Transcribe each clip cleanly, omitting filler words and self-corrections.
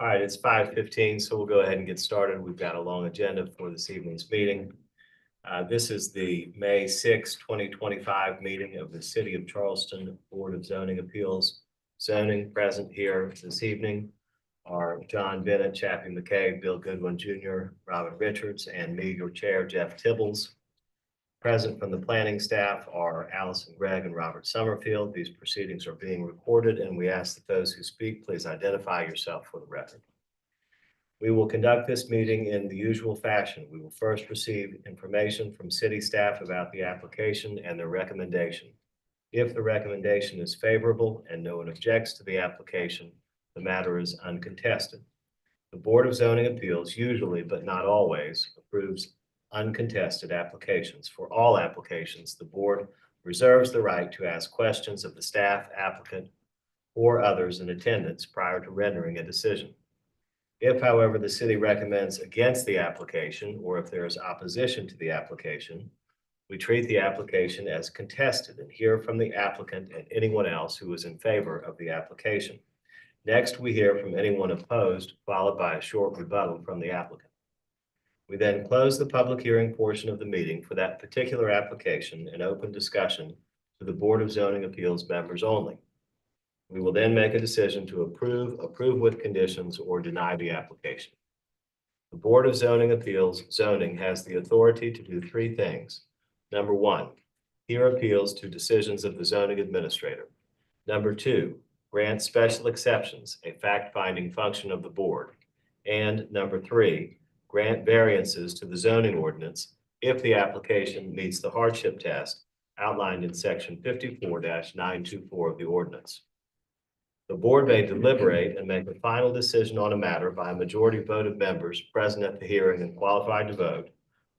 All right, it's 5:15, so we'll go ahead and get started. We've got a long agenda for this evening's meeting. This is the May 6, 2025 meeting of the City of Charleston Board of Zoning Appeals. Zoning present here this evening are John Bennett, Chappie McKay, Bill Goodwin Jr., Robin Richards, and me, your chair, Jeff Tibbles. Present from the planning staff are Allison Gregg and Robert Summerfield. These proceedings are being recorded, and we ask that those who speak please identify yourself for the record. We will conduct this meeting in the usual fashion. We will first receive information from city staff about the application and their recommendation. If the recommendation is favorable and no one objects to the application, the matter is uncontested. The Board of Zoning Appeals usually, but not always, approves uncontested applications. For all applications, the board reserves the right to ask questions of the staff, applicant, or others in attendance prior to rendering a decision. If, however, the city recommends against the application, or if there is opposition to the application, we treat the application as contested and hear from the applicant and anyone else who is in favor of the application. Next, we hear from anyone opposed, followed by a short rebuttal from the applicant. We then close the public hearing portion of the meeting for that particular application and open discussion to the Board of Zoning Appeals members only. We will then make a decision to approve with conditions, or deny the application. The Board of Zoning Appeals zoning has the authority to do three things. Number one, hear appeals to decisions of the zoning administrator. Number two, grant special exceptions, a fact-finding function of the board. And number three, grant variances to the zoning ordinance if the application meets the hardship test outlined in section 54-924 of the ordinance. The board may deliberate and make a final decision on a matter by a majority vote of members present at the hearing and qualified to vote,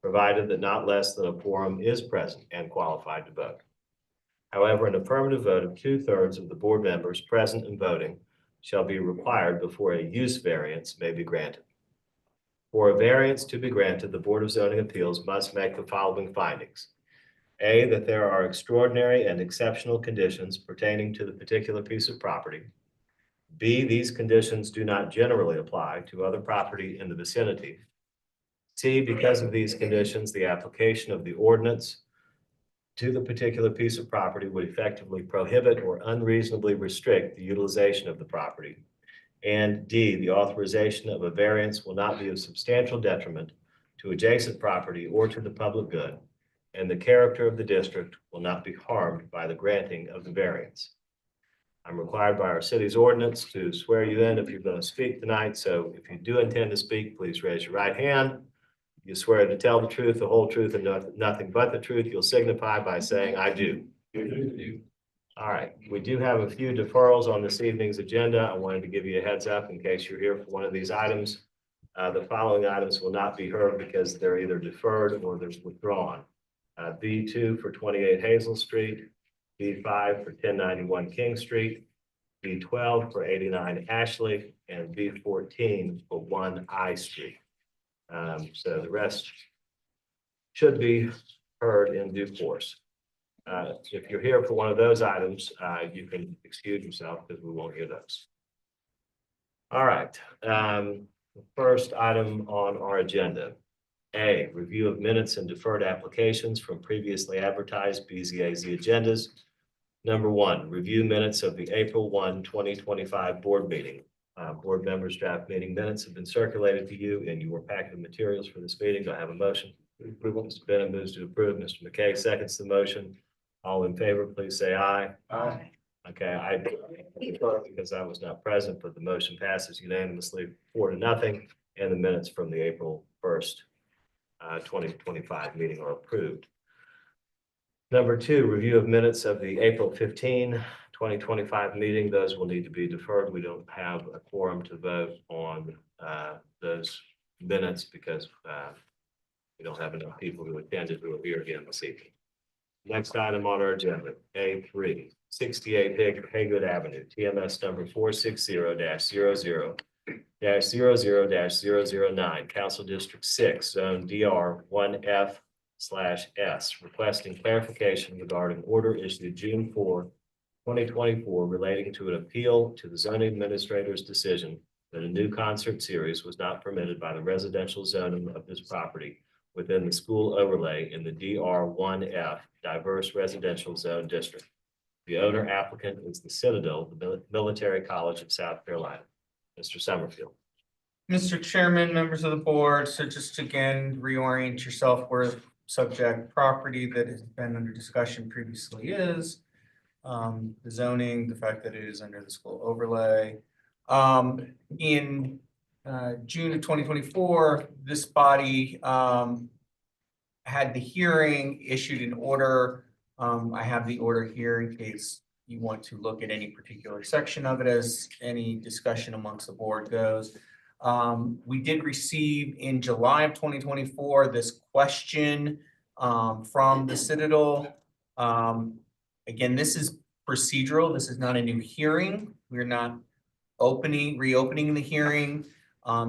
provided that not less than a quorum is present and qualified to vote. However, an affirmative vote of 2/3 of the board members present and voting shall be required before a use variance may be granted. For a variance to be granted, the Board of Zoning Appeals must make the following findings. A, that there are extraordinary and exceptional conditions pertaining to the particular piece of property. B, these conditions do not generally apply to other property in the vicinity. C, because of these conditions, the application of the ordinance to the particular piece of property would effectively prohibit or unreasonably restrict the utilization of the property. And D, the authorization of a variance will not be of substantial detriment to adjacent property or to the public good, and the character of the district will not be harmed by the granting of the variance. I'm required by our city's ordinance to swear you in if you're going to speak tonight, so if you do intend to speak, please raise your right hand. You swear to tell the truth, the whole truth, and nothing but the truth. You'll signify by saying, "I do." All right, we do have a few deferrals on this evening's agenda. I wanted to give you a heads up in case you're here for one of these items. The following items will not be heard because they're either deferred or they're withdrawn. B2 for 28 Hazel Street, B5 for 1091 King Street, B12 for 89 Ashley, and B14 for 1 I Street. So the rest should be heard in due course. If you're here for one of those items, you can excuse yourself because we won't hear those. All right. The first item on our agenda. A, review of minutes and deferred applications from previously advertised BZA-Z agendas. Number one, review minutes of the April 1, 2025 board meeting. Board members' draft meeting minutes have been circulated to you in your packet of materials for this meeting. Do I have a motion? Approval. Mr. Bennett moves to approve. Mr. McKay seconds the motion. All in favor, please say aye. Aye. Okay, I because I was not present, but the motion passes unanimously 4-0, and the minutes from the April 1st, 2025 meeting are approved. Number two, review of minutes of the April 15, 2025 meeting. Those will need to be deferred. We don't have a quorum to vote on those minutes because we don't have enough people who attended who are here again this evening. Next item on our agenda, A3, 68 Haygood Avenue, TMS number 460-00-00-009, Council District 6, Zone DR 1F/S, requesting clarification regarding order issued June 4, 2024, relating to an appeal to the zoning administrator's decision that a new concert series was not permitted by the residential zoning of this property within the school overlay in the DR1F Diverse Residential Zone District. The owner applicant is the Citadel, the Military College of South Carolina. Mr. Summerfield. Mr. Chairman, members of the board, so just again, reorient yourself where subject property that has been under discussion previously is. The zoning, the fact that it is under the school overlay. In June of 2024, this body had the hearing, issued an order. I have the order here in case you want to look at any particular section of it as any discussion amongst the board goes. We did receive in July of 2024 this question from the Citadel. Again, this is procedural. This is not a new hearing. We're not reopening the hearing.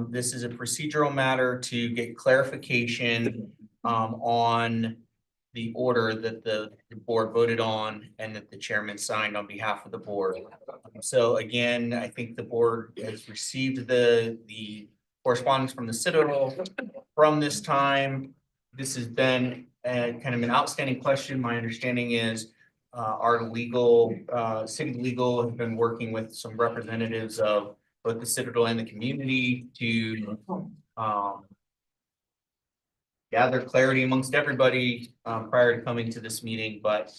This is a procedural matter to get clarification on the order that the board voted on and that the chairman signed on behalf of the board. So again, I think the board has received the correspondence from the Citadel from this time. This has been kind of an outstanding question. My understanding is our city legal has been working with some representatives of both the Citadel and the community to gather clarity amongst everybody prior to coming to this meeting, but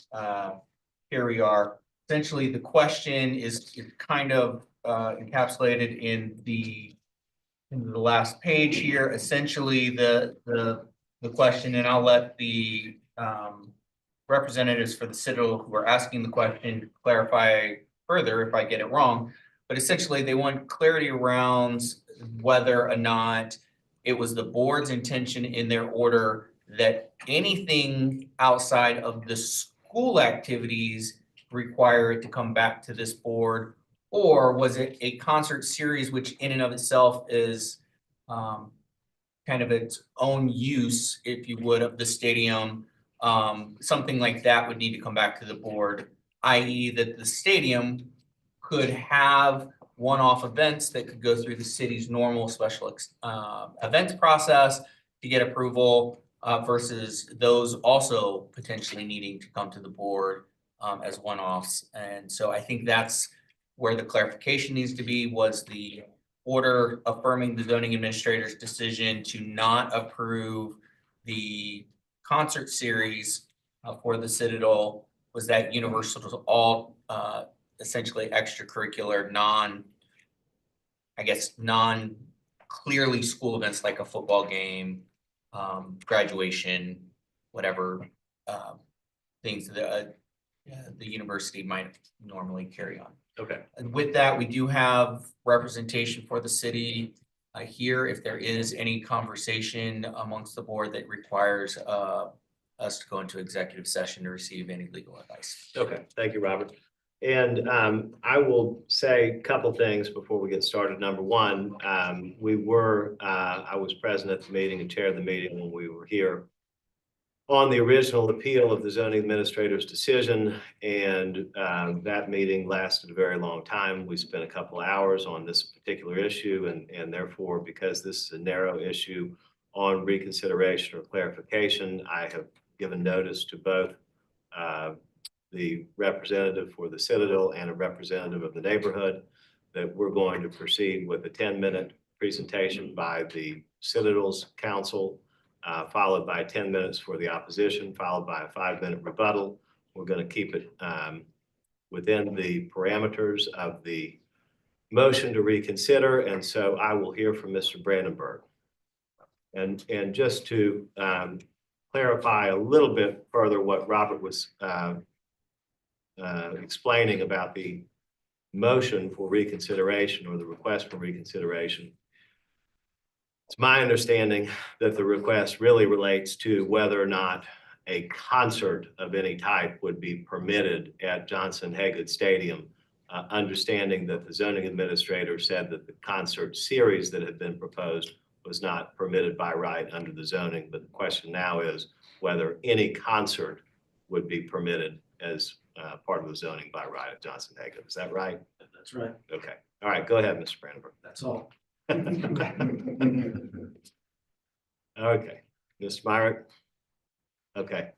here we are. Essentially, the question is kind of encapsulated in the last page here. Essentially, the question, and I'll let the representatives for the Citadel who are asking the question clarify further if I get it wrong. But essentially, they want clarity around whether or not it was the board's intention in their order that anything outside of the school activities require it to come back to this board, or was it a concert series which in and of itself is kind of its own use, if you would, of the stadium. Something like that would need to come back to the board, i.e. that the stadium could have one-off events that could go through the city's normal special events process to get approval versus those also potentially needing to come to the board as one-offs. And so I think that's where the clarification needs to be, was the order affirming the zoning administrator's decision to not approve the concert series for the Citadel, was that universal to all essentially extracurricular, non clearly school events like a football game, graduation, whatever things that the university might normally carry on. Okay. And with that, we do have representation for the city here. If there is any conversation amongst the board that requires us to go into executive session to receive any legal advice. Okay, thank you, Robert. And I will say a couple things before we get started. Number one, I was present at the meeting and chaired the meeting when we were here on the original appeal of the zoning administrator's decision, and that meeting lasted a very long time. We spent a couple of hours on this particular issue, and therefore, because this is a narrow issue on reconsideration or clarification, I have given notice to both the representative for the Citadel and a representative of the neighborhood that we're going to proceed with a 10-minute presentation by the Citadel's counsel, followed by 10 minutes for the opposition, followed by a 5-minute rebuttal. We're going to keep it within the parameters of the motion to reconsider. And so I will hear from Mr. Brandenburg. And just to clarify a little bit further what Robert was explaining about the motion for reconsideration or the request for reconsideration. It's my understanding that the request really relates to whether or not a concert of any type would be permitted at Johnson-Haygood Stadium, understanding that the zoning administrator said that the concert series that had been proposed was not permitted by right under the zoning. But the question now is whether any concert would be permitted as part of the zoning by right at Johnson-Haygood. Is that right? That's right. Okay, all right, go ahead, Mr. Brandenburg. That's all. Okay, Ms. Myrick? Okay,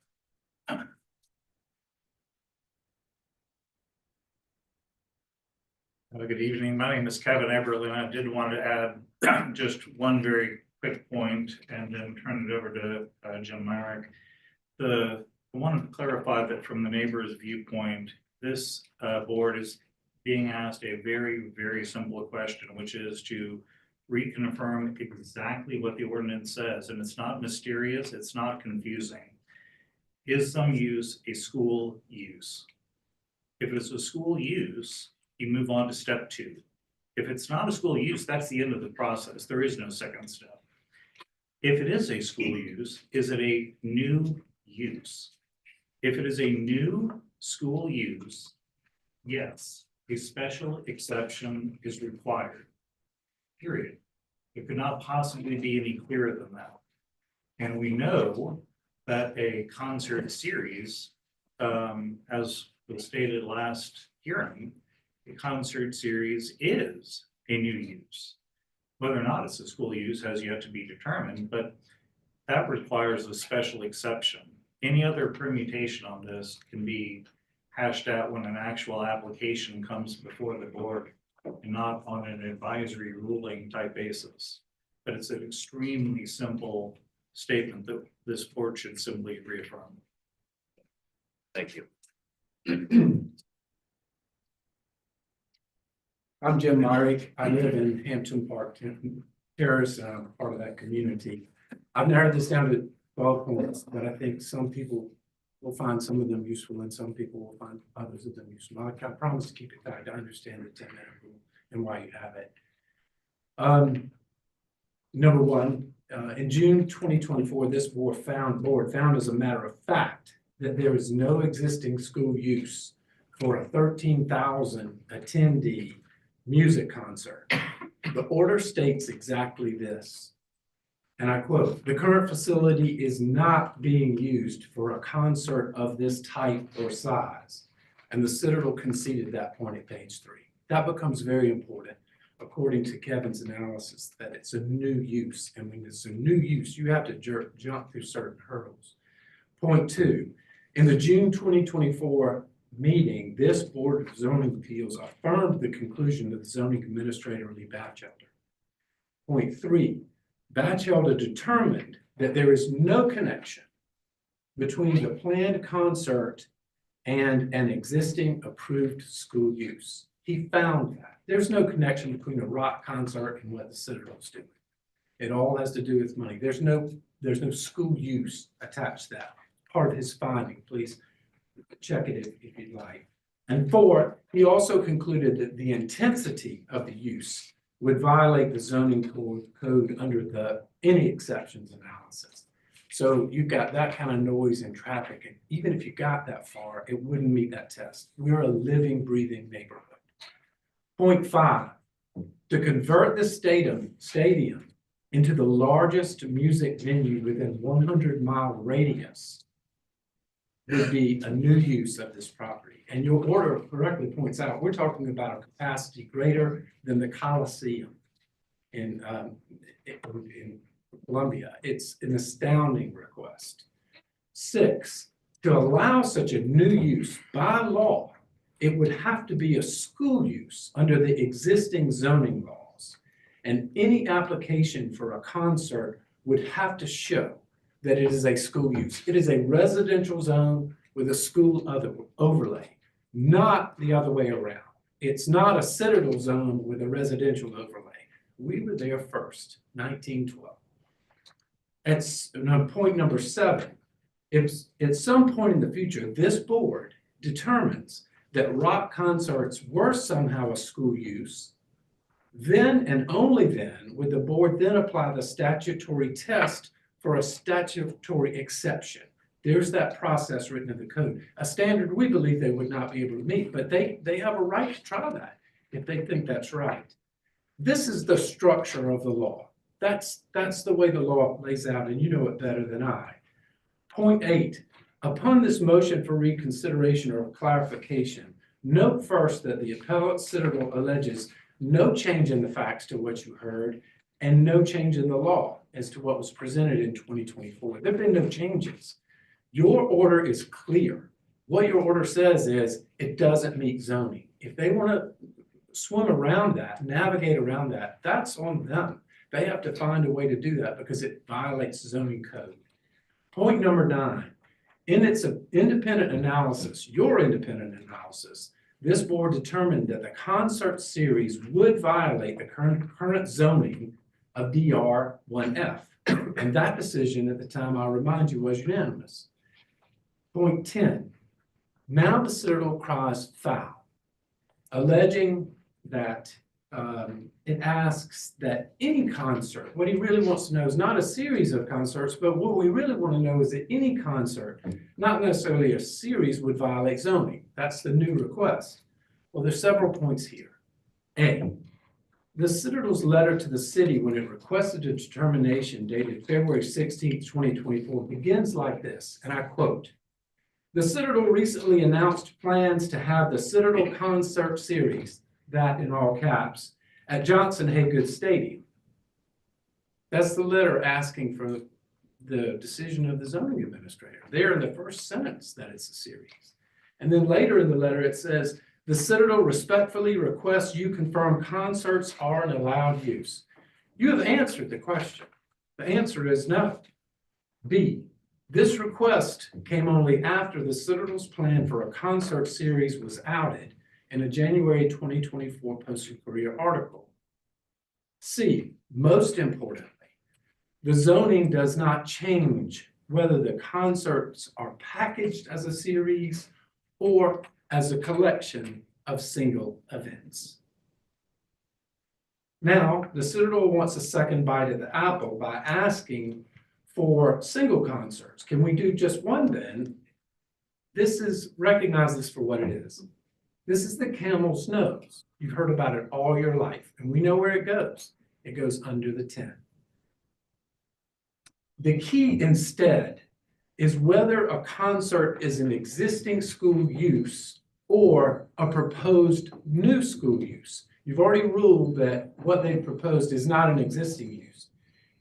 Good evening. My name is Kevin Everly, and I did want to add just one very quick point and then turn it over to Jim Myrick. I wanted to clarify that from the neighbor's viewpoint, this board is being asked a very, very simple question, which is to reconfirm exactly what the ordinance says. And it's not mysterious, it's not confusing. Is some use a school use? If it's a school use, you move on to step 2. If it's not a school use, that's the end of the process. There is no second step. If it is a school use, is it a new use? If it is a new school use, yes, a special exception is required. Period. It could not possibly be any clearer than that. And we know that a concert series, as was stated last hearing, a concert series is a new use. Whether or not it's a school use has yet to be determined, but that requires a special exception. Any other permutation on this can be hashed out when an actual application comes before the board and not on an advisory ruling type basis. But it's an extremely simple statement that this board should simply reaffirm. thank you. I'm Jim Myrick. I live in Hampton Park Terrace, part of that community. I've narrowed this down to 12 points, but I think some people will find some of them useful and some people will find others of them useful. I promise to keep it tight. I understand the 10-minute rule and why you have it. Number one, in June 2024, this board found as a matter of fact that there is no existing school use for a 13,000 attendee music concert. The order states exactly this, and I quote, "The current facility is not being used for a concert of this type or size." And the Citadel conceded that point at page 3. That becomes very important, according to Kevin's analysis, that it's a new use. And when it's a new use, you have to jump through certain hurdles. Point 2, in the June 2024 meeting, this Board of Zoning Appeals affirmed the conclusion of the zoning administrator, Lee Batchelder. Point 3, Batchelder determined that there is no connection between the planned concert and an existing approved school use. He found that. There's no connection between a rock concert and what the Citadel's doing. It all has to do with money. There's no school use attached to that. Part of his finding, please check it if you'd like. And 4, he also concluded that the intensity of the use would violate the zoning code under the any exceptions analysis. So you've got that kind of noise and traffic, and even if you got that far, it wouldn't meet that test. We're a living, breathing neighborhood. Point 5, to convert the stadium into the largest music venue within 100-mile radius would be a new use of this property. And your order correctly points out, we're talking about a capacity greater than the Coliseum in Columbia. It's an astounding request. 6, to allow such a new use by law, it would have to be a school use under the existing zoning laws. And any application for a concert would have to show that it is a school use. It is a residential zone with a school overlay, not the other way around. It's not a Citadel zone with a residential overlay. We were there first, 1912. Point number 7, if at some point in the future, this board determines that rock concerts were somehow a school use, then and only then would the board then apply the statutory test for a statutory exception. There's that process written in the code, a standard we believe they would not be able to meet, but they have a right to try that if they think that's right. This is the structure of the law. That's the way the law lays out, and you know it better than I. Point 8, upon this motion for reconsideration or clarification, Note first that the appellate Citadel alleges no change in the facts to what you heard and no change in the law as to what was presented in 2024. There have been no changes. Your order is clear. What your order says is it doesn't meet zoning. If they want to swim around that, navigate around that, that's on them. They have to find a way to do that because it violates zoning code. Point number 9, in its independent analysis, your independent analysis, this board determined that the concert series would violate the current zoning of DR 1F. And that decision at the time, I'll remind you, was unanimous. Point 10, now the Citadel cries foul, alleging that it asks that any concert, what he really wants to know is not a series of concerts, but what we really want to know is that any concert, not necessarily a series, would violate zoning. That's the new request. Well, there's several points here. A, the Citadel's letter to the city when it requested a determination dated February 16th, 2024 begins like this, and I quote, "The Citadel recently announced plans to have the Citadel Concert Series," that in all caps, "at Johnson Haygood Stadium." That's the letter asking for the decision of the zoning administrator. There in the first sentence that it's a series. And then later in the letter it says, "The Citadel respectfully requests you confirm concerts are an allowed use." You have answered the question. The answer is no. B, this request came only after the Citadel's plan for a concert series was outed in a January 2024 Post-Courier article. C, most importantly, the zoning does not change whether the concerts are packaged as a series or as a collection of single events. Now, the Citadel wants a second bite at the apple by asking for single concerts. Can we do just one then? Recognize this for what it is. This is the camel's nose. You've heard about it all your life, and we know where it goes. It goes under the tent. The key instead is whether a concert is an existing school use or a proposed new school use. You've already ruled that what they proposed is not an existing use.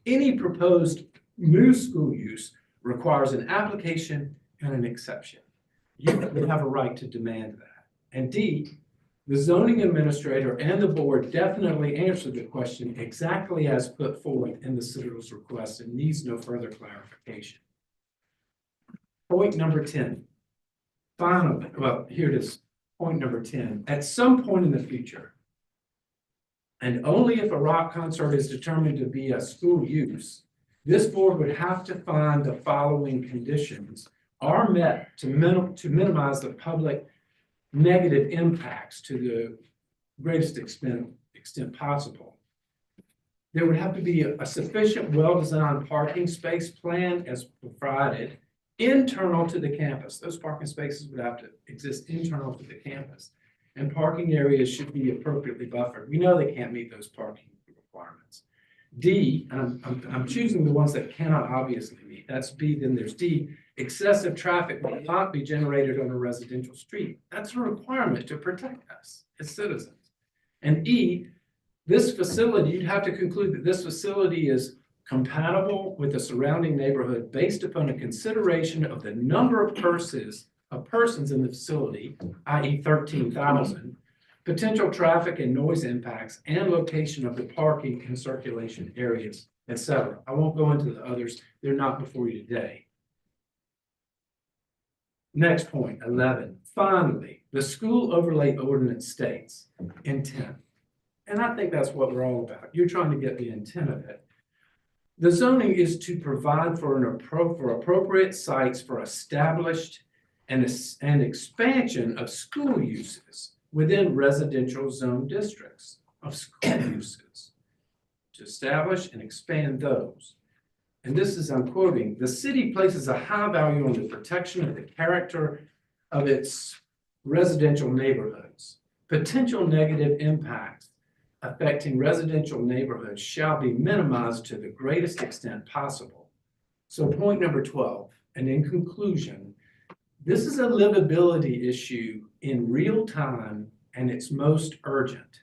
Any proposed new school use requires an application and an exception. You would have a right to demand that. And D, the zoning administrator and the board definitely answered the question exactly as put forth in the Citadel's request and needs no further clarification. Point number 10. Finally, well, here it is. Point number 10. At some point in the future, and only if a rock concert is determined to be a school use, this board would have to find the following conditions are met to minimize the public negative impacts to the greatest extent possible. There would have to be a sufficient well-designed parking space plan as provided internal to the campus. Those parking spaces would have to exist internal to the campus. And parking areas should be appropriately buffered. We know they can't meet those parking requirements. D, and I'm choosing the ones that cannot obviously meet. That's B, then there's D. Excessive traffic will not be generated on a residential street. That's a requirement to protect us as citizens. And E, this facility, you'd have to conclude that this facility is compatible with the surrounding neighborhood based upon a consideration of the number of persons in the facility, i.e. 13,000, potential traffic and noise impacts, and location of the parking and circulation areas, etc. I won't go into the others. They're not before you today. Next point, 11. Finally, the school overlay ordinance states intent. And I think that's what we're all about. You're trying to get the intent of it. The zoning is to provide for appropriate sites for established and expansion of school uses within residential zone districts of school uses, to establish and expand those. And this is, I'm quoting, "The city places a high value on the protection of the character of its residential neighborhoods. Potential negative impacts affecting residential neighborhoods shall be minimized to the greatest extent possible." So point number 12, and in conclusion, This is a livability issue in real time, and it's most urgent.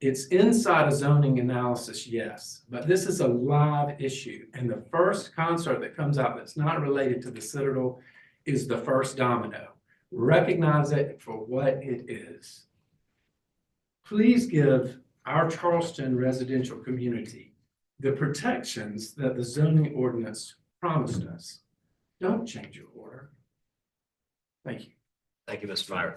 It's inside a zoning analysis, yes, but this is a live issue. And the first concert that comes out that's not related to the Citadel is the first domino. Recognize it for what it is. Please give our Charleston residential community the protections that the zoning ordinance promised us. Don't change your order. Thank you. Thank you, Mr. Meyer.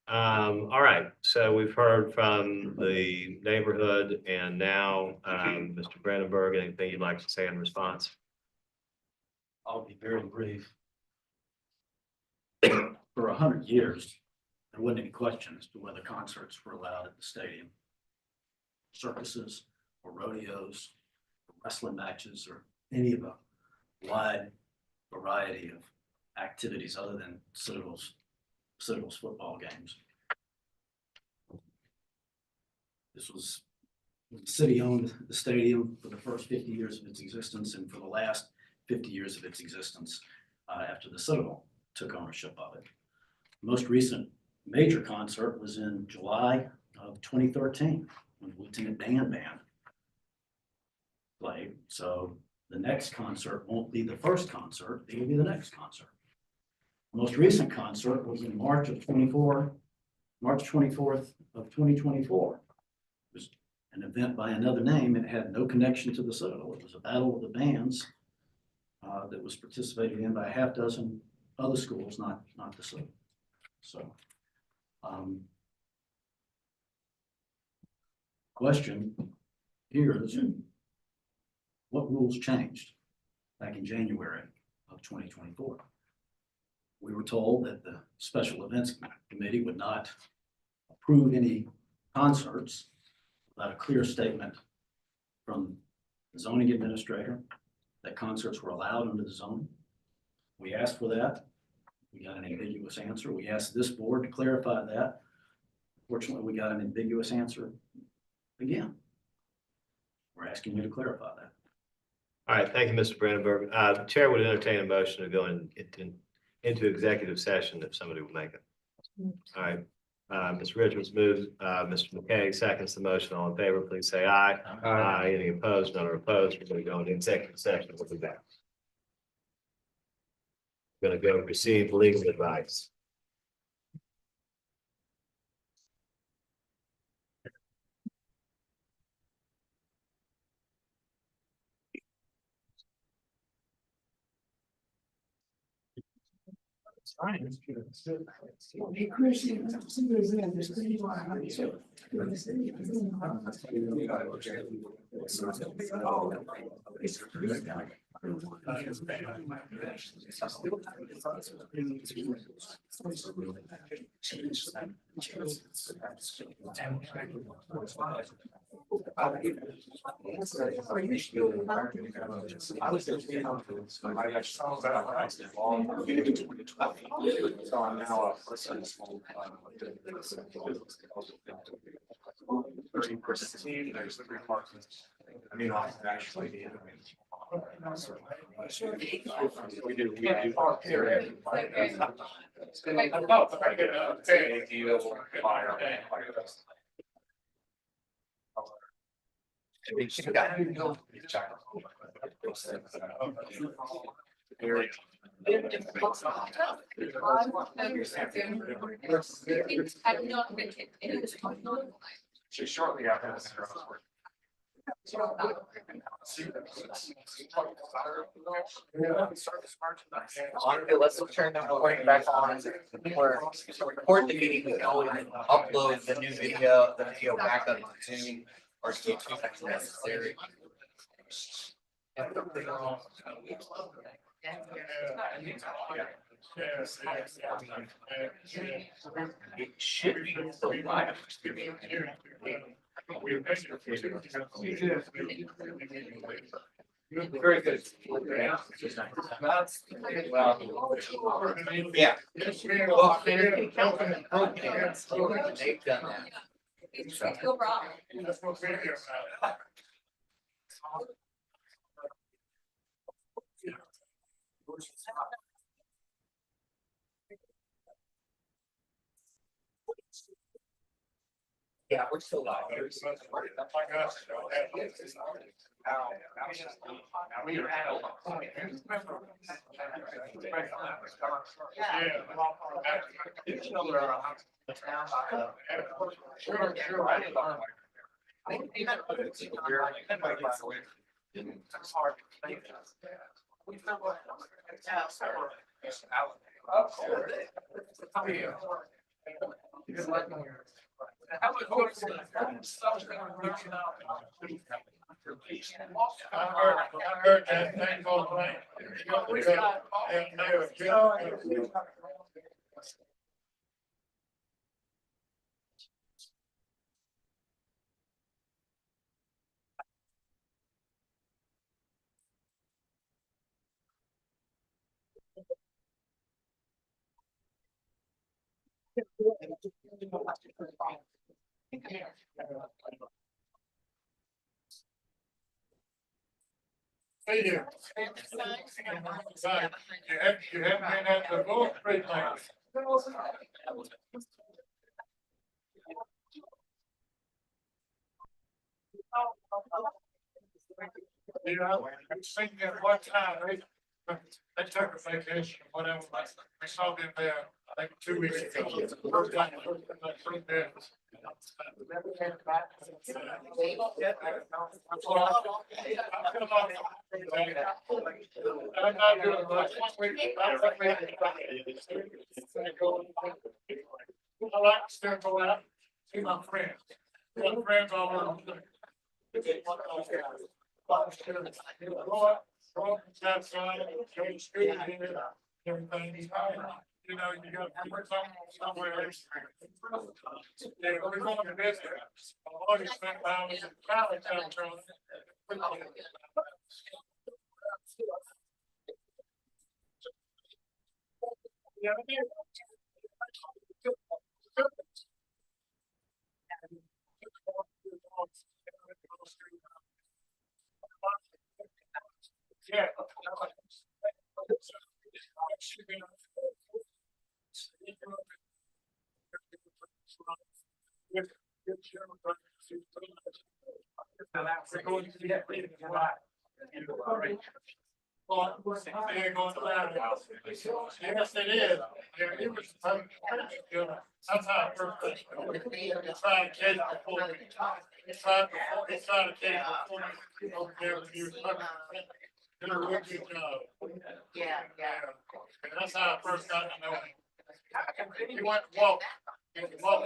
All right, so we've heard from the neighborhood and now, Mr. Brandenburg, anything you'd like to say in response? I'll be very brief. For 100 years, there wasn't any question as to whether concerts were allowed at the stadium. Circuses or rodeos, or wrestling matches, or any of a wide variety of activities other than Citadel's football games. This was, the city owned the stadium for the first 50 years of its existence, and for the last 50 years of its existence after the Citadel took ownership of it. The most recent major concert was in July of 2013 when the Lieutenant Dan Band played. So the next concert won't be the first concert, it will be the next concert. The most recent concert was in March 24th of 2024. It was an event by another name. It had no connection to the Citadel. It was a battle of the bands that was participated in by a half dozen other schools, not the Citadel. So, question here is, what rules changed back in January of 2024? We were told that the Special Events Committee would not approve any concerts without a clear statement from the zoning administrator that concerts were allowed under the zoning. We asked for that. We got an ambiguous answer. We asked this board to clarify that. Fortunately, we got an ambiguous answer again. We're asking you to clarify that. All right, thank you, Mr. Brandenburg. The chair would entertain a motion to go into executive session if somebody would make it. All right, Mr. Richards moves, Mr. McKay seconds the motion. All in favor, please say aye. Aye. Any opposed? None are opposed. We're going to go into executive session. We'll be back. We're going to go receive legal advice. So I'm now a person. 30%. There's the remarks. I mean, I actually did. We do. Shortly after this. Let's turn the recording back on. Or record the meeting, we can always upload the video back up to Zoom or YouTube if necessary. It should be still live. Very good. Yeah. Well, they've done that. Yeah, we're still live. I heard that thing goes like. Hey, you have been at the vote right now. You know, I'm thinking at one time, they took a vacation, whatever, we saw them there, I think 2 weeks ago. First time, first day. I'm not doing much. I like to still go out, see my friends. My friends all over. Go outside, go to school here, everything. You know, you got to put somewhere. Yeah, we're going to visit. I've already spent hours in college out there. Yeah, yeah. Well, they're going to that house. Yes, it is. It was that's how it works. It's trying to catch before it's trying to catch before over there when you're did a real good job. Yeah. And that's how I first got to know him. He went to walk. He went to walk.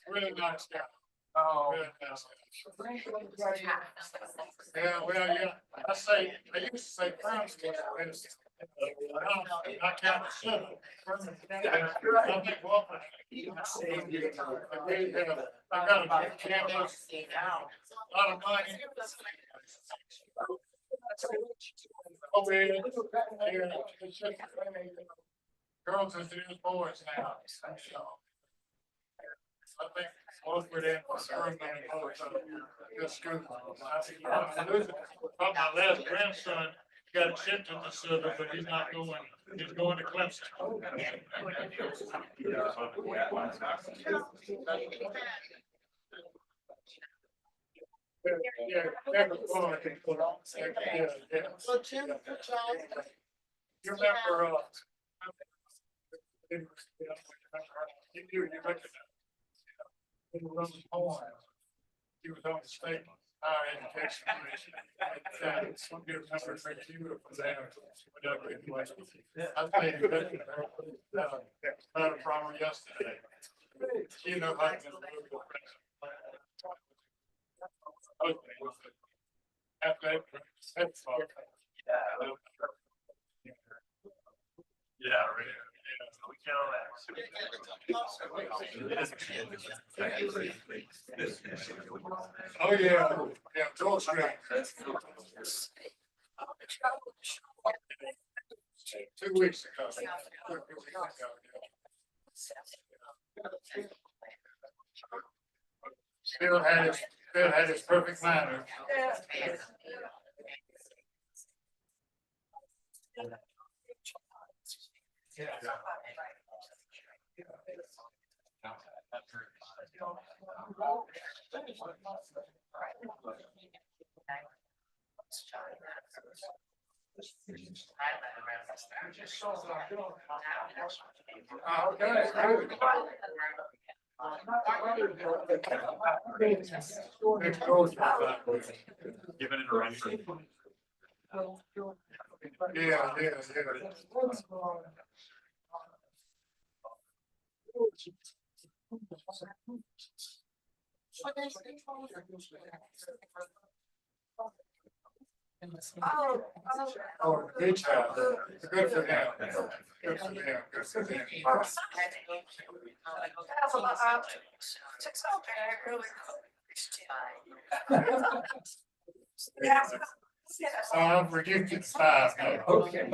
Really nice guy. Oh. Really nice guy. Yeah, well, yeah, I used to say Friends was I can't assume. I think Walker. I got a campus, a lot of money. Oh, yeah, it's just girls as it is boys now. I think most were there for screwing this school. My last grandson got shipped to the city, but he's not going, he's going to Clemson. Yeah, every boy can put on. Yeah. You remember, you recognize. He was on the state higher education commission. Some people remember that you were there. I think that from yesterday. You know, like. Yeah, really. Oh, yeah, George Street. 2 weeks ago. Still had his perfect manner. Given it a run. Yeah, yeah, yeah. Oh, good job. Good for them. Good for them. Good for them. I'll forgive you 5 now. Okay.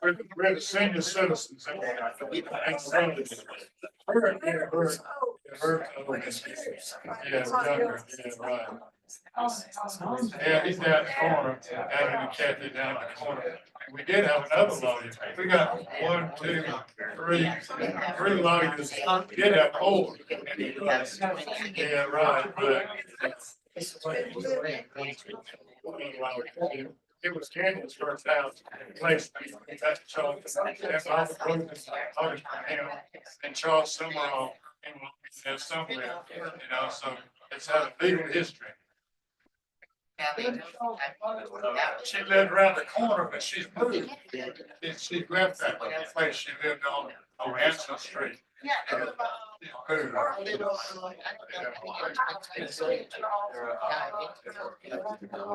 We're the senior citizens. Yeah, younger, yeah, right. Yeah, he's down the corner, down in the cafe down the corner. We did have another lawyer. We got 1, 2, 3, 3 lawyers. Did have 4. Yeah, right, right. It was Candace's first house, place, that's Charleston, that's all the brokers, and Charles Summerall, and somewhere, so it's had a legal history. She lived around the corner, but she's moved. She left that place she lived on Anson Street.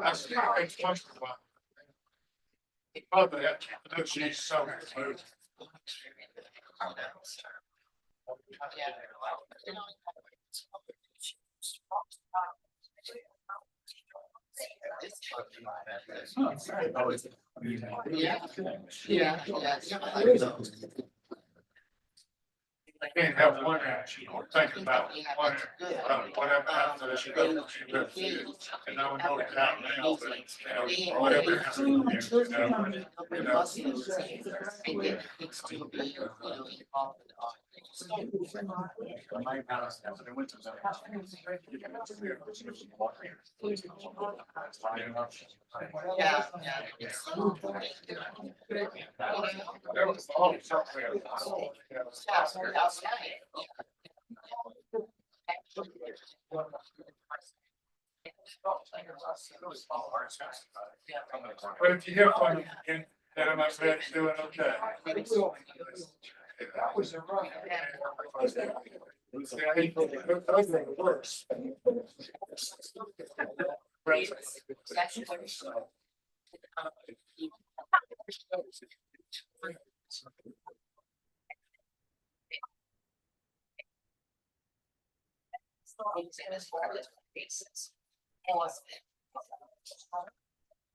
I still think once in a while. Probably have to do she's so moved. I can't have one action or think about one, whatever happens, she does, and I would know it out now, but, whatever happens, There was all something. But if you hear from him, then I'm afraid he's doing okay. That was a run. Those are the worst.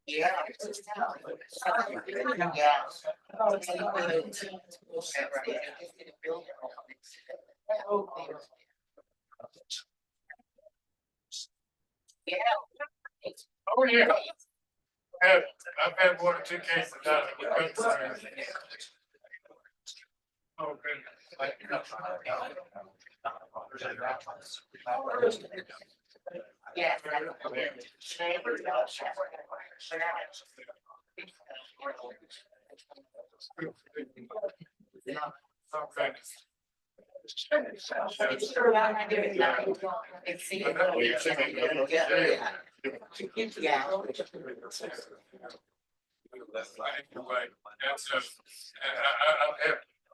Yeah. Oh, yeah. I've had 1 or 2 cases out of the oh, yeah. Okay. I've had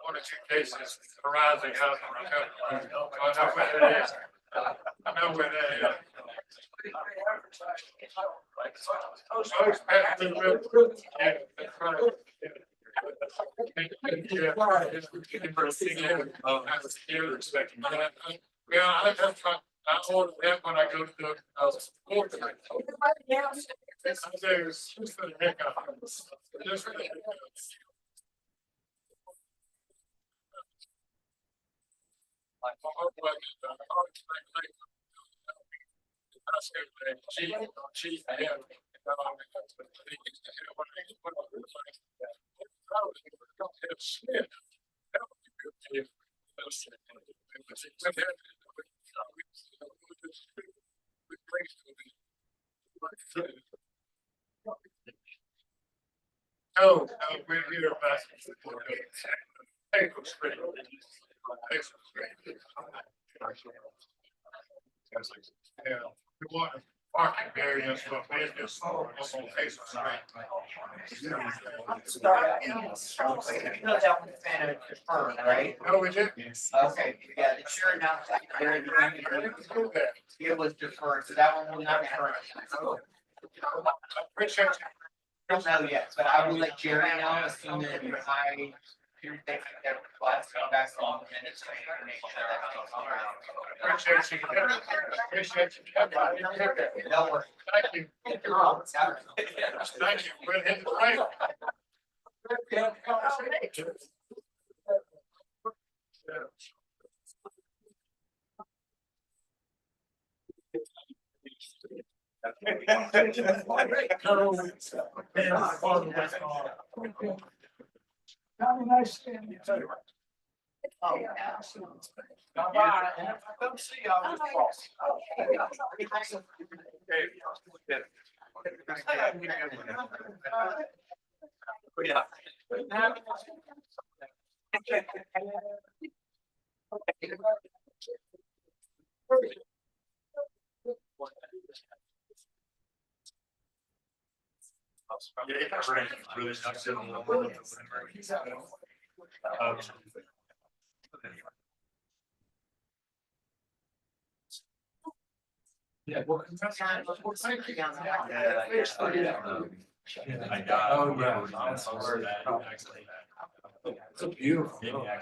1 or 2 cases arising out of recovery. I know where that is. Yeah, I have to, I order that when I go to the, sport. It's just for the heck of it. Just for the heck of it. Like, my heart wasn't, I said, chief, yeah. Oh, we're here about. Yeah, we want a parking variance for business. Right? No, we didn't. Okay, yeah, the chair announced that. It was deferred, so that one will not defer. Appreciate you. Don't know yet, but I will let Jerry know as soon as I hear they make their request, come back on the minutes. To make sure that goes around. Appreciate you. Appreciate you. No worries. Thank you. Thank you. We're hitting the right. Have a nice day. Bye-bye. And if I don't see you, I'll just cross. Yeah. Well, It's a beautiful. Yeah,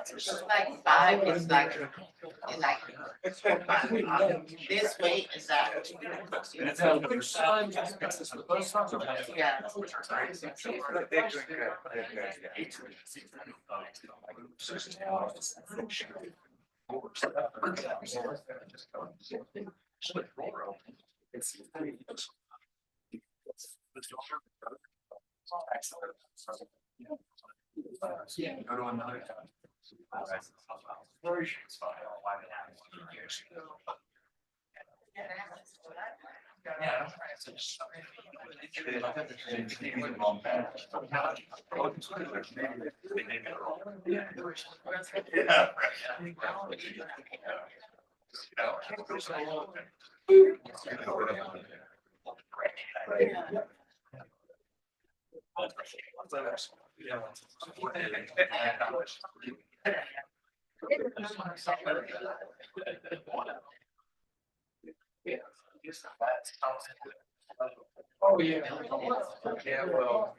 it's just like five, it's like, this way is that. Yeah. Yeah. Go to another time. Yeah. Oh, yeah. Yeah, well.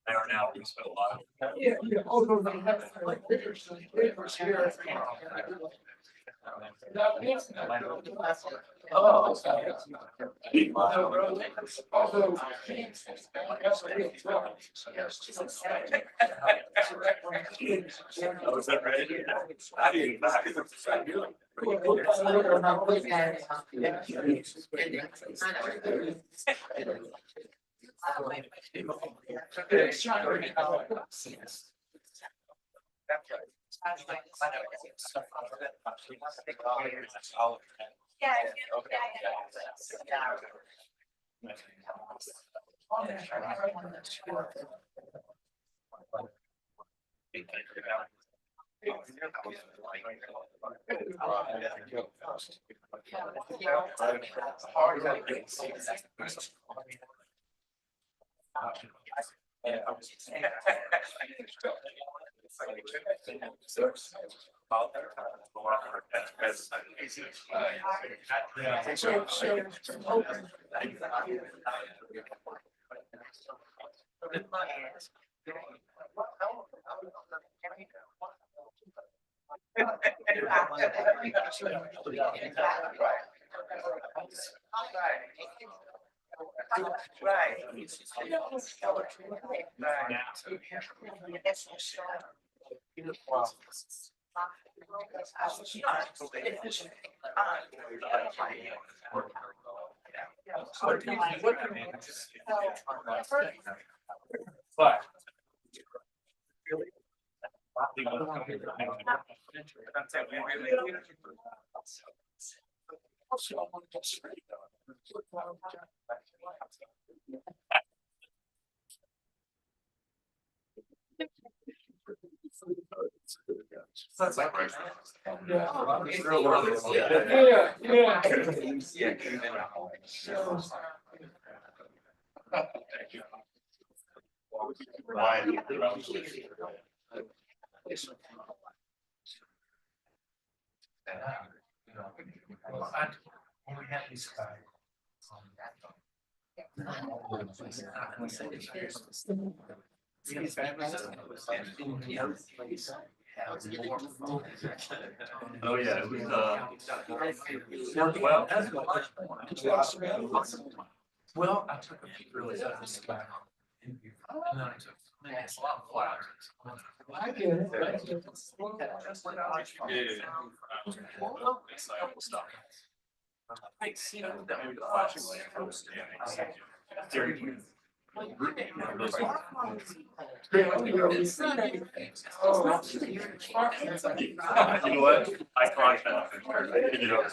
They are now, we spent a lot of. Yeah, yeah, although they have like pictures and papers here. Oh. Oh, is that right? I didn't back. Oh, yeah, it was, Well, I took a peek really at this guy. And then I took, man, it's a lot of flowers. I get it. Thanks, you know, that would be flashing light first. You know what? I caught that. I figured it out.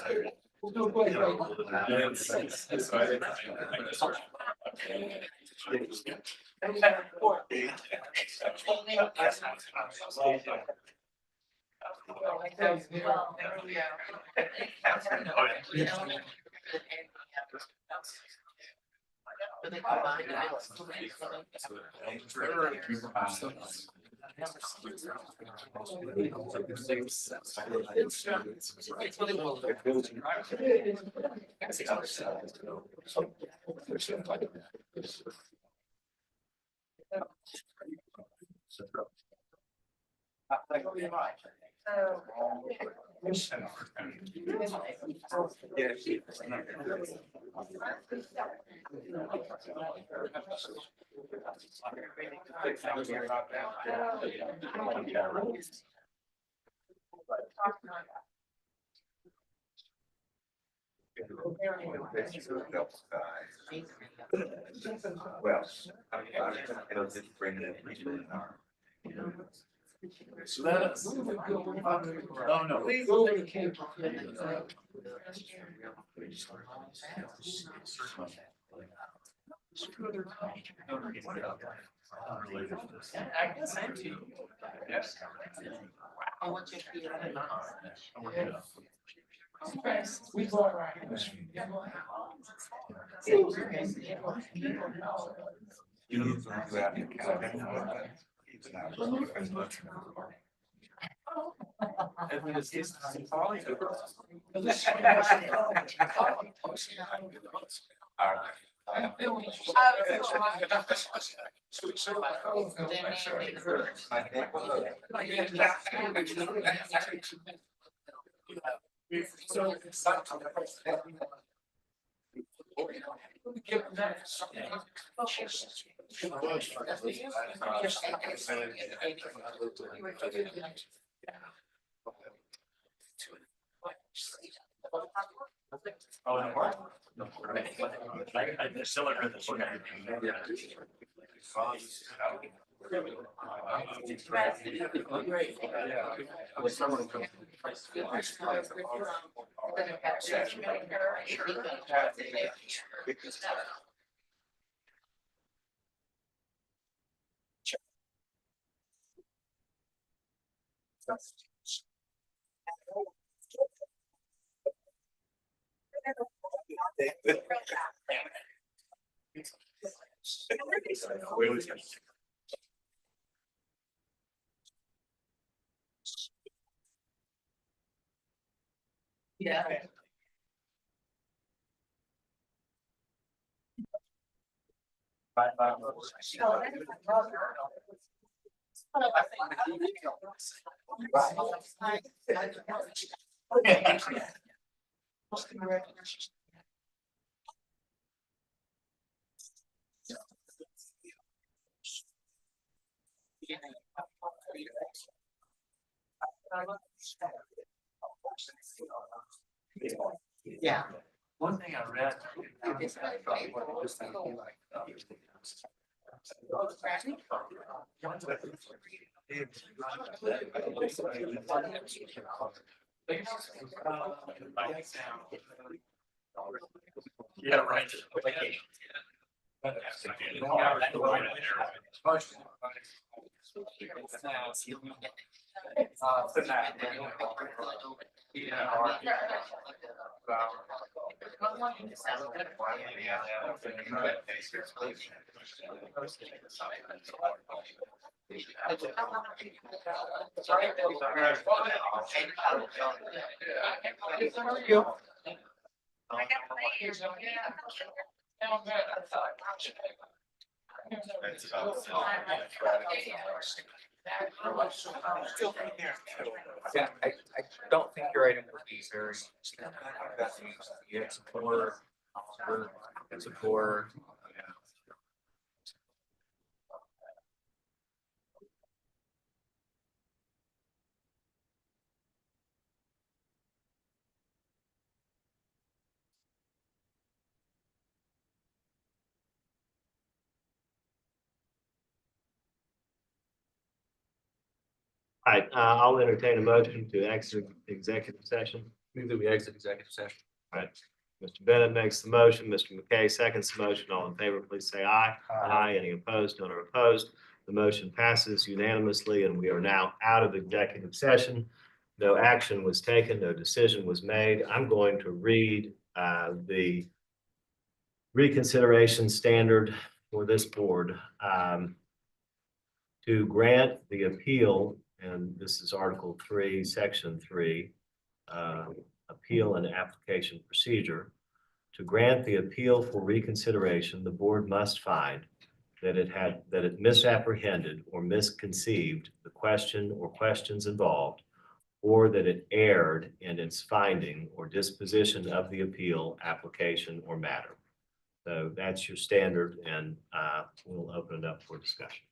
Well, it'll just bring it in. So that's. Oh, no. I guess I do. Yes. I want you to be. We go right. You need to go out and count it. Even And it's just. Probably. I still read this one. Yeah. Yeah. One thing I read. Yeah, right. Yeah, I don't think your item would be very. Yeah, support. All right, I'll entertain a motion to exit executive session. Move that we exit executive session. All right, Mr. Bennett makes the motion, Mr. McKay seconds the motion. All in favor, please say aye. Aye. Any opposed? None are opposed. The motion passes unanimously, and we are now out of executive session. No action was taken, no decision was made. I'm going to read the reconsideration standard for this board. To grant the appeal, and this is Article 3, Section 3, appeal and application procedure. To grant the appeal for reconsideration, the board must find that it misapprehended or misconceived the question or questions involved, or that it erred in its finding or disposition of the appeal, application, or matter. So that's your standard, and we'll open it up for discussion.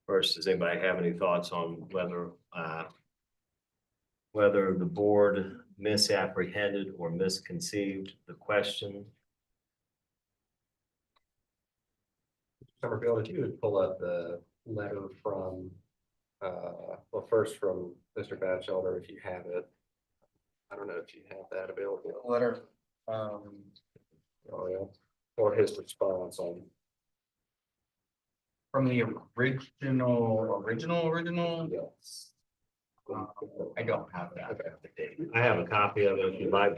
First, does anybody have any thoughts on whether the board misapprehended or misconceived the question? Summerfield, if you would pull up the letter from, well, first from Mr. Batchelder, if you have it. I don't know if you have that available. Letter, Oh, yeah, or his response on. from the original. Yes. I don't have that. Okay. I have a copy of it if you'd like.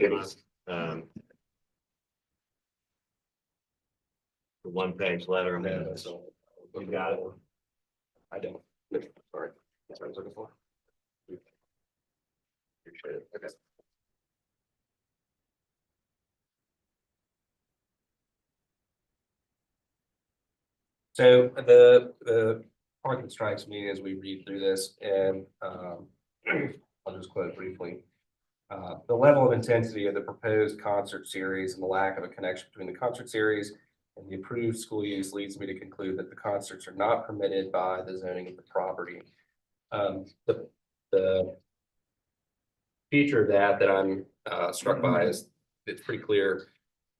The one-page letter. No, so. You got it. I don't. Sorry. That's what I was looking for. Appreciate it. Okay. So the part that strikes me as we read through this, and I'll just quote briefly. The level of intensity of the proposed concert series and the lack of a connection between the concert series and the approved school use leads me to conclude that the concerts are not permitted by the zoning of the property. The feature of that I'm struck by is it's pretty clear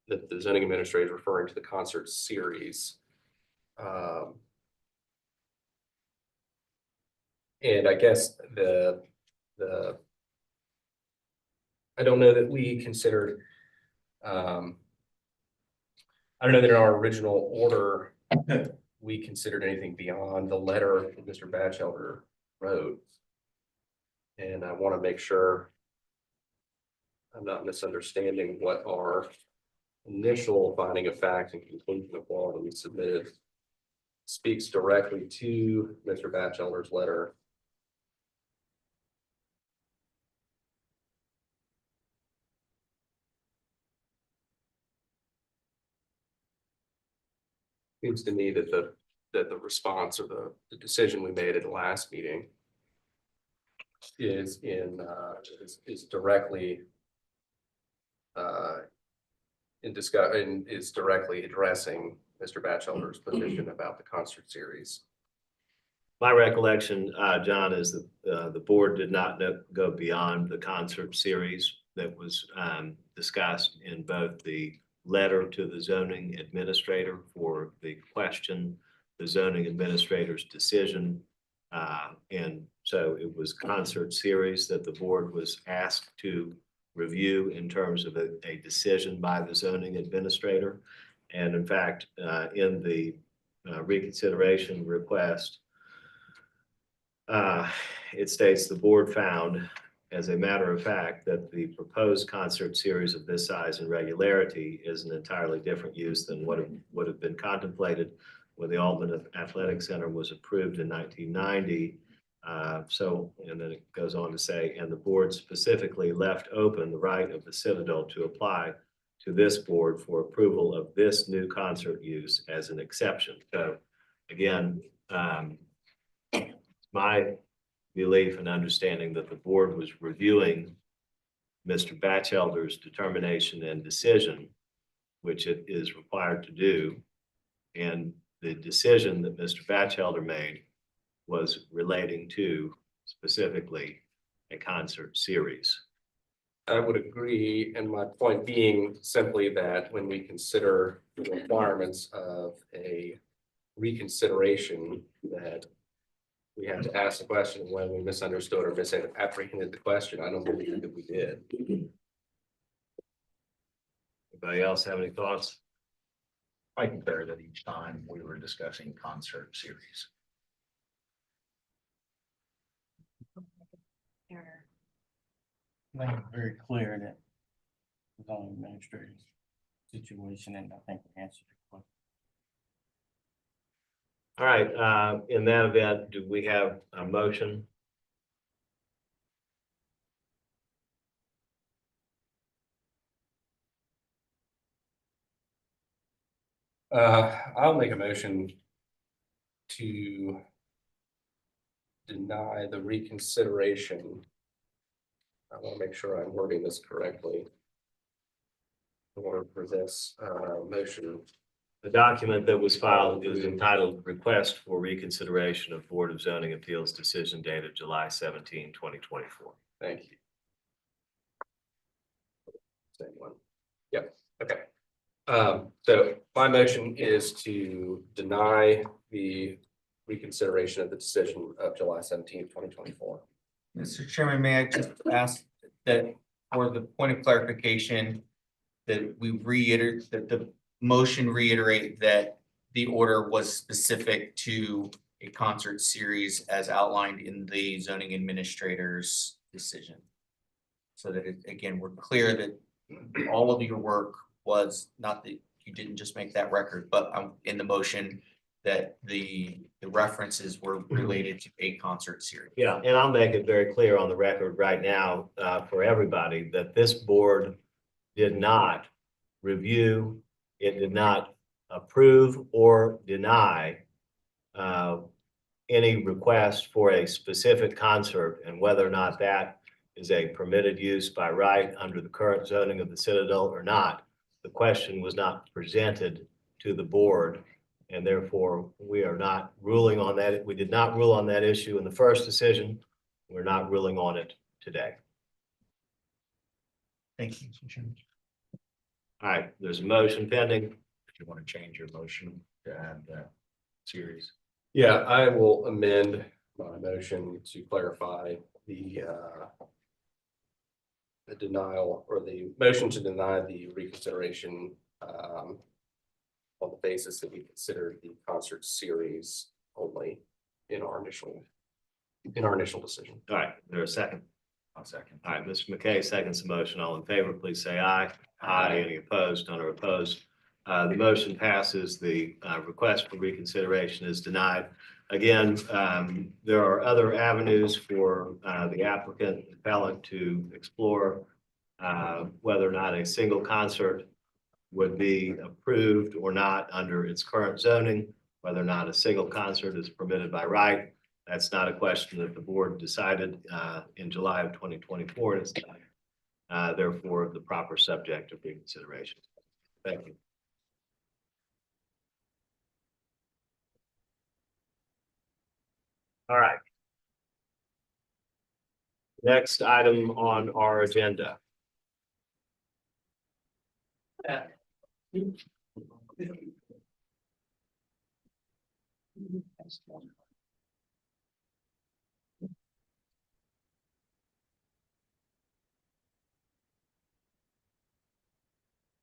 that the zoning administrator is referring to the concert series. And I guess the I don't know that we considered, I don't know that in our original order, we considered anything beyond the letter that Mr. Batchelder wrote. And I want to make sure I'm not misunderstanding what our initial finding of fact and conclusion of law that we submitted speaks directly to Mr. Batchelder's letter. Seems to me that the response or the decision we made at the last meeting is is directly is directly addressing Mr. Batchelder's position about the concert series. My recollection, John, is that the board did not go beyond the concert series that was discussed in both the letter to the zoning administrator for the question, the zoning administrator's decision. And so it was concert series that the board was asked to review in terms of a decision by the zoning administrator. And in fact, in the reconsideration request, it states the board found, as a matter of fact, that the proposed concert series of this size and regularity is an entirely different use than what would have been contemplated when the Altman Athletic Center was approved in 1990. And then it goes on to say, and the board specifically left open the right of the Citadel to apply to this board for approval of this new concert use as an exception. So again, my belief and understanding that the board was reviewing Mr. Batchelder's determination and decision, which it is required to do. And the decision that Mr. Batchelder made was relating to specifically a concert series. I would agree, and my point being simply that when we consider the requirements of a reconsideration, that we have to ask the question when we misunderstood or misapprehended the question. I don't believe that we did. Anybody else have any thoughts? I compare that each time we were discussing concert series. I think it's very clear that the zoning administrator's situation, and I think we answered your question. All right, in that event, do we have a motion? I'll make a motion to deny the reconsideration. I want to make sure I'm wording this correctly. In order for this motion. The document that was filed is entitled Request for Reconsideration of Board of Zoning Appeals Decision dated July 17, 2024. Thank you. Same one. Yep, okay. So my motion is to deny the reconsideration of the decision of July 17, 2024. Mr. Chairman, may I just ask that for the point of clarification, that we reiterate, that the motion reiterate that the order was specific to a concert series as outlined in the zoning administrator's decision. So that again, we're clear that all of your work was not that you didn't just make that record, but in the motion that the references were related to a concert series. Yeah, and I'll make it very clear on the record right now for everybody that this board did not review, it did not approve or deny any request for a specific concert, and whether or not that is a permitted use by right under the current zoning of the Citadel or not. The question was not presented to the board, and therefore we are not ruling on that. We did not rule on that issue in the first decision. We're not ruling on it today. Thank you, Mr. Chairman. All right, there's a motion pending. If you want to change your motion to add that series. Yeah, I will amend my motion to clarify the the denial or the motion to deny the reconsideration on the basis that we considered the concert series only in our initial decision. All right, there a second? I'll second. All right, Mr. McKay seconds the motion. All in favor, please say aye. Aye. Any opposed? None are opposed. The motion passes. The request for reconsideration is denied. Again, there are other avenues for the applicant appellant to explore whether or not a single concert would be approved or not under its current zoning, whether or not a single concert is permitted by right. That's not a question that the board decided in July of 2024. It's therefore the proper subject of reconsideration. Thank you. All right. Next item on our agenda.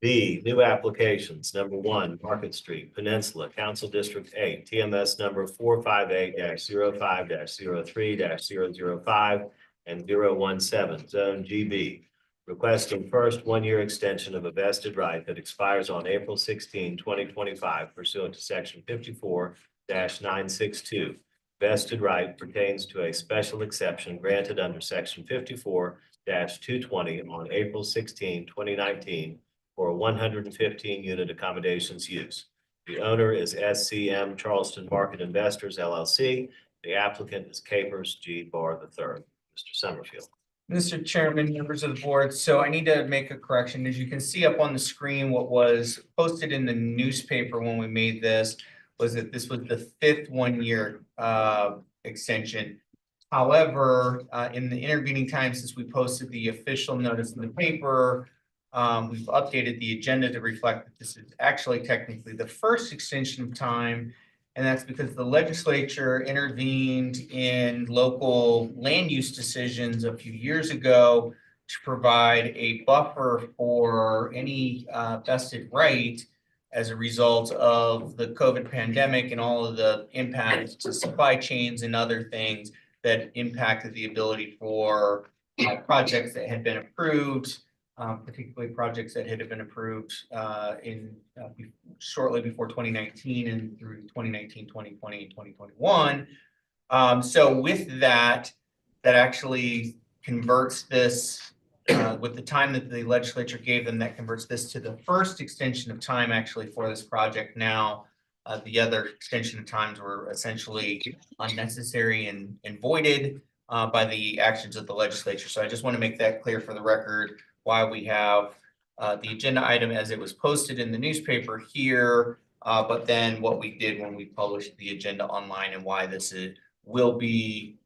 B, new applications. Number 1, Market Street, Peninsula, Council District 8, TMS number 458-05-03-005 and 017, Zone GB. Requesting first one-year extension of a vested right that expires on April 16, 2025 pursuant to section 54-962. Vested right pertains to a special exception granted under section 54-220 on April 16, 2019 for 115 unit accommodations use. The owner is SCM Charleston Market Investors LLC. The applicant is Capers G. Barr III. Mr. Summerfield. Mr. Chairman, members of the board, so I need to make a correction. As you can see up on the screen, what was posted in the newspaper when we made this was that this was the 5th one-year extension. However, in the intervening time since we posted the official notice in the paper, we've updated the agenda to reflect that this is actually technically the first extension of time. And that's because the legislature intervened in local land use decisions a few years ago to provide a buffer for any vested right as a result of the COVID pandemic and all of the impacts to supply chains and other things that impacted the ability for projects that had been approved, particularly projects that had been approved shortly before 2019 and through 2019, 2020, and 2021. So with that actually converts this, with the time that the legislature gave them, that converts this to the first extension of time actually for this project now. The other extension of times were essentially unnecessary and voided by the actions of the legislature. So I just want to make that clear for the record, why we have the agenda item as it was posted in the newspaper here, but then what we did when we published the agenda online and why this will be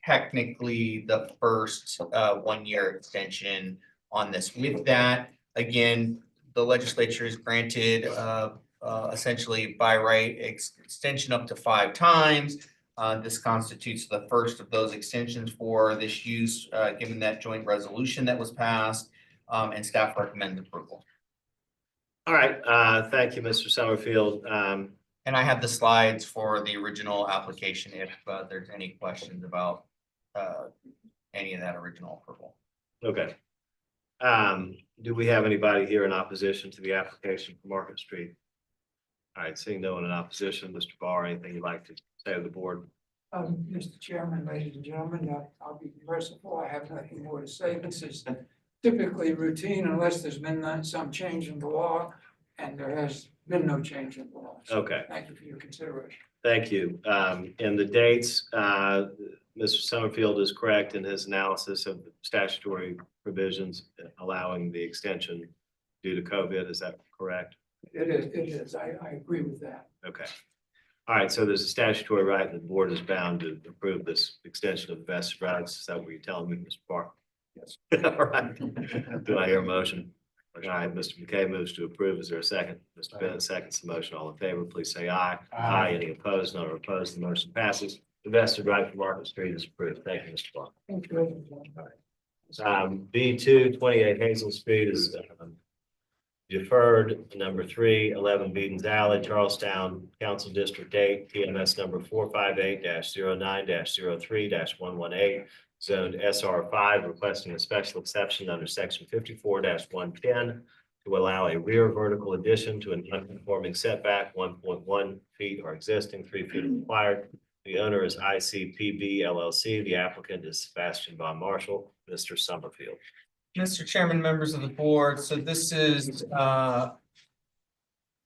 technically the first one-year extension on this. With that, again, the legislature has granted essentially by right extension up to 5 times. This constitutes the first of those extensions for this use, given that joint resolution that was passed, and staff recommends approval. All right, thank you, Mr. Summerfield. And I have the slides for the original application if there's any questions about any of that original approval. Okay. Do we have anybody here in opposition to the application for Market Street? All right, seeing no one in opposition, Mr. Barr, anything you'd like to say to the board? Mr. Chairman, ladies and gentlemen, I'll be merciful. I have nothing more to say. This is typically routine unless there's been some change in the law, and there has been no change in the law. So Okay. thank you for your consideration. Thank you. And the dates, Mr. Summerfield is correct in his analysis of the statutory provisions allowing the extension due to COVID. Is that correct? It is. I agree with that. Okay. All right, so there's a statutory right and the board is bound to approve this extension of vested rights. Is that what you're telling me, Mr. Barr? Yes. All right. Do I hear a motion? All right, Mr. McKay moves to approve. Is there a second? Mr. Bennett seconds the motion. All in favor, please say aye. Aye. Any opposed? None are opposed. The motion passes. The vested right for Market Street is approved. Thank you, Mr. Barr. Thank you. B2, 28 Hazel Street is deferred. Number 3, 11 Beaton's Alley, Charlestown, Council District 8, TMS number 458-09-03-118, zoned SR5, requesting a special exception under section 54-110 to allow a rear vertical addition to a non-conforming setback, 1.1 feet are existing, 3 feet required. The owner is ICPB LLC. The applicant is Sebastian Von Marshall. Mr. Summerfield. Mr. Chairman, members of the board, so this is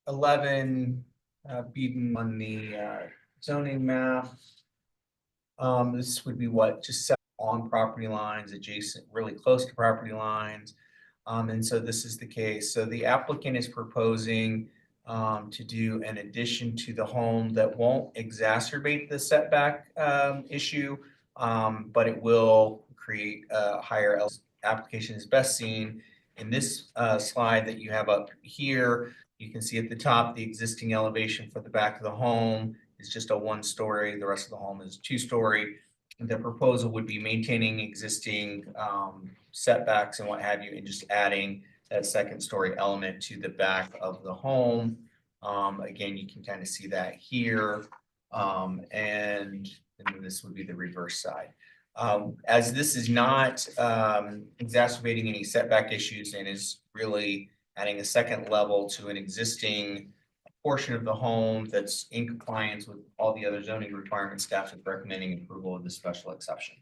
11 Beaton on the zoning map. This would be what, just set on property lines, adjacent, really close to property lines. And so this is the case. So the applicant is proposing to do an addition to the home that won't exacerbate the setback issue, but it will create a higher application is best seen in this slide that you have up here. You can see at the top, the existing elevation for the back of the home is just a 1-story. The rest of the home is 2-story. The proposal would be maintaining existing setbacks and what have you, and just adding that 2nd-story element to the back of the home. Again, you can kind of see that here. And then this would be the reverse side. As this is not exacerbating any setback issues and is really adding a 2nd level to an existing portion of the home that's in compliance with all the other zoning requirements, staff is recommending approval of the special exception.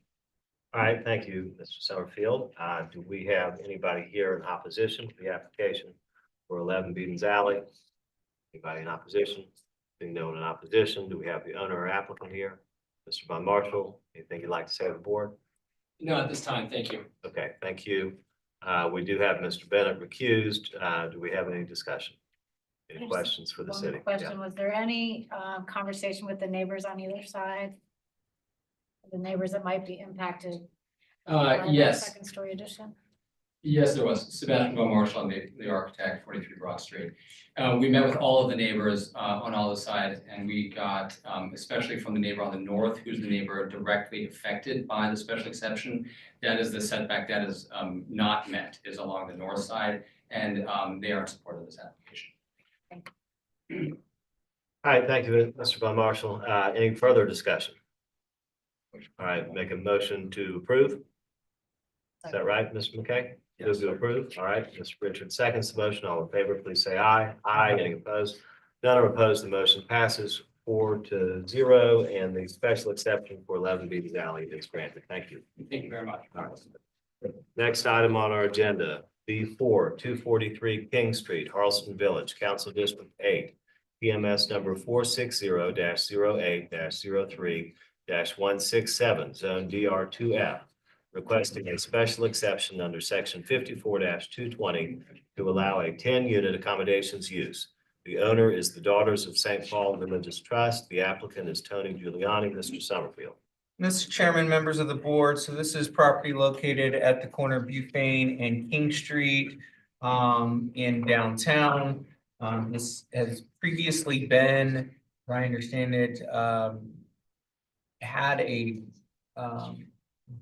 All right, thank you, Mr. Summerfield. Do we have anybody here in opposition to the application for 11 Beaton's Alley? Anybody in opposition? Being no one in opposition, do we have the owner or applicant here? Mr. Von Marshall, anything you'd like to say to the board? No, at this time, thank you. Okay, thank you. We do have Mr. Bennett recused. Do we have any discussion? Any There's questions for the One city? question, was there any conversation with the neighbors on either side? The neighbors that might be impacted? by that Yes, 2nd-story addition? yes, there was. Sebastian Von Marshall, I'm the architect, 43 Broad Street. We met with all of the neighbors on all the sides, and we got, especially from the neighbor on the north, who's the neighbor directly affected by the special exception. That is the setback that is not met, is along the north side, and they are in support of this application. All right, thank you, Mr. Von Marshall. Any further discussion? All right, make a motion to approve. Is that right, Mr. McKay? Move to approve. All right, Mr. Richard seconds the motion. All in favor, please say aye. Aye. Any opposed? None are opposed. The motion passes 4-0, and the special exception for 11 Beaton's Alley is granted. Thank you. Thank you very much. All right. Next item on our agenda, B4, 243 King Street, Charleston Village, Council District 8, PMS number 460-08-03-167, Zone DR2F, requesting a special exception under section 54-220 to allow a 10-unit accommodations use. The owner is the Daughters of St. Paul Religious Trust. The applicant is Tony Giuliani. Mr. Summerfield. Mr. Chairman, members of the board, so this is property located at the corner of Bufane and King Street in downtown. This has previously been, as I understand it, had a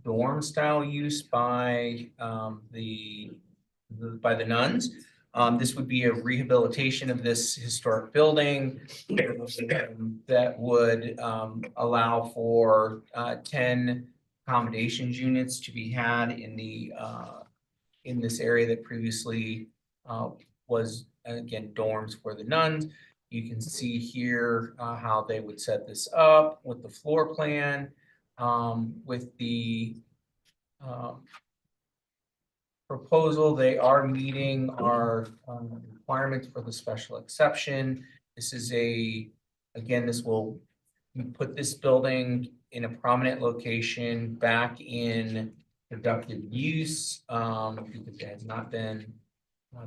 dorm style use by the nuns. This would be a rehabilitation of this historic building that would allow for 10 accommodations units to be had in the in this area that previously was, again, dorms for the nuns. You can see here how they would set this up with the floor plan, with the proposal. They are meeting our requirements for the special exception. This is again, this will put this building in a prominent location back in productive use, because it has not been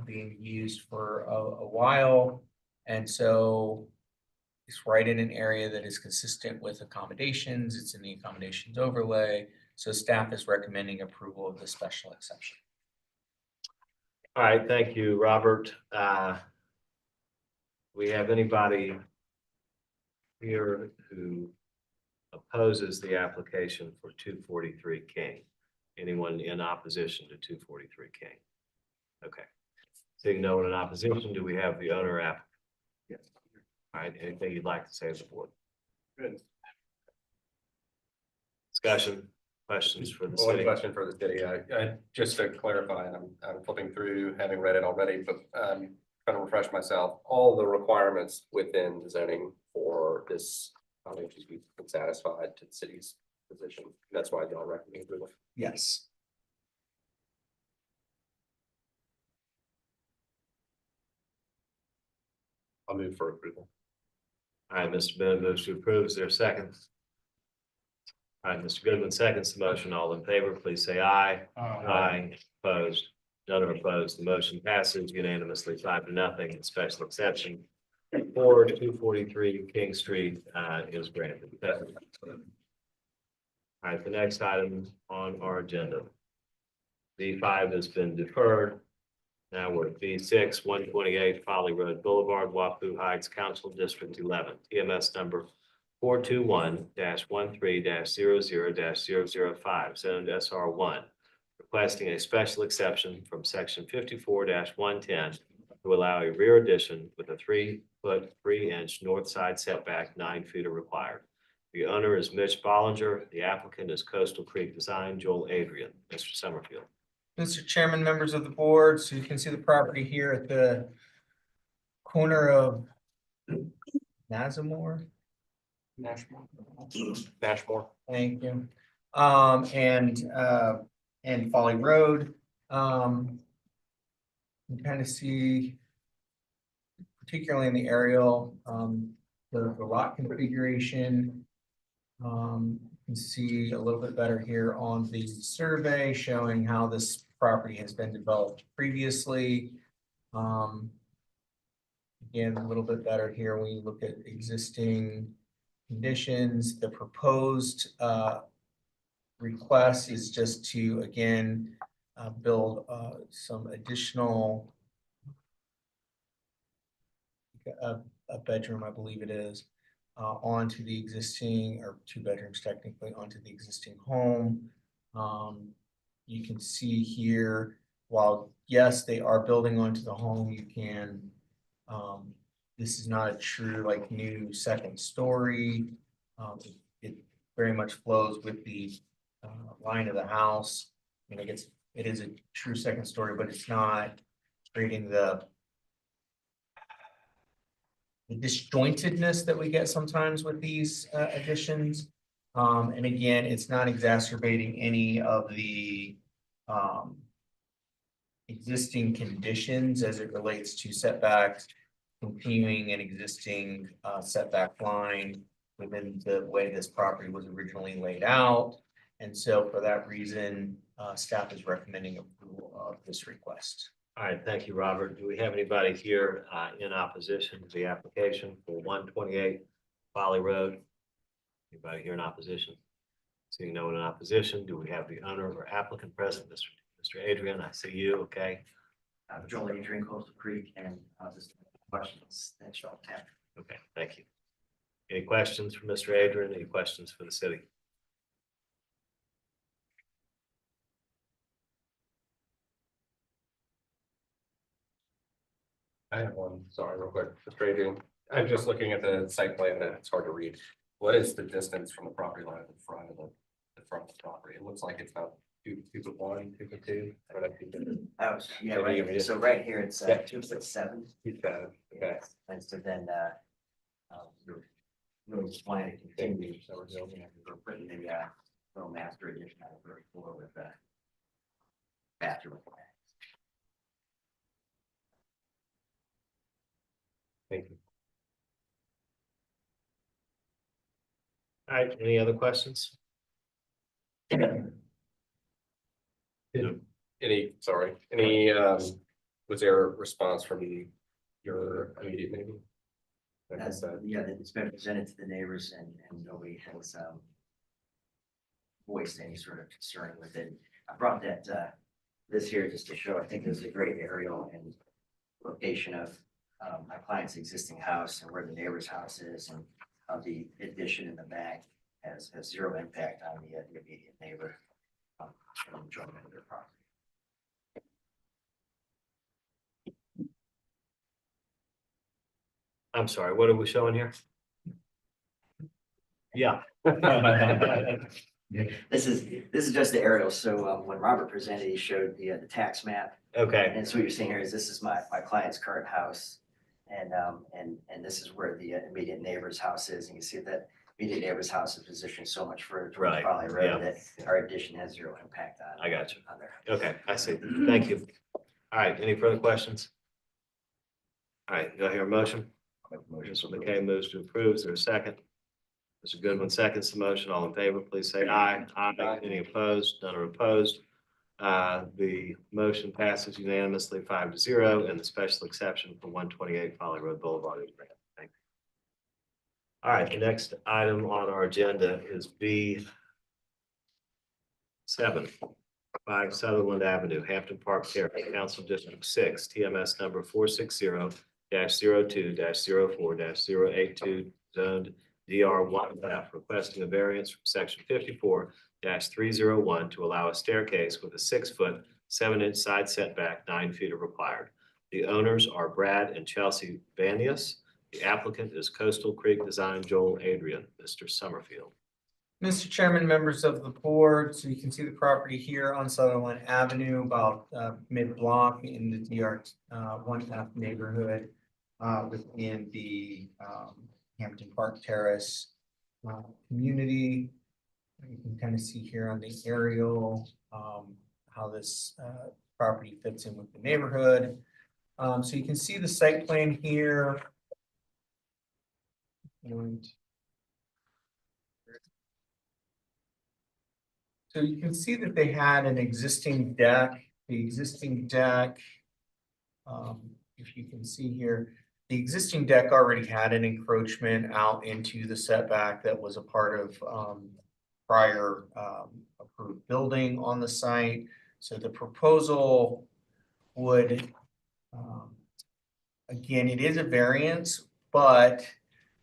being used for a while. And so it's right in an area that is consistent with accommodations. It's in the accommodations overlay. So staff is recommending approval of the special exception. All right, thank you, Robert. We have anybody here who opposes the application for 243 King? Anyone in opposition to 243 King? Okay. Seeing no one in opposition, do we have the owner app? Yes. All right, anything you'd like to say to the board? Good. Discussion, questions for the One city? question for the city, just to clarify, and I'm flipping through, having read it already, but trying to refresh myself. All the requirements within the zoning for this project should be satisfied to the city's position. That's why y'all recommend approval. Yes. I'll move for approval. All right, Mr. Bennett moves to approve. Is there a second? All right, Mr. Goodman seconds the motion. All in favor, please say aye. Aye. Opposed? None are opposed. The motion passes unanimously 5-0. Special exception for 243 King Street is granted. All right, the next item on our agenda. B5 has been deferred. Now we're at B6, 128 Folly Road Boulevard, Wapu Heights, Council District 11, TMS number 421-13-00-005, zoned SR1, requesting a special exception from section 54-110 to allow a rear addition with a 3-foot 3-inch north side setback, 9 feet are required. The owner is Mitch Bollinger. The applicant is Coastal Creek Design, Joel Adrian. Mr. Summerfield. Mr. Chairman, members of the board, so you can see the property here at the corner of Nazamore. Nashmore. Thank you. And Folly Road. You kind of see, particularly in the aerial, the lot configuration. You can see a little bit better here on the survey showing how this property has been developed previously. Again, a little bit better here when you look at existing conditions. The proposed request is just to, again, build some additional a bedroom, I believe it is, onto the existing, or 2 bedrooms technically, onto the existing home. You can see here, while yes, they are building onto the home, you can, this is not a true like new second story. It very much flows with the line of the house. I mean, it is a true second story, but it's not creating the disjointedness that we get sometimes with these additions. And again, it's not exacerbating any of the existing conditions as it relates to setbacks, continuing an existing setback line within the way this property was originally laid out. And so for that reason, staff is recommending approval of this request. All right, thank you, Robert. Do we have anybody here in opposition to the application for 128 Folly Road? Anybody here in opposition? Seeing no one in opposition, do we have the owner or applicant present? Mr. Adrian, I see you, okay? Joel Adrian, Coastal Creek, and just questions that y'all have. Okay, thank you. Any questions for Mr. Adrian? Any questions for the city? I have one, sorry, real quick, Mr. Adrian. I'm just looking at the site plan and it's hard to read. What is the distance from the property line in front of the front of the property? It looks like it's about 2'1", 2'2". I don't know if you can. Oh, yeah, Maybe you right, can- so right here, it's Yeah. 2'7". Okay. And so then, we're really planning to continue, so we're putting the, little master addition on the first floor with the bathroom. Thank you. All right, any other questions? Any, was there a response from your immediate neighbor? Like I As, said, yeah, it's been presented to the neighbors and nobody has, voiced any sort of concern with it. I brought that, this here just to show, I think there's a great aerial and location of, my client's existing house and where the neighbor's house is, and of the addition in the back has zero impact on the immediate neighbor. From I'm sorry, what are we showing here? Yeah. This is just the aerial. So when Robert presented, he showed the tax map. Okay, And so what you're seeing here is this is my client's current house. And this is where the immediate neighbor's house is. And you can see that immediate neighbor's house is positioned so much further towards Right, Valley Road yeah. that our addition has zero impact on. I got you. On there. Okay, I see. Thank you. All right, any further questions? All right, do I hear a motion? Mr. McKay moves to approve. Is there a second? Mr. Goodwin seconds the motion. All in favor, please say aye. Aye. Any opposed? None are opposed. The motion passes unanimously 5-0, and the special exception for 128 Folly Road Boulevard is granted. Thank you. All right, the next item on our agenda is B7, 5 Sutherland Avenue, Hampton Park Terrace, Council District 6, TMS number 460-02-04-082, zoned DR1F, requesting a variance from section 54-301 to allow a staircase with a 6-foot, 7-inch side setback, 9 feet are required. The owners are Brad and Chelsea Vanius. The applicant is Coastal Creek Design Joel Adrian. Mr. Summerfield. Mr. Chairman, members of the board, so you can see the property here on Sutherland Avenue, about mid-block in the DR 1F neighborhood within the Hampton Park Terrace community. You can kind of see here on the aerial how this property fits in with the neighborhood. So you can see the site plan here. And so you can see that they had an existing deck. The existing deck, if you can see here, the existing deck already had an encroachment out into the setback that was a part of prior approved building on the site. So the proposal would, again, it is a variance, but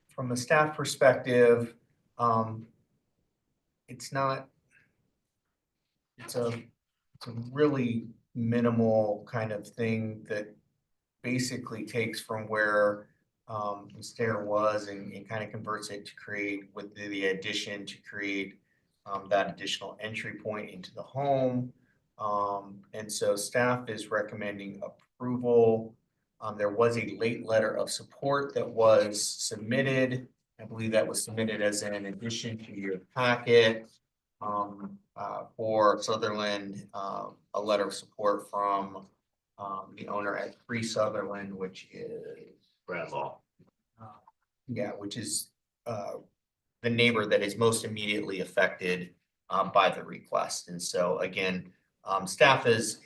from a staff perspective, it's not, it's a really minimal kind of thing that basically takes from where the stair was and kind of converts it to create with the addition to create that additional entry point into the home. And so staff is recommending approval. There was a late letter of support that was submitted. I believe that was submitted as an addition to your packet for Sutherland, a letter of support from the owner at 3 Sutherland, which is Brad Law. Yeah, which is the neighbor that is most immediately affected by the request. And so again, staff is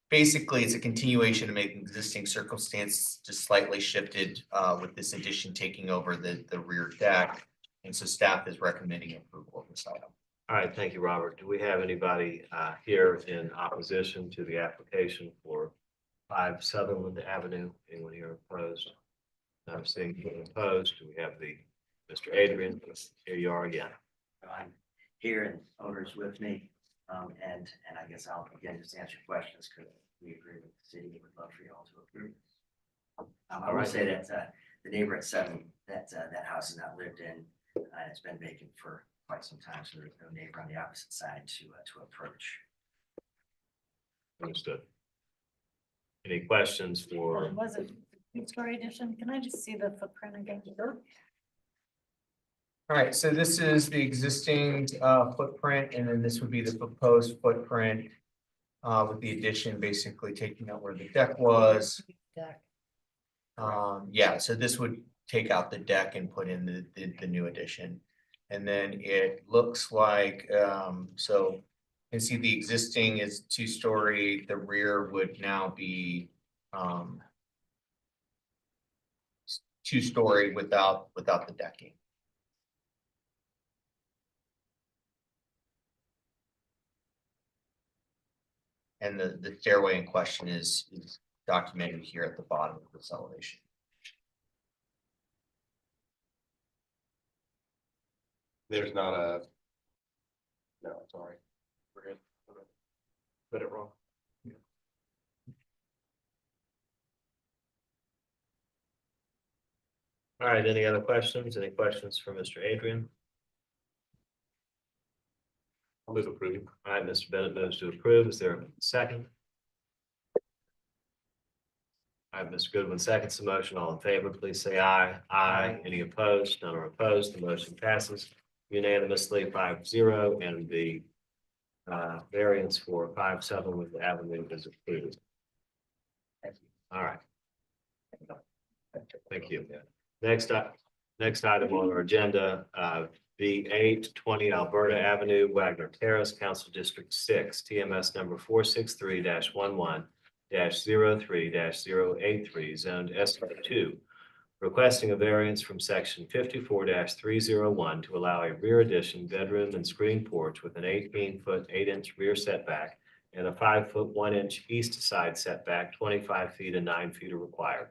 basically it's a continuation to make existing circumstance just slightly shifted with this addition taking over the rear deck. And so staff is recommending approval of this item. All right, thank you, Robert. Do we have anybody here in opposition to the application for 5 Sutherland Avenue? Anyone here opposed? Not seeing anyone opposed. Do we have Mr. Adrian? Here you are again. I'm here and owners with me. And I guess I'll again just answer questions because we agree with the city. Would love for you all to approve. I will say that the neighbor at 7, that house is not lived in, and it's been vacant for quite some time, so there's no neighbor on the opposite side to approach. Understood. Any questions for? Was it two-story addition? Can I just see the footprint again? All right, so this is the existing footprint, and then this would be the proposed footprint with the addition basically taking out where the deck was. Deck. Yeah, so this would take out the deck and put in the new addition. And then it looks like, so you can see the existing is 2-story, the rear would now be 2-story without the decking. And the stairway in question is documented here at the bottom of this elevation. There's not a. No, sorry. We're good. Put it wrong. All right, any other questions? Any questions for Mr. Adrian? I'll move approve. All right, Mr. Bennett moves to approve. Is there a second? All right, Mr. Goodwin seconds the motion. All in favor, please say aye. Aye. Any opposed? None are opposed. The motion passes unanimously 5-0, and the variance for 5-7 with the avenue is approved. All right. Thank you. Next item on our agenda, B8 20 Alberta Avenue, Wagner Terrace, Council District 6, TMS number 463-11-03-083, zoned S2, requesting a variance from section 54-301 to allow a rear addition bedroom and screen porch with an 18-foot 8-inch rear setback and a 5-foot 1-inch east side setback. 25 feet and 9 feet are required.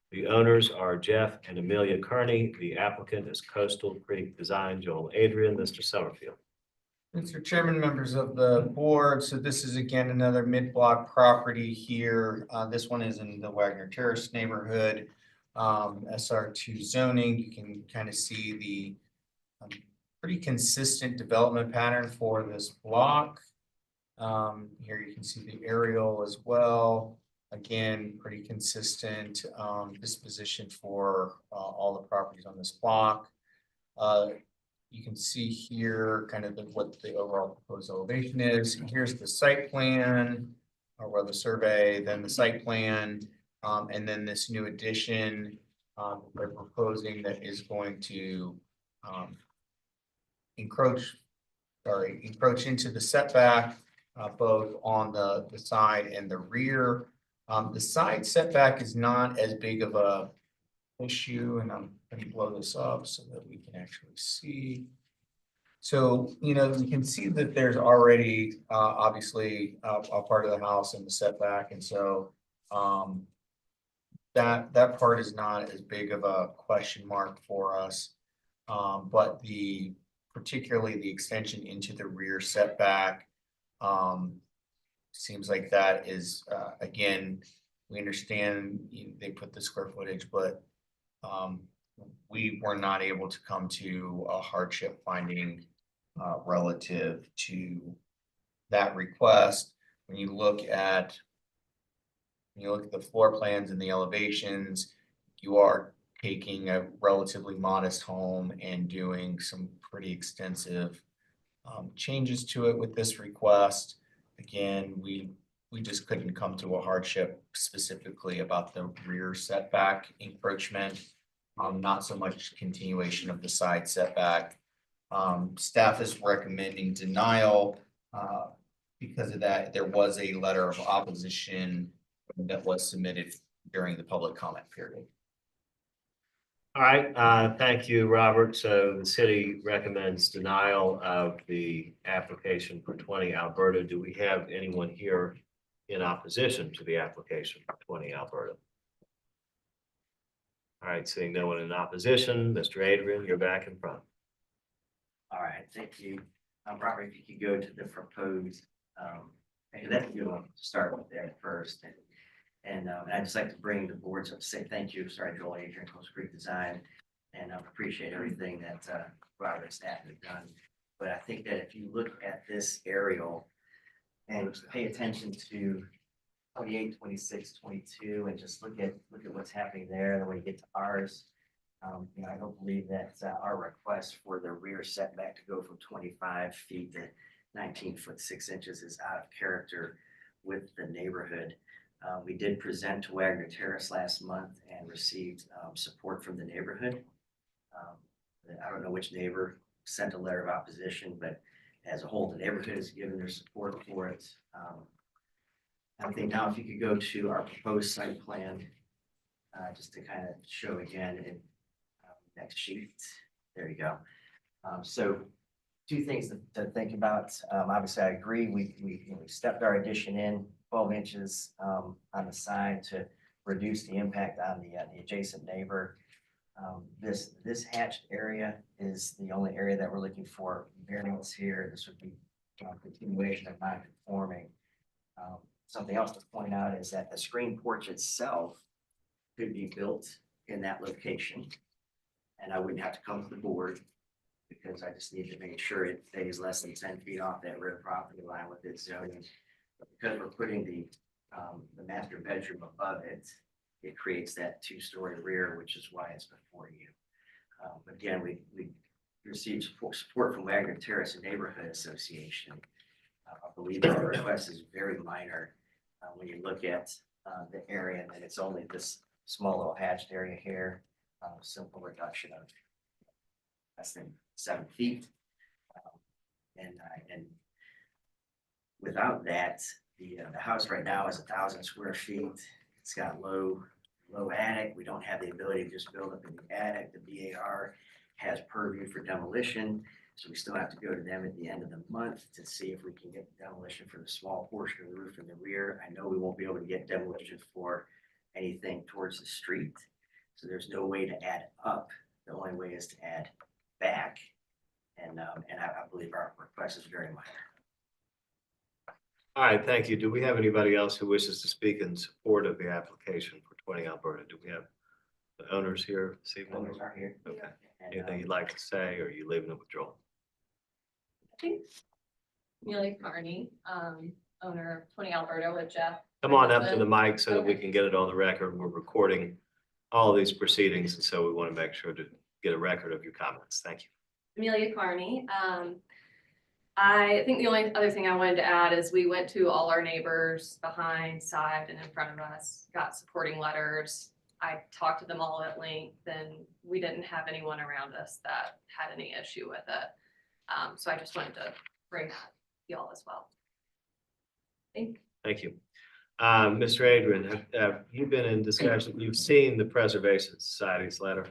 The owners are Jeff and Amelia Kearney. The applicant is Coastal Creek Design, Joel Adrian. Mr. Summerfield. Mr. Chairman, members of the board, so this is again another mid-block property here. This one is in the Wagner Terrace neighborhood. SR2 zoning, you can kind of see the pretty consistent development pattern for this block. Here you can see the aerial as well. Again, pretty consistent disposition for all the properties on this block. You can see here kind of what the overall proposed elevation is. Here's the site plan, or the survey, then the site plan, and then this new addition they're proposing that is going to encroach into the setback, both on the side and the rear. The side setback is not as big of a issue, and I'm going to blow this up so that we can actually see. So, you know, you can see that there's already obviously a part of the house in the setback, and so that part is not as big of a question mark for us. But particularly the extension into the rear setback, seems like that is, again, we understand they put the square footage, but we were not able to come to a hardship finding relative to that request. When you look at the floor plans and the elevations, you are taking a relatively modest home and doing some pretty extensive changes to it with this request. Again, we just couldn't come to a hardship specifically about the rear setback encroachment, not so much continuation of the side setback. Staff is recommending denial because of that. There was a letter of opposition that was submitted during the public comment period. All right, thank you, Robert. So the city recommends denial of the application for 20 Alberta. Do we have anyone here in opposition to the application for 20 Alberta? All right, seeing no one in opposition, Mr. Adrian, you're back in front. All right, thank you. Robert, if you could go to the proposed, and that's you want to start with there first. And I'd just like to bring the boards up to say thank you. Sorry, Joel Adrian, Coastal Creek Design, and I appreciate everything that Robert and staff have done. But I think that if you look at this aerial and pay attention to 28, 26, 22, and just look at what's happening there, and then when you get to ours, I don't believe that our request for the rear setback to go from 25 feet to 19 foot 6 inches is out of character with the neighborhood. We did present to Wagner Terrace last month and received support from the neighborhood. I don't know which neighbor sent a letter of opposition, but as a whole, the neighborhood has given their support for it. I think now if you could go to our proposed site plan, just to kind of show again in next sheet. There you go. So two things to think about. Obviously, I agree. We stepped our addition in 12 inches on the side to reduce the impact on the adjacent neighbor. This hatched area is the only area that we're looking for variance here. This would be a continuation of non-conforming. Something else to point out is that the screen porch itself could be built in that location. And I wouldn't have to come to the board because I just need to make sure it stays less than 10 feet off that rear property line with its zoning. But because we're putting the master bedroom above it, it creates that 2-story rear, which is why it's before you. But again, we received support from Wagner Terrace Neighborhood Association. I believe the request is very minor. When you look at the area, and it's only this small little hatched area here, simple reduction of less than 7 feet. And without that, the house right now is 1,000 square feet. It's got low attic. We don't have the ability to just build up in the attic. The BAR has purview for demolition. So we still have to go to them at the end of the month to see if we can get demolition for the small portion of the roof in the rear. I know we won't be able to get demolition for anything towards the street. So there's no way to add up. The only way is to add back. And I believe our request is very minor. All right, thank you. Do we have anybody else who wishes to speak in support of the application for 20 Alberta? Do we have the owners here this evening? Owners are here. Okay. And, Anything you'd like to say, or are you leaving it with Joel? Amelia Carney, owner of 20 Alberta with Jeff. Come on up to the mic so that we can get it on the record. We're recording all these proceedings, and so we want to make sure to get a record of your comments. Thank you. Amelia Carney. I think the only other thing I wanted to add is we went to all our neighbors behind, side, and in front of us, got supporting letters. I talked to them all at length, and we didn't have anyone around us that had any issue with it. So I just wanted to bring that to y'all as well. Thank you. Mr. Adrian, have you been in discussion? You've seen the Preservation Society's letter?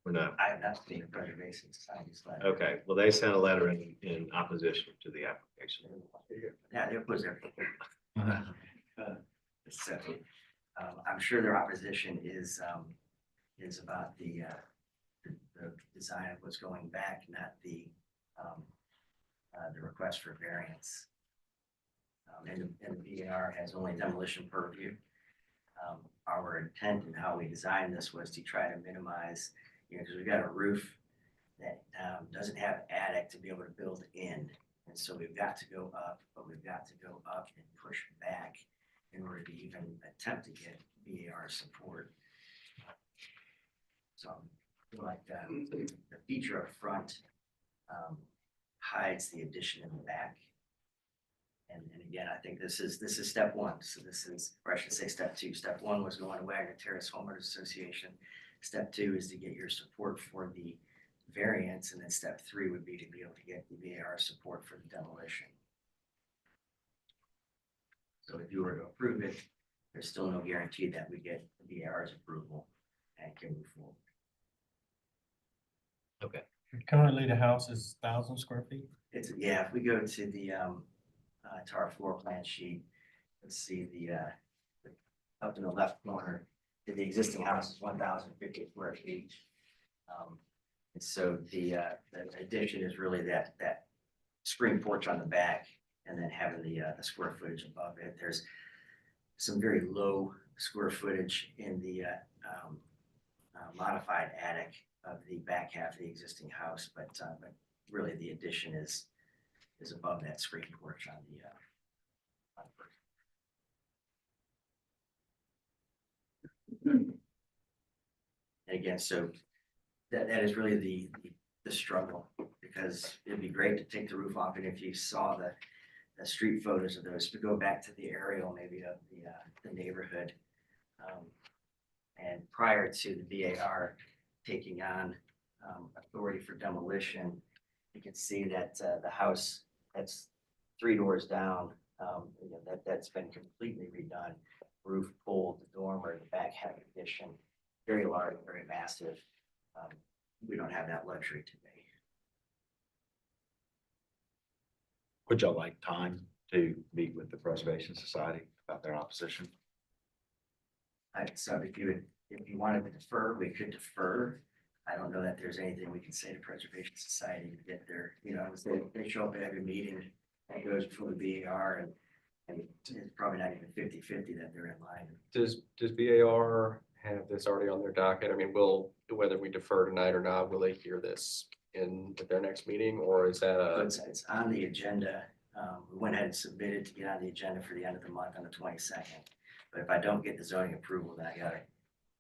Or no? I have not seen the Preservation Society's letter. Okay, well, they sent a letter in opposition to the application. Yeah, they oppose everything. So, I'm sure their opposition is about the design of what's going back, not the request for variance. And the VAR has only demolition purview. Our intent and how we designed this was to try to minimize, because we've got a roof that doesn't have attic to be able to build in. And so we've got to go up, but we've got to go up and push back in order to even attempt to get VAR support. So I feel like the feature up front hides the addition in the back. And again, I think this is step one. So this is, or I should say step two. Step one was going to Wagner Terrace Homeowners Association. Step two is to get your support for the variance. And then step three would be to be able to get the VAR support for the demolition. So if you were to approve it, there's still no guarantee that we get the VAR's approval and can move forward. Okay. Currently, the house is 1,000 square feet. It's, yeah, if we go to the to our floor plan sheet, let's see the up in the left corner, the existing house is 1,050 square feet. And so the addition is really that screen porch on the back, and then having the square footage above it. There's some very low square footage in the modified attic of the back half of the existing house, but really the addition is above that screen porch on the and again, so that is really the struggle, because it'd be great to take the roof off, and if you saw the street photos of those, to go back to the aerial maybe of the neighborhood, and prior to the VAR taking on authority for demolition, you can see that the house that's 3 doors down, that's been completely redone. Roof pulled, the dormer, the back half addition, very large, very massive. We don't have that luxury today. Would y'all like time to meet with the Preservation Society about their opposition? So if you wanted to defer, we could defer. I don't know that there's anything we can say to Preservation Society to get their, they show up at every meeting and goes before the VAR, and it's probably not even 50-50 that they're in line. Does VAR have this already on their docket? I mean, whether we defer tonight or not, will they hear this at their next meeting, or is that It's on the agenda. We went ahead and submitted to get on the agenda for the end of the month on the 22nd. But if I don't get the zoning approval, then I gotta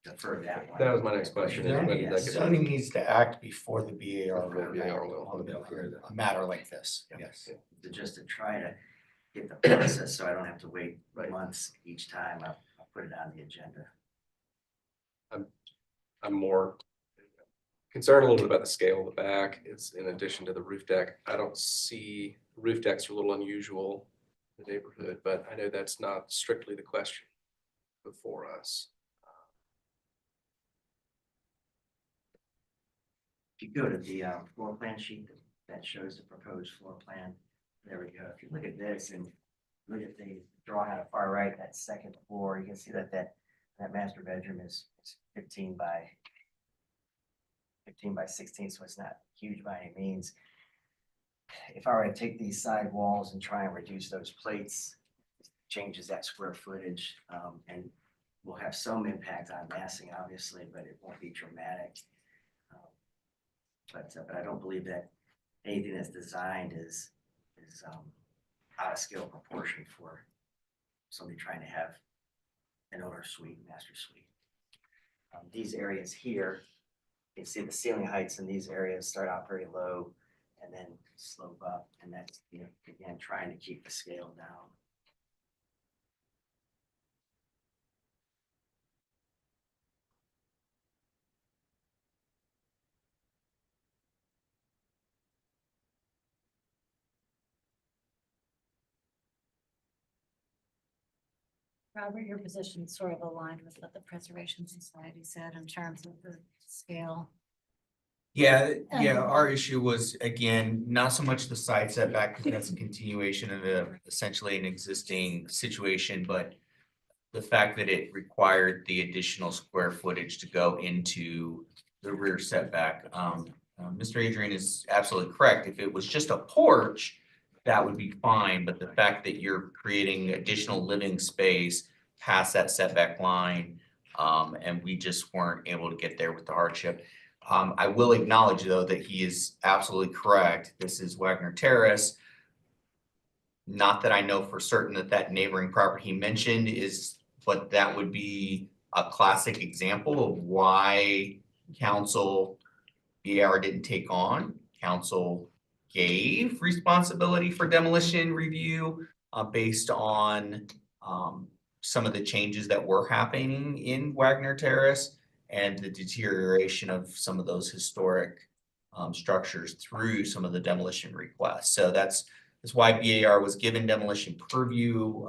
defer that one. That was my next question, is when did that Yes. get- Zoning needs to act before the BAR Before will BAR act will. on a matter like this, yes. Just to try to get the process, so I don't have to wait Right. months each time. I'll put it on the agenda. I'm more concerned a little bit about the scale of the back. It's in addition to the roof deck. I don't see, roof decks are a little unusual in the neighborhood, but I know that's not strictly the question before us. If you go to the floor plan sheet that shows the proposed floor plan, there we go. If you look at this and look at the drawing on the far right, that second floor, you can see that master bedroom is 15 by 16, so it's not huge by any means. If I were to take these side walls and try and reduce those plates, changes that square footage, and will have some impact on massing, obviously, but it won't be dramatic. But I don't believe that anything that's designed is out of scale proportion for somebody trying to have an owner suite, master suite. These areas here, you can see the ceiling heights in these areas start out very low and then slope up, and that's, again, trying to keep the scale down. Robert, your position sort of aligned with what the Preservation Society said in terms of the scale. Yeah, our issue was, again, not so much the side setback, because that's a continuation of essentially an existing situation, but the fact that it required the additional square footage to go into the rear setback. Mr. Adrian is absolutely correct. If it was just a porch, that would be fine, but the fact that you're creating additional living space past that setback line, and we just weren't able to get there with the hardship. I will acknowledge, though, that he is absolutely correct. This is Wagner Terrace. Not that I know for certain that that neighboring property he mentioned is, but that would be a classic example of why council BAR didn't take on. Council gave responsibility for demolition review based on some of the changes that were happening in Wagner Terrace and the deterioration of some of those historic structures through some of the demolition requests. So that's why BAR was given demolition purview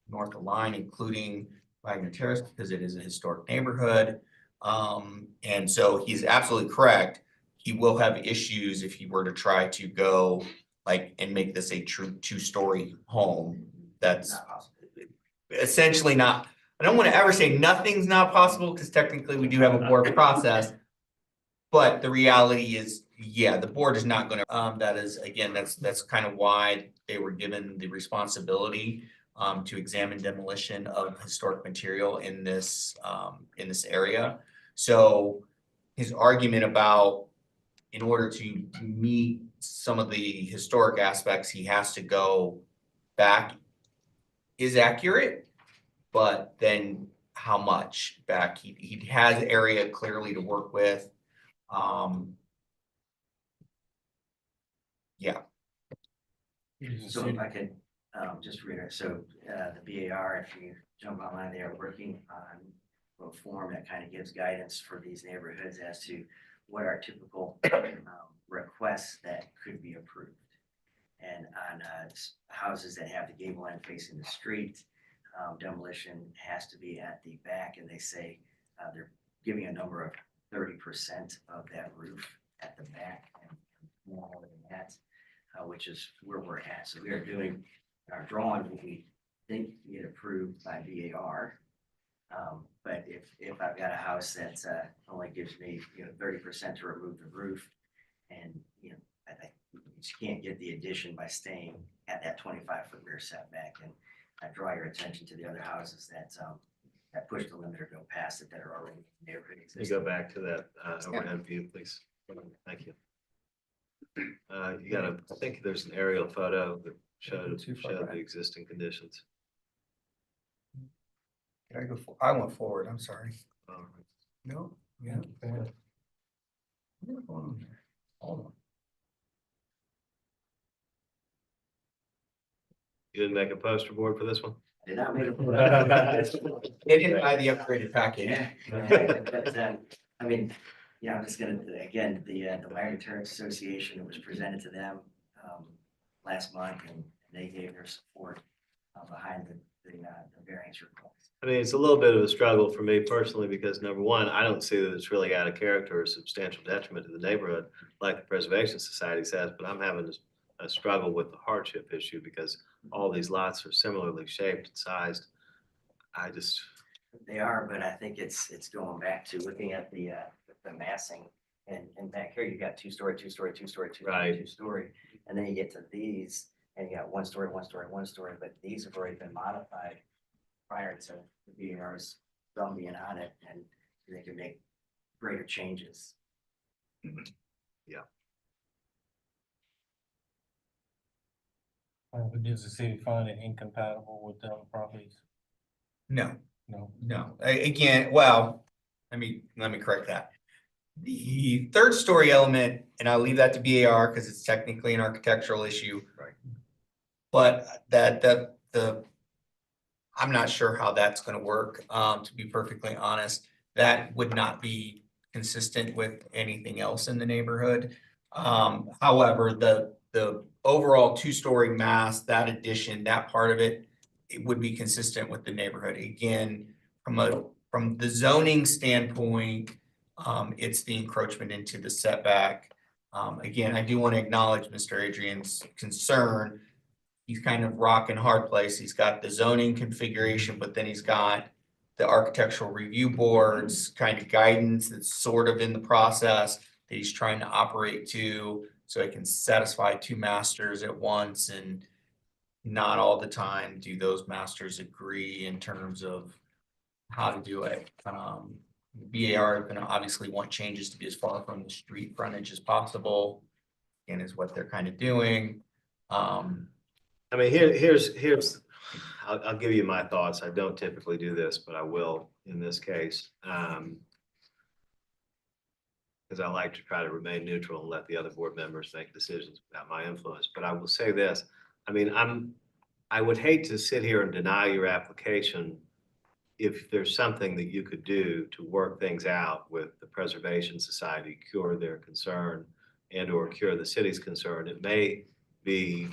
north of the line, including Wagner Terrace, because it is a historic neighborhood. And so he's absolutely correct. He will have issues if he were to try to go and make this a true two-story home. That's Not possible. essentially not, I don't want to ever say nothing's not possible, because technically we do have a board process. But the reality is, yeah, the board is not gonna, that is, again, that's kind of why they were given the responsibility to examine demolition of historic material in this area. So his argument about, in order to meet some of the historic aspects, he has to go back is accurate, but then how much back? He has area clearly to work with. Yeah. So if I could just reiterate, so the BAR, if you jump online, they are working on a form that kind of gives guidance for these neighborhoods as to what are typical requests that could be approved. And on houses that have the gable end facing the street, demolition has to be at the back, and they say they're giving a number of 30% of that roof at the back and more than that, which is where we're at. So we are doing our drawing what we think get approved by BAR. But if I've got a house that only gives me 30% to remove the roof, and I you just can't get the addition by staying at that 25-foot rear setback. And I draw your attention to the other houses that that push the limit or go past it that are already in the neighborhood Can you existing. go back to that overhead view, please? Thank you. You gotta, I think there's an aerial photo that showed the existing conditions. Did I go I went forward, I'm sorry. Um, No, yeah. Go ahead. What's going on here? Hold on. You didn't make a poster board for this one? Did not make a. They didn't buy the upgraded package. Yeah, but, I mean, yeah, I'm just gonna, again, the Land Terrence Association, it was presented to them, last month, and they gave their support, behind the variance request. I mean, it's a little bit of a struggle for me personally, because number one, I don't see that it's really out of character or substantial detriment to the neighborhood like the Preservation Society says, but I'm having a struggle with the hardship issue because all these lots are similarly shaped and sized. I just, They are, but I think it's going back to looking at the massing, and back here, you got 2-story, 2-story, 2-story, 2-story, Right. 2-story. And then you get to these, and you got 1-story, 1-story, 1-story, but these have already been modified prior to the BAR's thumb being on it, and they can make greater changes. Does the city find it incompatible with the properties? No, No. no. Again, well, let me correct that. The third story element, and I'll leave that to BAR because it's technically an architectural issue. Right. But I'm not sure how that's gonna work, to be perfectly honest. That would not be consistent with anything else in the neighborhood. However, the overall 2-story mass, that addition, that part of it, it would be consistent with the neighborhood. Again, from the zoning standpoint, it's the encroachment into the setback. Again, I do want to acknowledge Mr. Adrian's concern. He's kind of rock and hard place. He's got the zoning configuration, but then he's got the architectural review boards kind of guidance that's sort of in the process that he's trying to operate to, so he can satisfy 2 masters at once, and not all the time do those masters agree in terms of how to do it. BAR are gonna obviously want changes to be as far from the street frontage as possible, and is what they're kind of doing. I mean, here's, I'll give you my thoughts. I don't typically do this, but I will in this case. Because I like to try to remain neutral and let the other board members make decisions without my influence. But I will say this, I mean, I would hate to sit here and deny your application if there's something that you could do to work things out with the Preservation Society, cure their concern and or cure the city's concern. It may be,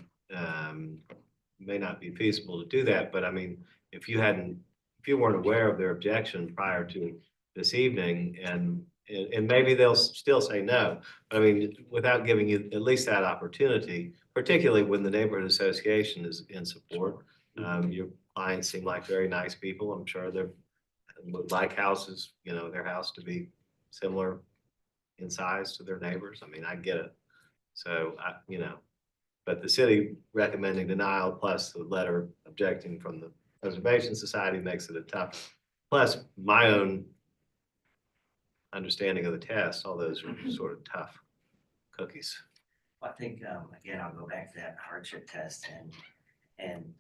may not be feasible to do that, but I mean, if you weren't aware of their objection prior to this evening, and maybe they'll still say no, but I mean, without giving you at least that opportunity, particularly when the neighborhood association is in support. Your clients seem like very nice people. I'm sure they would like houses, you know, their house to be similar in size to their neighbors. I mean, I get it. So you know, but the city recommending denial plus the letter objecting from the Preservation Society makes it a tough, plus my own understanding of the test, all those are sort of tough cookies. I think, again, I'll go back to that hardship test, and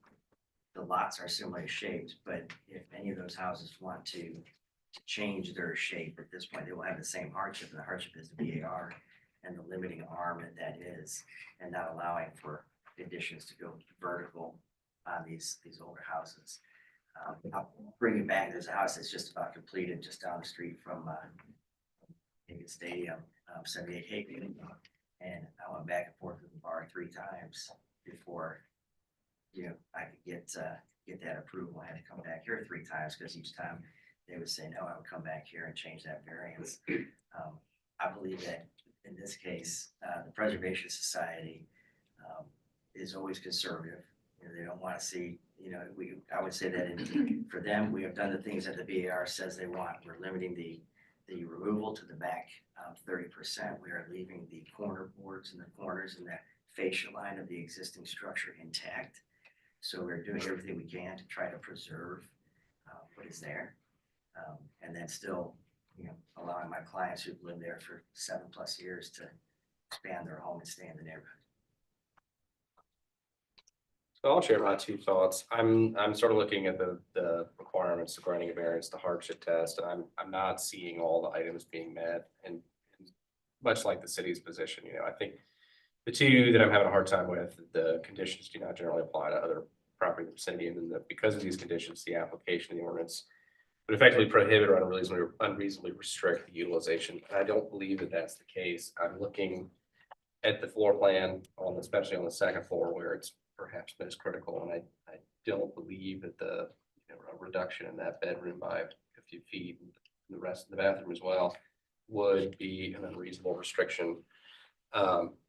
the lots are similarly shaped, but if any of those houses want to change their shape at this point, they will have the same hardship, and the hardship is the BAR and the limiting arm that is, and not allowing for additions to go vertical on these older houses. I'll bring it back. There's a house that's just about completed just down the street from Lincoln Stadium, 78 Hagen. And I went back and forth with the bar 3 times before, you know, I could get that approval. I had to come back here 3 times because each time they would say, no, I would come back here and change that variance. I believe that in this case, the Preservation Society is always conservative. You know, they don't want to see, you know, I would say that for them, we have done the things that the BAR says they want. We're limiting the removal to the back 30%. We are leaving the corner boards and the corners and the fascia line of the existing structure intact. So we're doing everything we can to try to preserve what is there. And then still, allowing my clients who've lived there for 7+ years to expand their home and stay in the neighborhood. So I'll share my two thoughts. I'm sort of looking at the requirements of granting a variance, the hardship test, and I'm not seeing all the items being met. And much like the city's position, I think the two that I'm having a hard time with, the conditions do not generally apply to other property in the vicinity, and then because of these conditions, the application of the ordinance would effectively prohibit or unreasonably restrict the utilization. And I don't believe that that's the case. I'm looking at the floor plan especially on the second floor where it's perhaps most critical, and I don't believe that a reduction in that bedroom by a few feet and the rest of the bathroom as well would be an unreasonable restriction.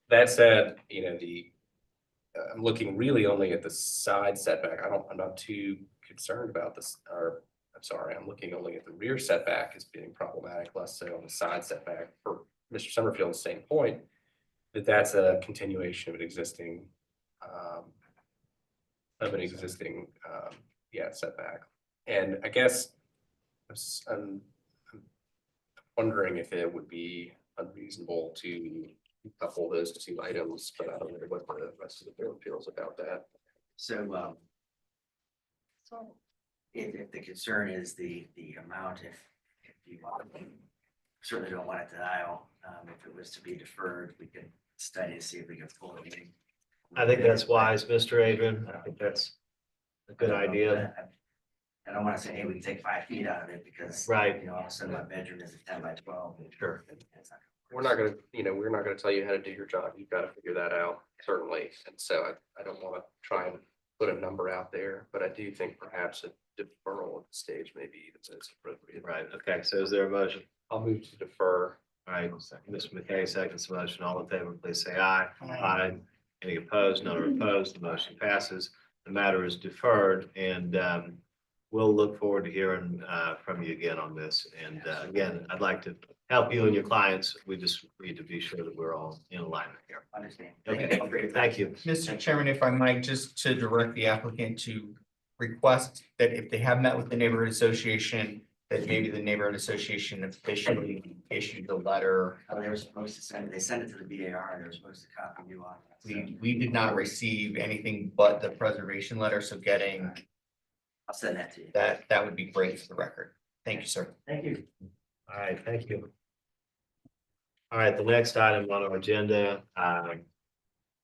That said, I'm looking really only at the side setback. I'm not too concerned about this, or I'm sorry, I'm looking only at the rear setback as being problematic, less so on the side setback. For Mr. Summerfield's same point, that's a continuation of an existing setback. And I guess I'm wondering if it would be unreasonable to couple those two items, but I don't know what the rest of the board feels about that. So, if the concern is the amount, if you certainly don't want a denial, if it was to be deferred, we could study to see if we can pull it in. I think that's wise, Mr. Adrian. I think that's a good idea. I don't want to say, hey, we can take 5 feet out of it because, Right. all of a sudden my bedroom is a 10 by 12. Sure. We're not gonna tell you how to do your job. You've got to figure that out, certainly. And so I don't want to try and put a number out there, but I do think perhaps a deferral at the stage may be the most appropriate. Right. Okay. So is there a motion? I'll move to defer. All right. Mr. McKay seconds the motion. All in favor, please say aye. Aye. Any opposed? None are opposed. The motion passes. The matter is deferred, and we'll look forward to hearing from you again on this. And again, I'd like to help you and your clients. We just need to be sure that we're all in alignment here. Understand. Okay, thank you. Mr. Chairman, if I might, just to direct the applicant to request that if they have met with the neighborhood association, that maybe the neighborhood association officially issued the letter. They were supposed to they sent it to the BAR and they were supposed to copy you on that. We did not receive anything but the preservation letter, so getting I'll send that to you. that would be great for the record. Thank you, sir. Thank you. All right, thank you. All right, the next item on our agenda,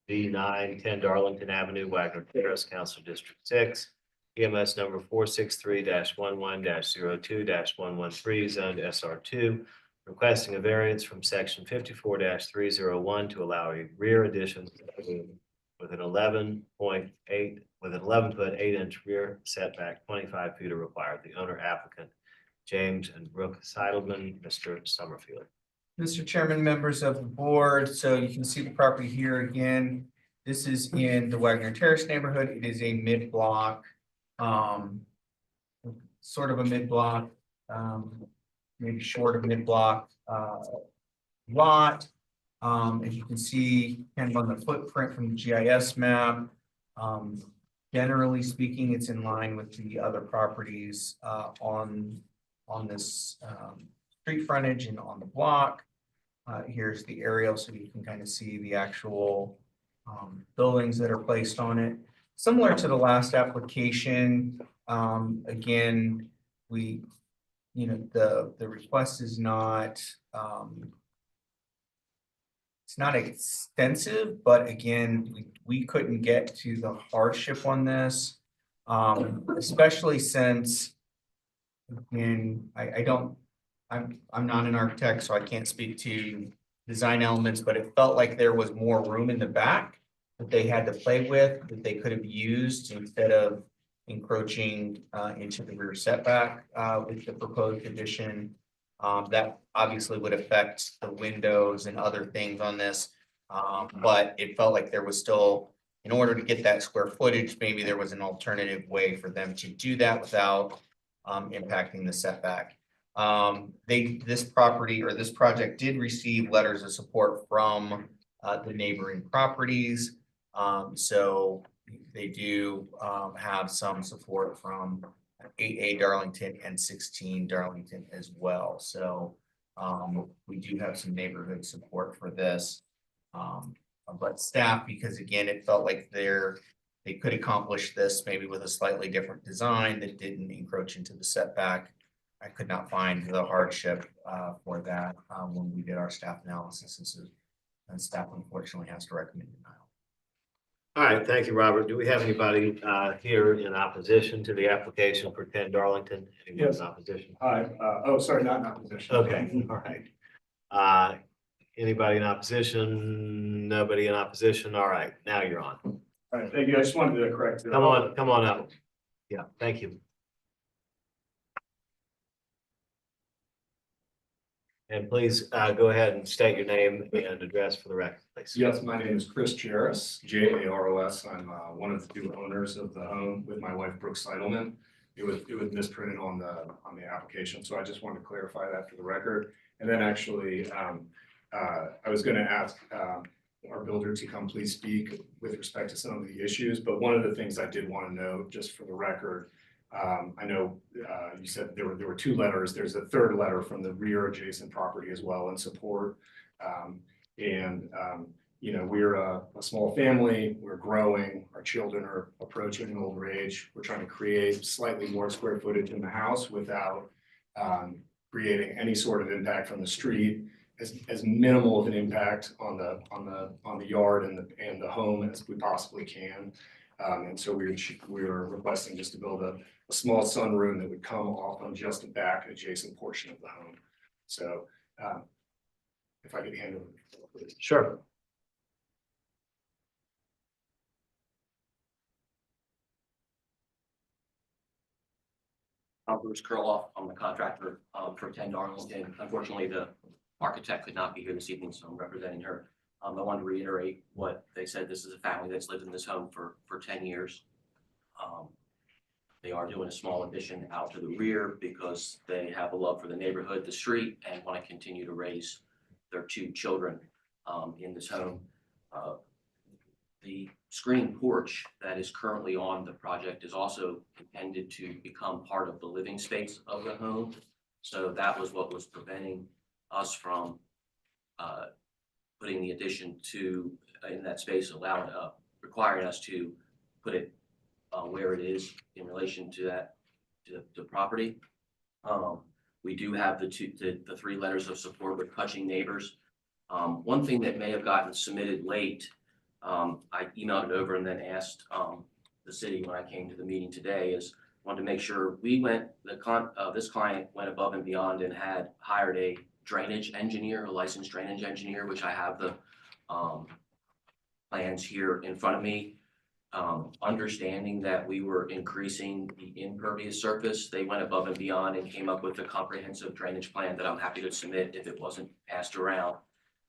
D910 Darlington Avenue, Wagner Terrace, Council District 6, EMS number 463-11-02-113, zoned SR2, requesting a variance from section 54-301 to allow a rear addition with an 11-foot 8-inch rear setback, 25 feet are required. The owner applicant, James and Brooke Seidelman, Mr. Summerfield. Mr. Chairman, members of the board, so you can see the property here again. This is in the Wagner Terrace neighborhood. It is a mid-block, sort of a mid-block, maybe short of mid-block lot. As you can see, kind of on the footprint from the GIS map, generally speaking, it's in line with the other properties on this street frontage and on the block. Here's the aerial, so you can kind of see the actual buildings that are placed on it. Similar to the last application, again, the request is not it's not extensive, but again, we couldn't get to the hardship on this, especially since, again, I'm not an architect, so I can't speak to design elements, but it felt like there was more room in the back that they had to play with, that they could have used instead of encroaching into the rear setback with the proposed addition. That obviously would affect the windows and other things on this. But it felt like there was still, in order to get that square footage, maybe there was an alternative way for them to do that without impacting the setback. This project did receive letters of support from the neighboring properties. So they do have some support from 8A Darlington and 16 Darlington as well. So we do have some neighborhood support for this. But staff, because again, it felt like they could accomplish this maybe with a slightly different design that didn't encroach into the setback. I could not find the hardship for that when we did our staff analysis, and staff unfortunately has to recommend denial. All right, thank you, Robert. Do we have anybody here in opposition to the application for 10 Darlington? Anyone Yes. in opposition? Hi, sorry, not in opposition. Okay, all right. Anybody in opposition? Nobody in opposition? All right, now you're on. All right, thank you. I just wanted to correct. Come on up. Yeah, thank you. And please go ahead and state your name and address for the record, please. Yes, my name is Chris Jaros, Jaros. I'm one of the two owners of the home with my wife, Brooke Seidelman. It was misprinted on the application, so I just wanted to clarify that for the record. And then actually, I was going to ask our builder to come please speak with respect to some of the issues, but one of the things I did want to note, just for the record, I know you said there were two letters. There's a third letter from the rear adjacent property as well in support. You know, we're a small family, we're growing, our children are approaching an older age. We're trying to create slightly more square footage in the house without creating any sort of impact from the street, as minimal of an impact on the yard and the home as we possibly can. And so we were requesting just to build a small sunroom that would come off on just the back adjacent portion of the home. So if I could hand over. Please. Sure. I'm Bruce Kurloff. I'm the contractor for 10 Darlington. Unfortunately, the architect could not be here this evening, so I'm representing her. I wanted to reiterate what they said. This is a family that's lived in this home for 10 years. They are doing a small addition out to the rear because they have a love for the neighborhood, the street, and want to continue to raise their two children in this home. The screened porch that is currently on the project is also intended to become part of the living space of the home. So that was what was preventing us from putting the addition in that space, requiring us to put it where it is in relation to the property. We do have the three letters of support with touching neighbors. One thing that may have gotten submitted late, I emailed it over and then asked the city when I came to the meeting today, is wanted to make sure this client went above and beyond and had hired a drainage engineer, a licensed drainage engineer, which I have the plans here in front of me. Understanding that we were increasing the impervious surface, they went above and beyond and came up with a comprehensive drainage plan that I'm happy to submit if it wasn't passed around,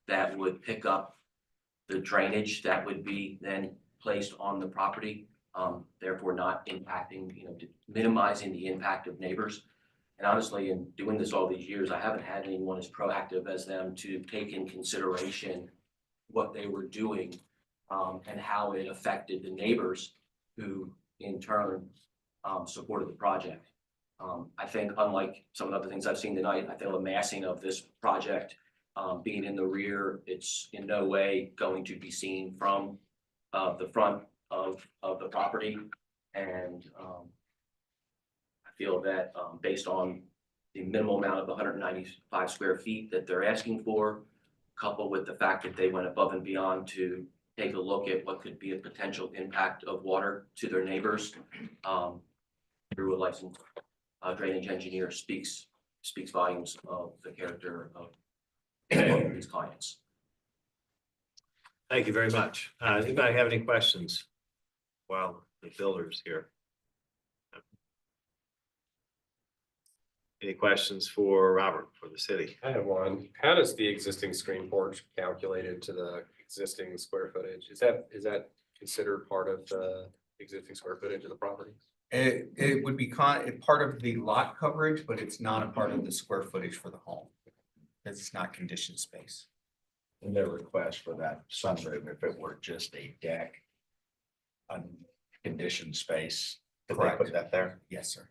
that would pick up the drainage that would be then placed on the property, therefore not impacting, minimizing the impact of neighbors. And honestly, in doing this all these years, I haven't had anyone as proactive as them to take in consideration what they were doing and how it affected the neighbors who in turn supported the project. I think unlike some of the other things I've seen tonight, I feel a massing of this project being in the rear, it's in no way going to be seen from the front of the property. And I feel that based on the minimal amount of 195 square feet that they're asking for, coupled with the fact that they went above and beyond to take a look at what could be a potential impact of water to their neighbors, through a licensed drainage engineer speaks volumes of the character of these clients. Thank you very much. Anybody have any questions? Well, the builder's here. Any questions for Robert, for the city? I have one. How does the existing screen porch calculated to the existing square footage? Is that considered part of the existing square footage of the property? It would be part of the lot coverage, but it's not a part of the square footage for the home. It's not conditioned space. And their request for that sunroom, if it were just a deck, unconditioned space, did they Correct. put that there? Yes, sir.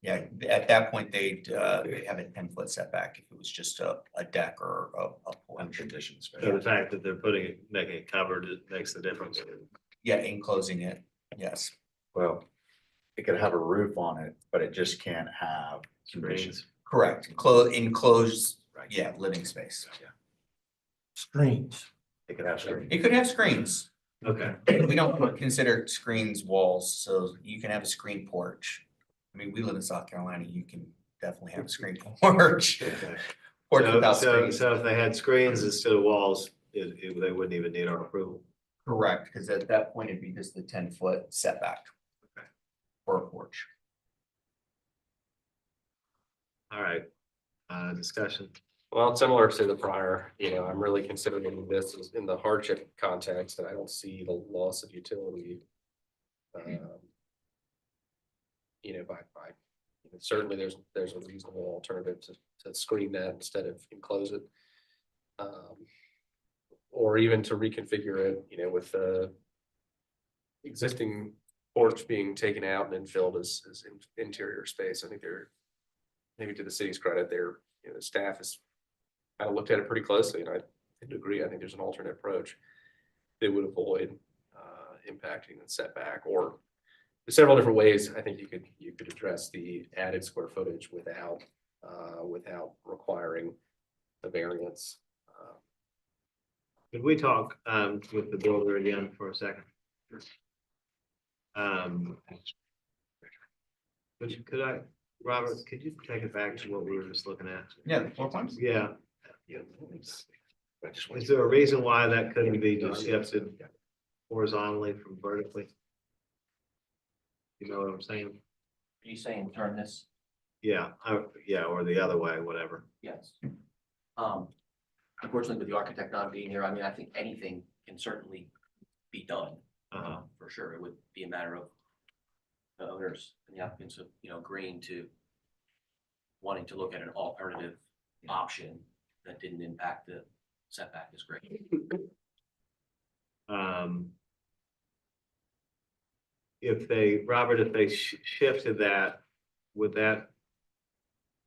Yeah, at that point, they'd have a 10-foot setback if it was just a deck or a porch. Conditions. So the fact that they're making it covered, it makes the difference. Yeah, enclosing it, yes. Well, it could have a roof on it, but it just can't have Screens. Correct, enclosed, yeah, living space. Screens. It could have screen. It could have screens. Okay. We don't consider screens walls, so you can have a screen porch. I mean, we live in South Carolina, you can definitely have a screen porch. Okay. Porch So, without so, screens. so if they had screens instead of walls, they wouldn't even need our approval. Correct, because at that point, it'd be just the 10-foot setback. Okay. For a porch. All right, discussion. Well, similar to the prior, I'm really considering this as in the hardship context, and I don't see the loss of utility. Certainly there's a reasonable alternative to screen that instead of enclose it. Or even to reconfigure it, with the existing porch being taken out and then filled as interior space. I think maybe to the city's credit, the staff has kind of looked at it pretty closely, and I tend to agree. I think there's an alternate approach that would avoid impacting the setback, or there's several different ways I think you could address the added square footage without requiring the variance. Could we talk with the builder again for a second? Could I, Robert, could you take it back to what we were just looking at? Yeah, the floor plans? Yeah. Is there a reason why that couldn't be just shifted horizontally from vertically? You know what I'm saying? Are you saying turn this? Yeah, yeah, or the other way, whatever. Yes. Unfortunately, with the architect not being here, I mean, I think anything can certainly be done. For sure, it would be a matter of the owners and the applicants of, agreeing to wanting to look at an alternative option that didn't impact the setback is great. Robert, if they shifted that, would that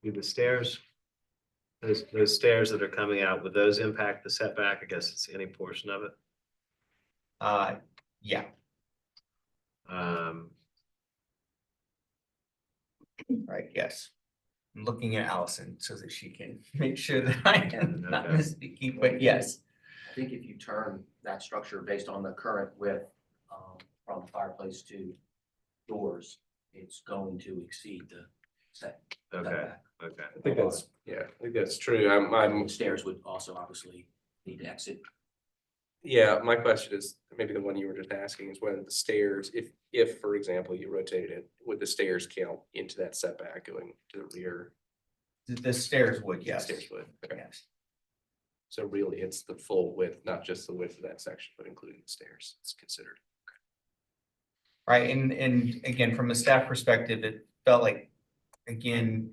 be the stairs? Those stairs that are coming out, would those impact the setback? I guess it's any portion of it. Yeah. Right, yes. I'm looking at Allison so that she can make sure that I am not Okay. misspeaking, but yes. I think if you turn that structure based on the current width, from fireplace to doors, it's going to exceed the Okay, setback. okay. I think that's true. I'm The stairs would also obviously need to exit. Yeah, my question is maybe the one you were just asking is whether the stairs, if for example, you rotated it, would the stairs count into that setback going to the rear? The stairs would, yes. Stairs would, okay. Yes. So really, it's the full width, not just the width of that section, but including the stairs. It's considered. Right, and again, from a staff perspective, it felt like, again,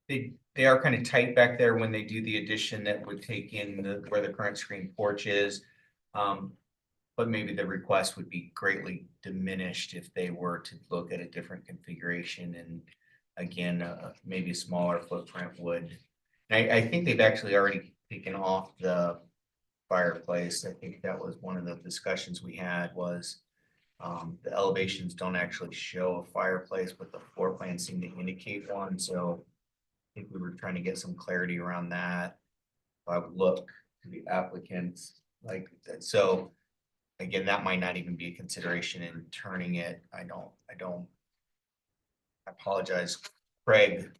they are kind of tight back there when they do the addition that would take in where the current screen porch is. But maybe the request would be greatly diminished if they were to look at a different configuration, and again, maybe a smaller footprint would. I think they've actually already taken off the fireplace. I think that was one of the discussions we had was the elevations don't actually show a fireplace, but the floor plans seem to indicate one, so I think we were trying to get some clarity around that. I would look to the applicants like that. So again, that might not even be a consideration in turning it. I apologize. Craig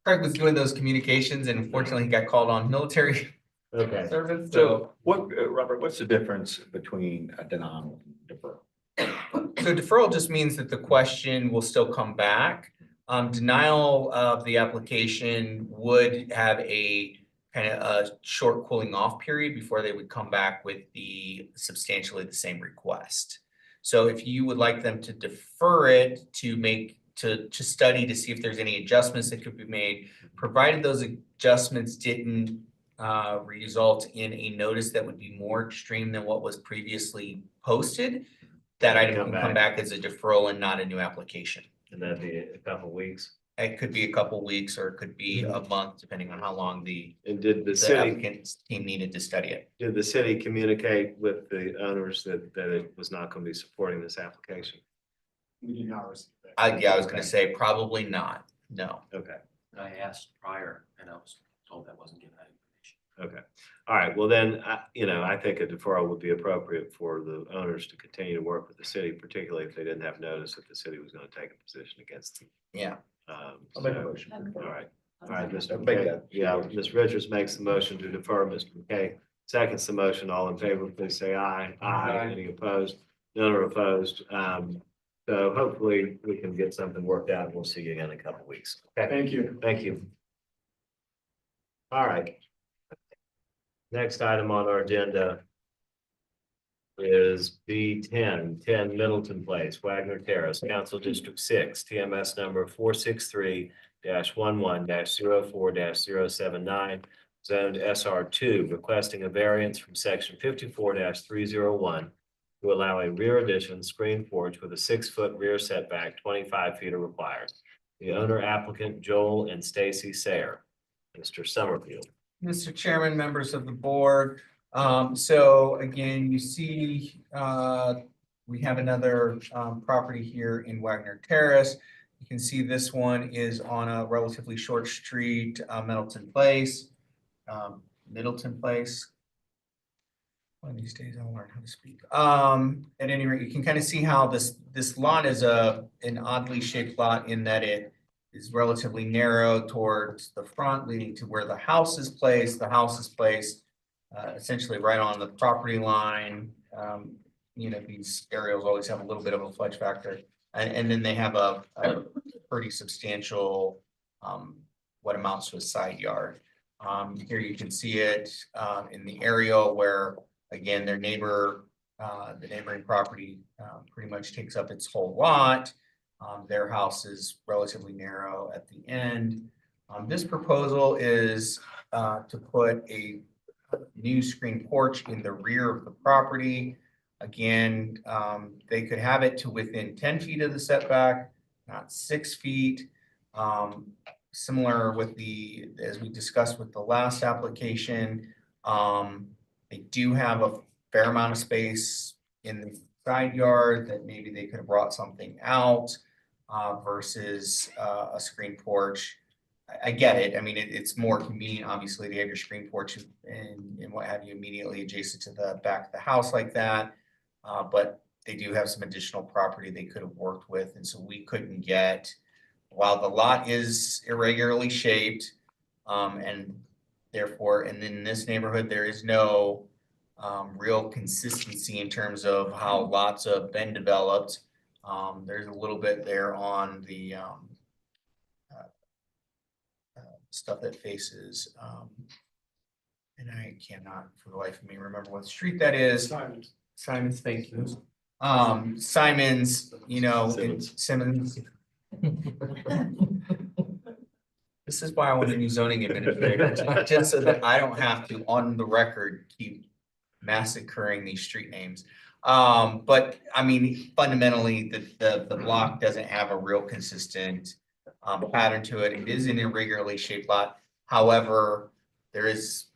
was doing those communications, and unfortunately he got called on military service. So Robert, what's the difference between a denial and deferral? So deferral just means that the question will still come back. Denial of the application would have a kind of a short cooling off period before they would come back with substantially the same request. So if you would like them to defer it to study to see if there's any adjustments that could be made, provided those adjustments didn't result in a notice that would be more extreme than what was previously posted, that item can come back as a deferral and not a new application. And that'd be a couple of weeks. It could be a couple weeks or it could be a month, depending on how long And did the the city, applicant's team needed to study it. did the city communicate with the owners that it was not going to be supporting this application? We did not receive that. I was gonna say probably not, no. Okay. I asked prior and I was told that wasn't given that information. Okay, all right, well then, I think a deferral would be appropriate for the owners to continue to work with the city, particularly if they didn't have notice that the city was gonna take a position against them. Yeah. All right, Mr. Make McKay, that. yeah, Ms. Richards makes the motion to defer, Mr. McKay seconds the motion, all in favor, please say aye. Aye. Any opposed? None are opposed. So hopefully we can get something worked out and we'll see you again in a couple of weeks. Okay, Thank you. thank you. All right. Next item on our agenda is B10, 10 Middleton Place, Wagner Terrace, Council District 6, TMS number 463-11-04-079, zoned SR2, requesting a variance from section 54-301 to allow a rear addition screen porch with a 6-foot rear setback, 25 feet are required. The owner applicant Joel and Stacy Sayer. Mr. Summerfield. Mr. Chairman, members of the board, so again, you see, we have another property here in Wagner Terrace. You can see this one is on a relatively short street, Middleton Place. One of these days I'll learn how to speak. At any rate, you can kind of see how this lot is an oddly shaped lot in that it is relatively narrow towards the front, leading to where the house is placed. The house is placed essentially right on the property line. These aerials always have a little bit of a fudge factor. And then they have a pretty substantial, what amounts to a side yard. Here you can see it in the aerial where, again, their neighbor, the neighboring property pretty much takes up its whole lot. Their house is relatively narrow at the end. This proposal is to put a new screen porch in the rear of the property. Again, they could have it to within 10 feet of the setback, not 6 feet. Similar with as we discussed with the last application, they do have a fair amount of space in the side yard that maybe they could have brought something out versus a screen porch. I get it. I mean, it's more convenient, obviously, to have your screen porch and what have you immediately adjacent to the back of the house like that. But they do have some additional property they could have worked with. And so we couldn't get, while the lot is irregularly shaped, and therefore, and in this neighborhood, there is no real consistency in terms of how lots have been developed. There's a little bit there on the stuff that faces, and I cannot for the life of me remember what street that is. Simon's, thank you. Simon's, Simmons. This is why I want a new zoning administrator, just so that I don't have to, on the record, keep massacring these street names. But I mean, fundamentally, the block doesn't have a real consistent pattern to it. It is an irregularly shaped lot. However, there is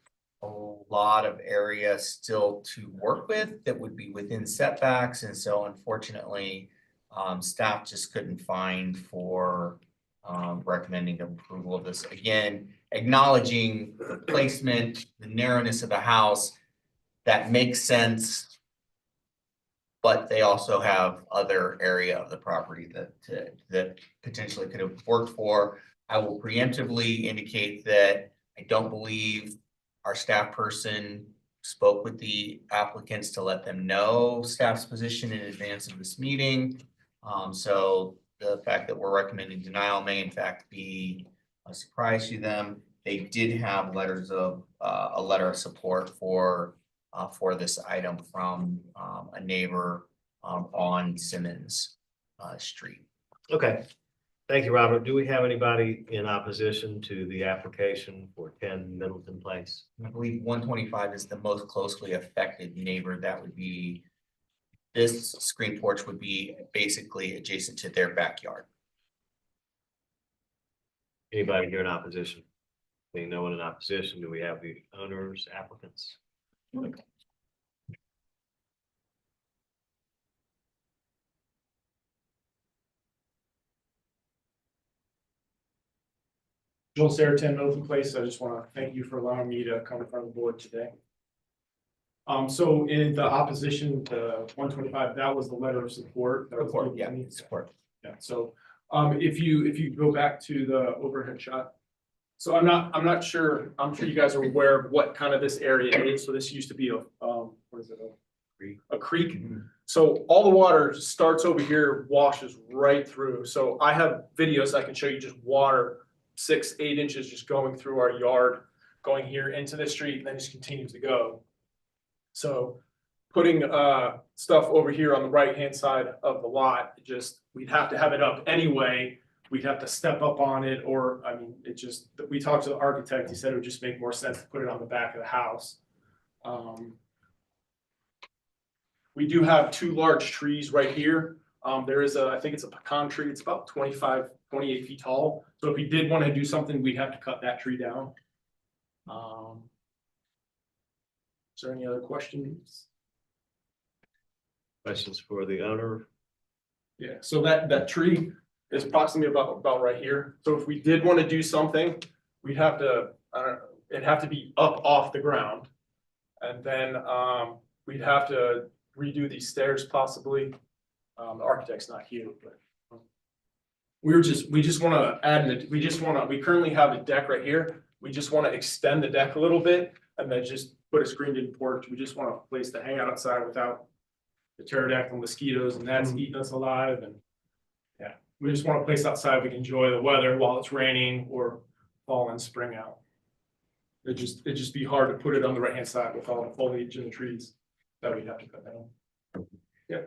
a lot of area still to work with that would be within setbacks. And so unfortunately, staff just couldn't find for recommending approval of this. Again, acknowledging the placement, the narrowness of the house, that makes sense. But they also have other area of the property that potentially could have worked for. I will preemptively indicate that I don't believe our staff person spoke with the applicants to let them know staff's position in advance of this meeting. So the fact that we're recommending denial may in fact be a surprise to them. They did have letters of a letter of support for this item from a neighbor on Simmons Street. Okay, thank you, Robert. Do we have anybody in opposition to the application for 10 Middleton Place? I believe 125 is the most closely affected neighbor. That would be, this screen porch would be basically adjacent to their backyard. Anybody here in opposition? Seeing no one in opposition, do we have the owners, applicants? Joel Sarah, 10 Milton Place. I just want to thank you for allowing me to come in front of the board today. So in the opposition to 125, that was the letter of support. That was given to me. Support. Yeah, so if you go back to the overhead shot. So I'm not sure, I'm sure you guys are aware of what kind of this area is. So this used to be a what is it? A creek. So all the water starts over here, washes right through. So I have videos I can show you, just water 6-8 inches just going through our yard, going here into the street, and then just continues to go. So putting stuff over here on the right hand side of the lot, just we'd have to have it up anyway. We'd have to step up on it, or I mean, it just, we talked to the architect, he said it would just make more sense to put it on the back of the house. We do have 2 large trees right here. There is I think it's a pecan tree. It's about 25, 28 feet tall. So if we did want to do something, we'd have to cut that tree down. Is there any other questions? Questions for the owner? Yeah, so that tree is approximately about right here. So if we did want to do something, we'd have to, it'd have to be up off the ground. And then we'd have to redo these stairs possibly. The architect's not here, but we just want to add, we currently have a deck right here. We just want to extend the deck a little bit and then just put a screened-in porch. We just want a place to hang out outside without the pterodactyl mosquitoes and that's eating us alive. And yeah, we just want a place outside we can enjoy the weather while it's raining or fall and spring out. It'd just be hard to put it on the right-hand side with all the foliage and the trees that we'd have to cut down. Yeah.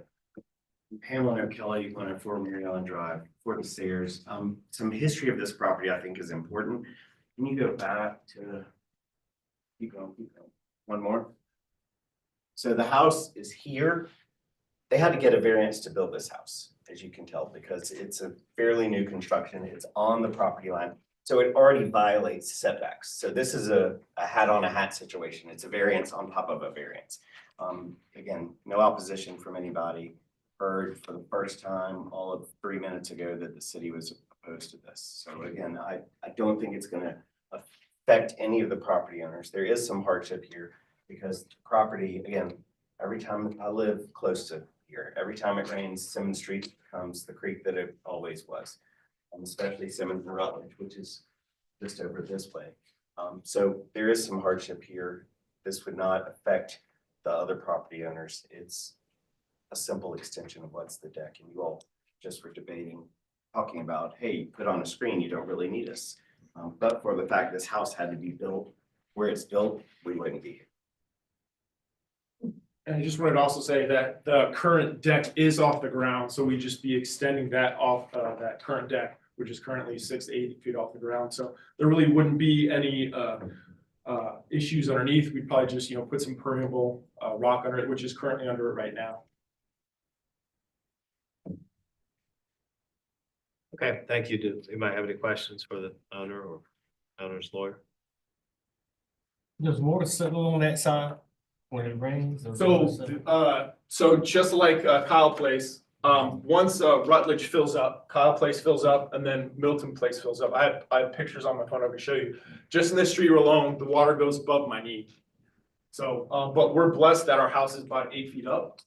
Pamela O'Kelly, 104 Mary Ellen Drive, for the Sayers. Some history of this property I think is important. Can you go back to, keep going, one more? So the house is here. They had to get a variance to build this house, as you can tell, because it's a fairly new construction. It's on the property line. So it already violates setbacks. So this is a hat on a hat situation. It's a variance on top of a variance. Again, no opposition from anybody. Heard for the first time all of 3 minutes ago that the city was opposed to this. So again, I don't think it's gonna affect any of the property owners. There is some hardship here because the property, again, every time I live close to here, every time it rains, Simmons Street becomes the creek that it always was. Especially Simmons and Rutledge, which is just over this way. So there is some hardship here. This would not affect the other property owners. It's a simple extension of what's the deck, and you all just were debating, talking about, hey, put on a screen, you don't really need us. But for the fact this house had to be built where it's built, we wouldn't be here. And I just wanted to also say that the current deck is off the ground, so we'd just be extending that off that current deck, which is currently 6 to 8 feet off the ground. So there really wouldn't be any issues underneath. We'd probably just, put some permeable rock under it, which is currently under it right now. Okay, thank you. Do anybody have any questions for the owner or owner's lawyer? Does water settle on that side when it rains? or So, does it settle? so just like Kyle Place, once Rutledge fills up, Kyle Place fills up, and then Milton Place fills up. I have pictures on my phone I can show you. Just in this street alone, the water goes above my knee. So, but we're blessed that our house is about 8 feet up.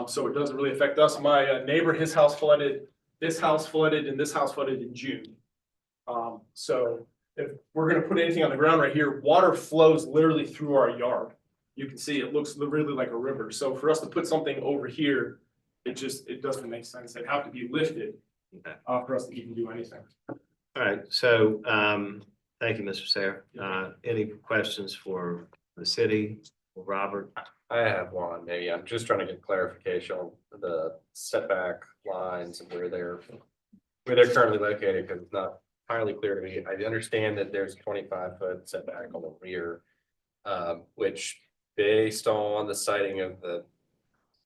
So it doesn't really affect us. My neighbor, his house flooded, this house flooded, and this house flooded in June. So if we're gonna put anything on the ground right here, water flows literally through our yard. You can see it looks really like a river. So for us to put something over here, it doesn't make sense. It'd have to be lifted for us to even do anything. All right, so thank you, Mr. Sayre. Any questions for the city or Robert? I have one, maybe. I'm just trying to get clarification on the setback lines and where they're currently located, because it's not entirely clear to me. I understand that there's 25-foot setback on the rear, which based on the siting of the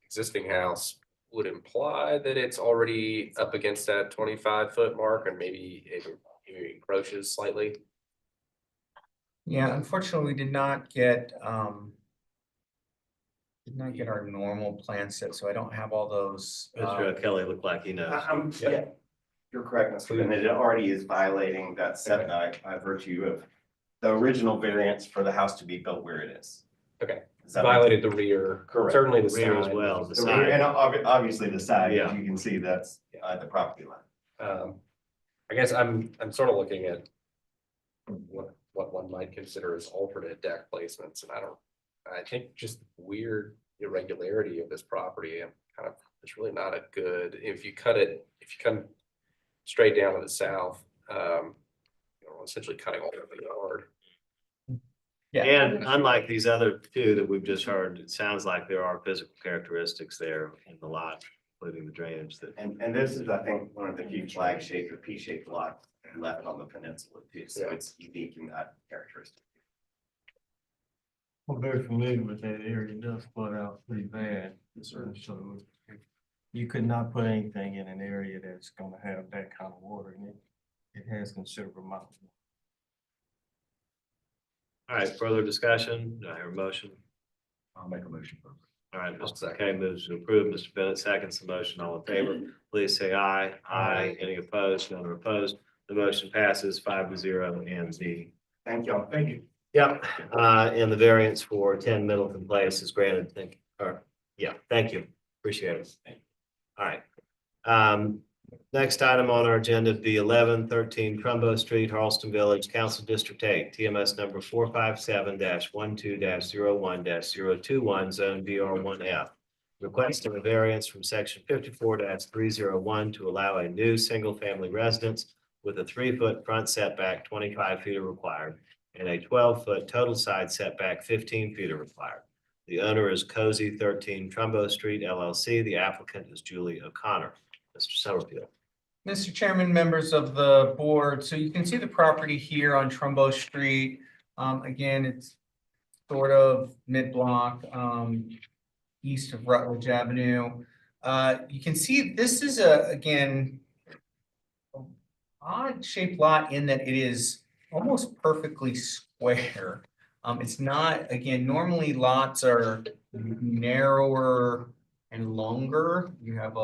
existing house would imply that it's already up against that 25-foot mark and maybe encroaches slightly. Yeah, unfortunately, we did not get our normal plan set, so I don't have all those. Mr. Kelly looked like he knows. Yeah, you're correct, Mr. Bennett. It already is violating that setback by virtue of the original variance for the house to be built where it is. Okay, Does that violated the rear, Correct. certainly the Rear as side. well, the The rear, side. and obviously the side, Yeah. as you can see, that's the property line. I guess I'm sort of looking at what one might consider as alternate deck placements, and I think just weird irregularity of this property, I'm kind of, it's really not a good, if you come straight down to the south, essentially cutting all over the yard. Yeah. And unlike these other two that we've just heard, it sounds like there are physical characteristics there in the lot, including the drainage that. And this is, I think, one of the few flag shaped or P shaped lots left on the peninsula too, so it's unique in that characteristic. I'm very familiar with that area. It does flood out pretty bad. So you could not put anything in an area that's gonna have that kind of water in it. It has considerable amount. All right, further discussion? Do I hear a motion? I'll make a motion. All right, Mr. McKay moves to approve. Mr. Bennett seconds the motion. All in favor, please say aye. Aye. Any opposed? None are opposed. The motion passes 5-0 and the. Thank y'all. Thank you. Yep, and the variance for 10 Middleton Place is granted. Thank you. Appreciate it. All right. Next item on our agenda, be 1113 Trumbo Street, Charleston Village, Council District 8, TMS number 457-12-01-021, Zone DR1F. Requesting a variance from section 54-301 to allow a new single-family residence with a 3-foot front setback, 25 feet are required, and a 12-foot total side setback, 15 feet are required. The owner is Cozy 13 Trumbo Street LLC. The applicant is Julie O'Connor. Mr. Summerfield. Mr. Chairman, members of the board, so you can see the property here on Trumbo Street. Again, it's sort of mid-block, east of Rutledge Avenue. You can see this is again, odd shaped lot in that it is almost perfectly square. It's not, again, normally lots are narrower and longer. You have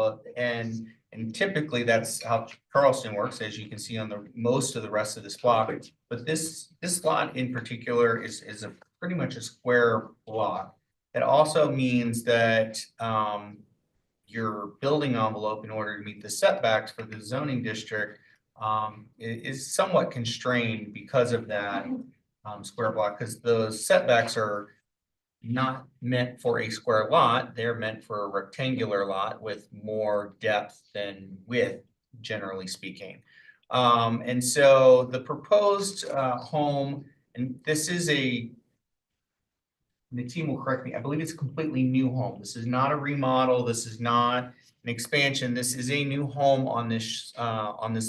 and typically that's how Charleston works, as you can see on most of the rest of this block. But this lot in particular is pretty much a square block. It also means that your building envelope, in order to meet the setbacks for the zoning district, is somewhat constrained because of that square block, because the setbacks are not meant for a square lot. They're meant for a rectangular lot with more depth than width, generally speaking. And so the proposed home, and this is the team will correct me, I believe it's a completely new home. This is not a remodel. This is not an expansion. This is a new home on this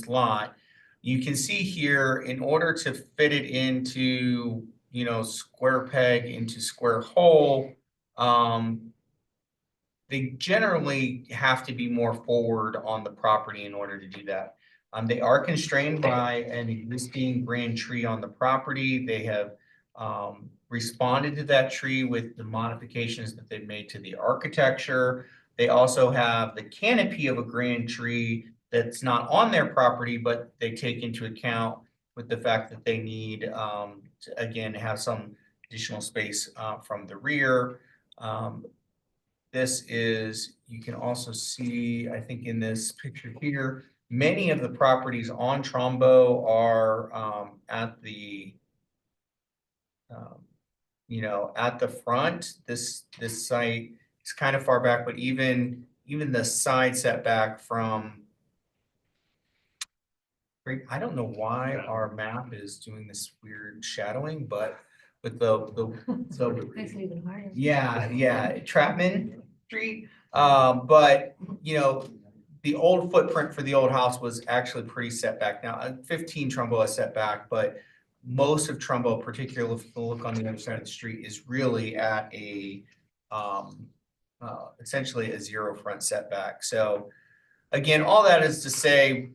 lot. You can see here, in order to fit it into, square peg into square hole, they generally have to be more forward on the property in order to do that. They are constrained by an existing grand tree on the property. They have responded to that tree with the modifications that they've made to the architecture. They also have the canopy of a grand tree that's not on their property, but they take into account with the fact that they need to, again, have some additional space from the rear. This is, you can also see, I think in this picture here, many of the properties on Trumbo are at the at the front. This site is kind of far back, but even the side setback from, I don't know why our map is doing this weird shadowing, but with Makes it even harder. yeah, Trapman Street. But the old footprint for the old house was actually pretty set back. Now, 15 Trumbo is set back, but most of Trumbo, particularly if you look on the other side of the street, is really at a essentially a 0 front setback. So Again, all that is to say,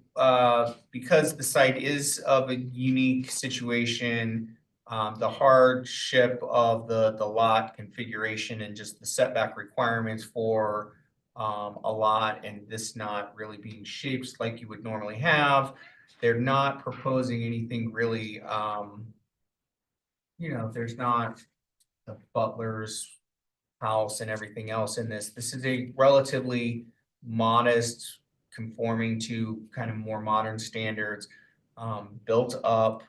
because the site is of a unique situation, the hardship of the lot configuration and just the setback requirements for a lot and this not really being shaped like you would normally have, they're not proposing anything really, there's not the butler's house and everything else in this. This is a relatively modest, conforming to kind of more modern standards, built up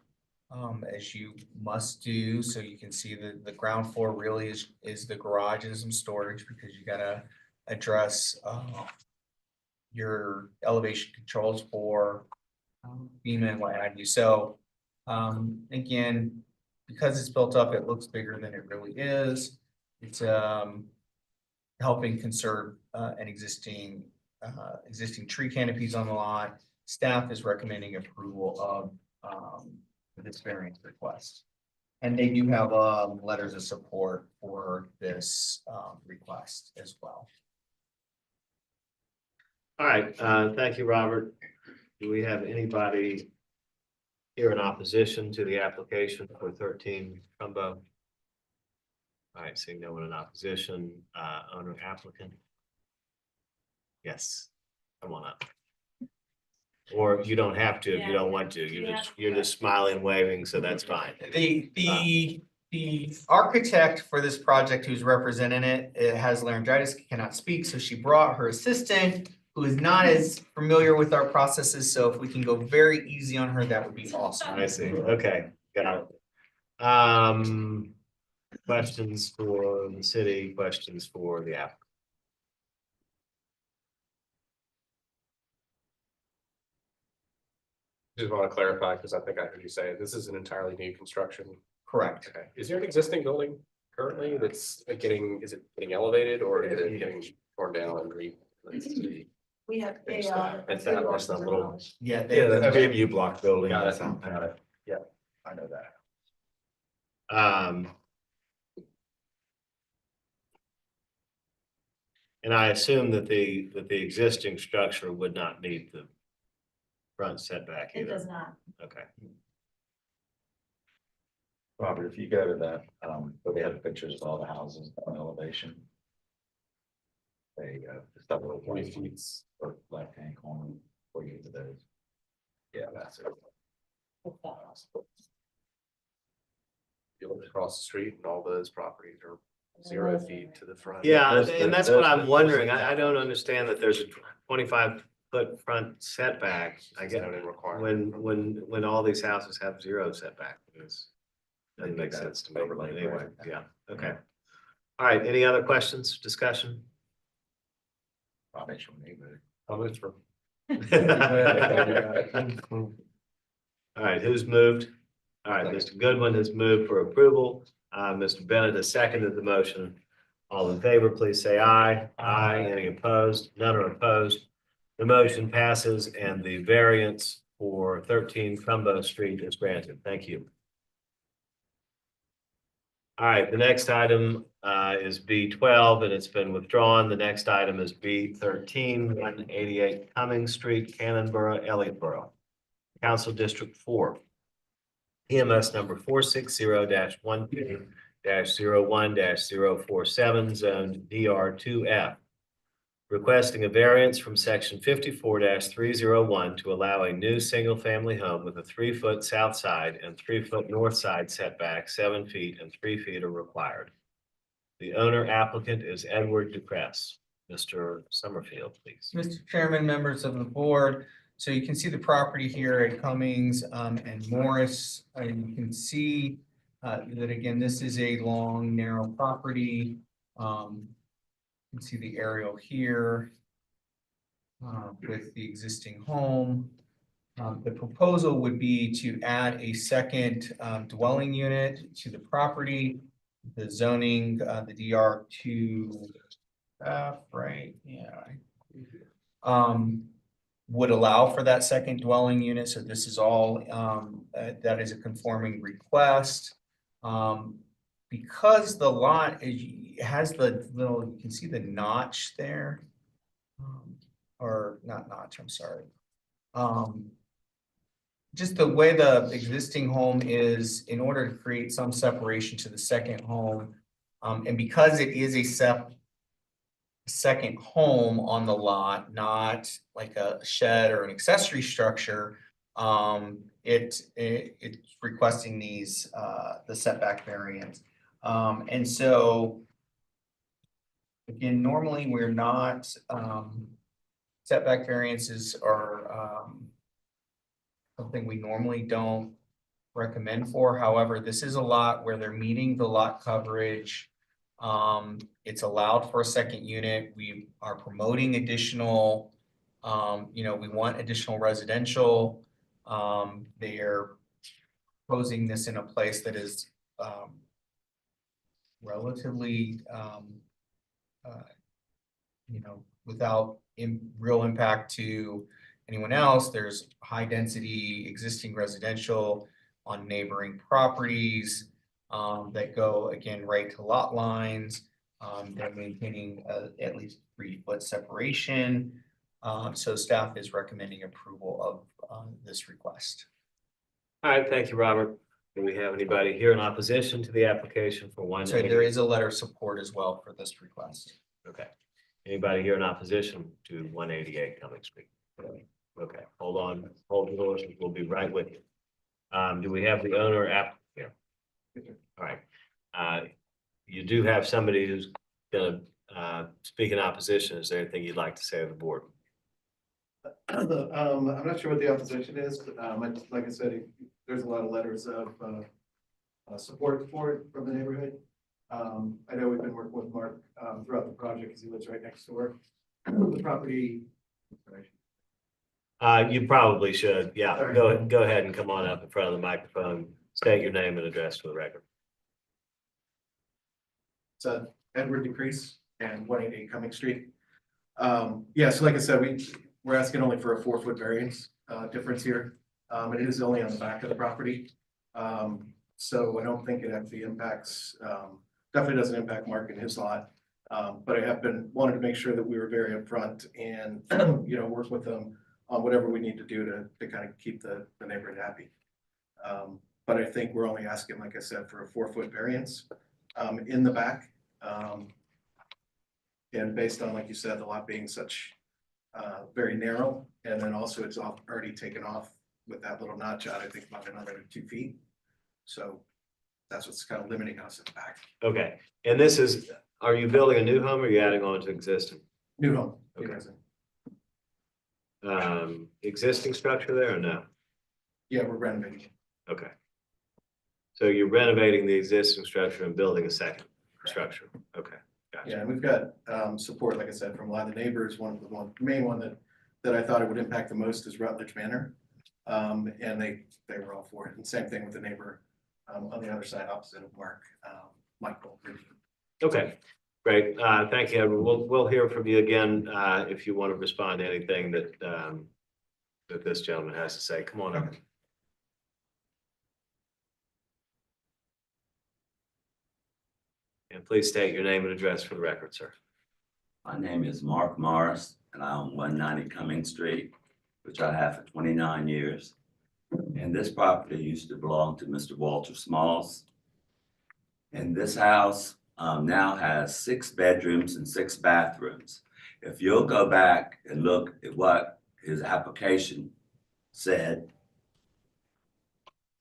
as you must do. So you can see the ground floor really is the garage and some storage because you gotta address your elevation controls for FEMA and what have you. So again, because it's built up, it looks bigger than it really is. It's helping conserve an existing tree canopies on the lot. Staff is recommending approval of this variance request. And they do have letters of support for this request as well. All right, thank you, Robert. Do we have anybody here in opposition to the application for 13 Trumbo? All right, seeing no one in opposition, owner applicant. Yes, come on up. Or you don't have to if you don't want to. You're just smiling, waving, so that's fine. The architect for this project who's representing it has laryngitis, cannot speak, so she brought her assistant who is not as familiar with our processes. So if we can go very easy on her, that would be awesome. I see. Okay, got it. Questions for the city, questions for the applicant? Just want to clarify, because I think I heard you say this is an entirely new construction. Correct. Okay. Is there an existing building currently that's is it getting elevated or is it getting torn down and We have. It's that little. Yeah. The VMU block building. Got that's it. out there. Got it. Yeah, I know that. And I assume that the existing structure would not meet the front setback It either. does not. Okay. Robert, if you go to that, where they have the pictures of all the houses on elevation. There you go, just that little 20 feet or left-hand corner for you to those. Yeah, that's it. You look across the street and all those properties are 0 feet to the front. Yeah, and that's what I'm wondering. I don't understand that there's a 25-foot front setback. I get when all these houses have 0 setback. Doesn't make sense to me. Anyway, yeah, okay. All right, any other questions, discussion? All right, who's moved? All right, Mr. Goodwin has moved for approval. Mr. Bennett has seconded the motion. All in favor, please say aye. Aye. Any opposed? None are opposed. The motion passes and the variance for 13 Trumbo Street is granted. Thank you. All right, the next item is B12 and it's been withdrawn. The next item is B13, 188 Cummings Street, Cannonboro, Elliottboro. Council District 4. EMS number 460-12-01-047, zone DR2F. Requesting a variance from section 54-301 to allow a new single-family home with a 3-foot south side and 3-foot north side setback. 7 feet and 3 feet are required. The owner applicant is Edward Ducrest. Mr. Summerfield, please. Mr. Chairman, members of the board, so you can see the property here at Cummings and Morris. And you can see that again, this is a long, narrow property. You can see the aerial here with the existing home. The proposal would be to add a second dwelling unit to the property. The zoning, the DR2F, right? Yeah. Would allow for that second dwelling unit. So this is all that is a conforming request. Because the lot has the little, you can see the notch there. Or or not notch, I'm sorry. Just the way the existing home is, in order to create some separation to the second home, and because it is a second home on the lot, not like a shed or an accessory structure, it's requesting these, the setback variance. And so again, normally we're not, setback variances are, something we normally don't recommend for. However, this is a lot where they're meeting the lot coverage. It's allowed for a second unit. We are promoting additional, we want additional residential. They're proposing this in a place that is, relatively, without real impact to anyone else. There's high density existing residential on neighboring properties that go again right to lot lines. They're maintaining at least 3-foot separation. So staff is recommending approval of this request. All right, thank you, Robert. Do we have anybody here in opposition to the application for one? So there is a letter of support as well for this request. Okay. Anybody here in opposition to 188 Cummings Street? Okay, hold yours, we'll be right with you. Do we have the owner here? All right. You do have somebody who's gonna speak in opposition. Is there anything you'd like to say to the board? I'm not sure what the opposition is, but like I said, there's a lot of letters of support for it from the neighborhood. I know we've been working with Mark throughout the project because he lives right next door. The property. You probably should. Yeah, Sorry. go ahead and come on up in front of the microphone. State your name and address for the record. It's Edward DeCrease and 188 Cummings Street. Yeah, so like I said, we're asking only for a 4-foot variance difference here. It is only on the back of the property. So I don't think it actually impacts, definitely doesn't impact Mark and his lot. But I have wanted to make sure that we were very upfront and, work with them on whatever we need to do to kind of keep the neighborhood happy. But I think we're only asking, like I said, for a 4-foot variance in the back. And based on, like you said, the lot being such very narrow, and then also it's already taken off with that little notch out, I think about another 2 feet. So that's what's kind of limiting us in the back. Okay, and are you building a new home or are you adding on to existing? New home. Okay. Existing structure there or no? Yeah, we're renovating. Okay. So you're renovating the existing structure and building a second structure. Okay, gotcha. Yeah, and we've got support, like I said, from a lot of the neighbors. The main one that I thought it would impact the most is Rutledge Manor. And they were all for it. And same thing with the neighbor on the other side opposite of Mark, Michael. Okay, great. Thank you, Edward. We'll hear from you again if you want to respond to anything that this gentleman has to say. Come on up. And please state your name and address for the record, sir. My name is Mark Morris, and I own 190 Cummings Street, which I have for 29 years. And this property used to belong to Mr. Walter Smalls. And this house now has 6 bedrooms and 6 bathrooms. If you'll go back and look at what his application said,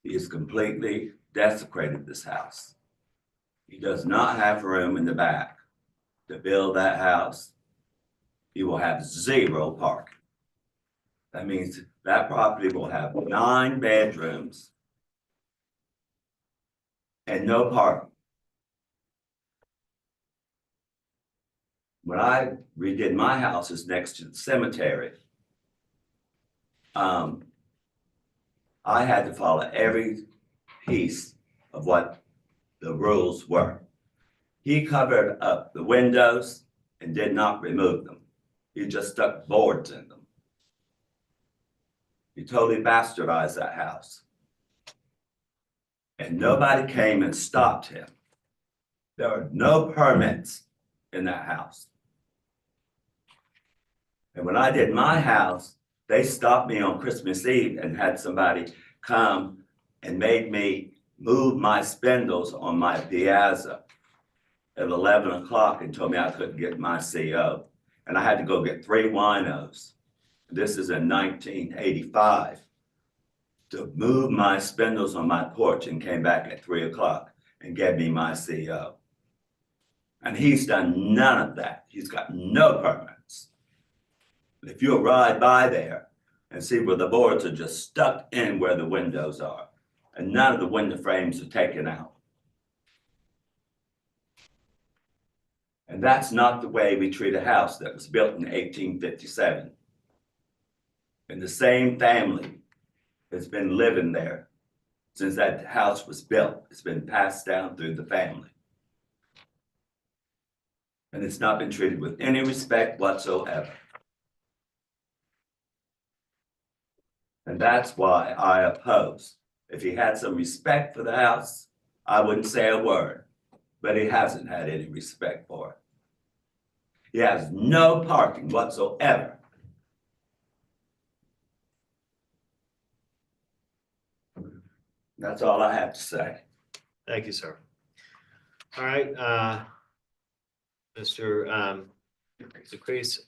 he has completely desecrated this house. He does not have room in the back to build that house. He will have 0 parking. That means that property will have 9 bedrooms and no parking. When I redid my house, is next to the cemetery. I had to follow every piece of what the rules were. He covered up the windows and did not remove them. He just stuck boards in them. He totally bastardized that house. And nobody came and stopped him. There were no permits in that house. And when I did my house, they stopped me on Christmas Eve and had somebody come and made me move my spindles on my piazza at 11 o'clock and told me I couldn't get my CO. And I had to go get 3 winos. This is in 1985. To move my spindles on my porch and came back at 3 o'clock and gave me my CO. And he's done none of that. He's got no permits. If you'll ride by there and see where the boards are just stuck in where the windows are, and none of the window frames are taken out. And that's not the way we treat a house that was built in 1857. And the same family has been living there since that house was built. It's been passed down through the family. And it's not been treated with any respect whatsoever. And that's why I oppose. If he had some respect for the house, I wouldn't say a word, but he hasn't had any respect for it. He has no parking whatsoever. That's all I have to say. Thank you, sir. All right, Mr. DeCrease,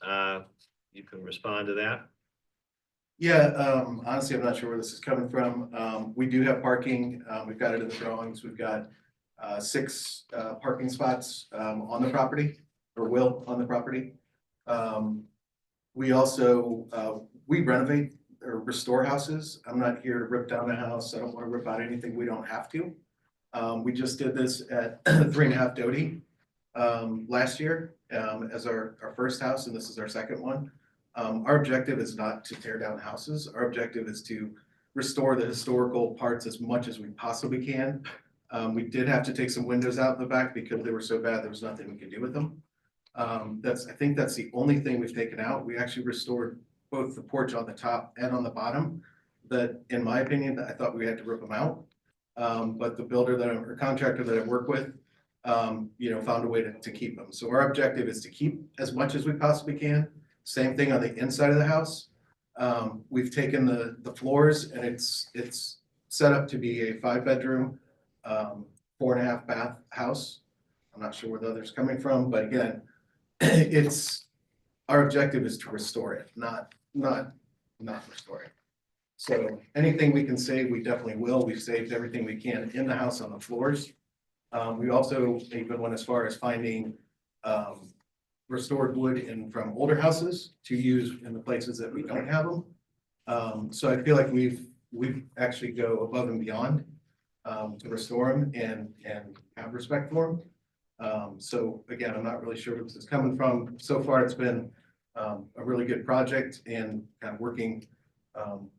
you can respond to that. Yeah, honestly, I'm not sure where this is coming from. We do have parking. We've got it in the drawings. We've got 6 parking spots on the property, or will on the property. We also, we renovate or restore houses. I'm not here to rip down a house. I don't want to rip out anything we don't have to. We just did this at 3.5 Doty last year as our first house, and this is our second one. Our objective is not to tear down houses. Our objective is to restore the historical parts as much as we possibly can. We did have to take some windows out in the back because they were so bad, there was nothing we could do with them. I think that's the only thing we've taken out. We actually restored both the porch on the top and on the bottom. That, in my opinion, I thought we had to rip them out. But the builder or contractor that I work with, found a way to keep them. So our objective is to keep as much as we possibly can. Same thing on the inside of the house. We've taken the floors, and it's set up to be a 5-bedroom, 4.5 bath house. I'm not sure where the other's coming from, but again, our objective is to restore it, not restore it. So anything we can save, we definitely will. We've saved everything we can in the house on the floors. We also even went as far as finding restored wood from older houses to use in the places that we don't have them. So I feel like we've actually go above and beyond to restore them and have respect for them. So again, I'm not really sure where this is coming from. So far, it's been a really good project, and kind of working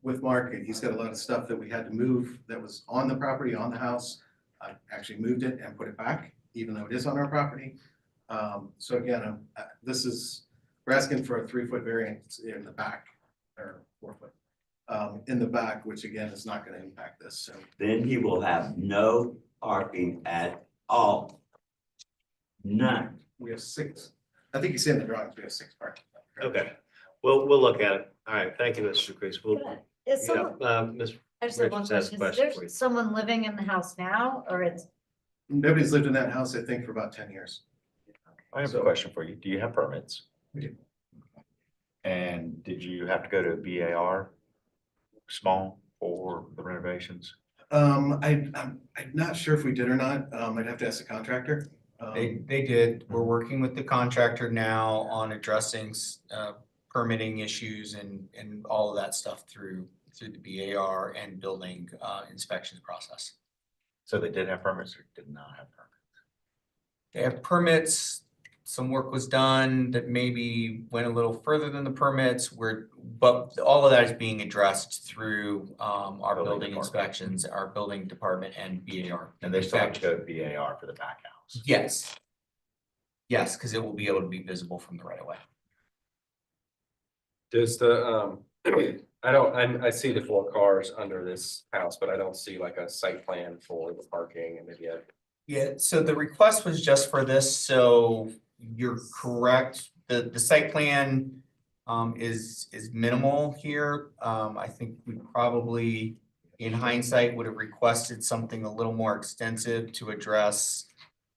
with Mark. He's got a lot of stuff that we had to move that was on the property, on the house. I actually moved it and put it back, even though it is on our property. So again, we're asking for a 3-foot variance in the back, or 4 foot in the back, which again is not going to impact this. So Then he will have no parking at all. None. we have 6. I think you see in the drawings, we have 6 parking. Okay, we'll look at it. All right, thank you, Mr. DeCrease. Is someone, Ms. I just have one Richards has a question. Is question for you. there someone living in the house now, or it's? Nobody's lived in that house, I think, for about 10 years. I have a question for you. Do you have permits? We do. And did you have to go to BAR small for the renovations? I'm not sure if we did or not. I'd have to ask the contractor. They did. We're working with the contractor now on addressing permitting issues and all of that stuff through the BAR and building inspections process. So they did have permits or did not have permits? They have permits. Some work was done that maybe went a little further than the permits, but all of that is being addressed through our building inspections, our building department, and BAR. And they still have to go to BAR for the back house? Yes. Yes, because it will be able to be visible from the right of way. Does the, I see the 4 cars under this house, but I don't see like a site plan for the parking and maybe Yeah, so the request was just for this, so you're correct. The site plan is minimal here. I think we probably, in hindsight, would have requested something a little more extensive to address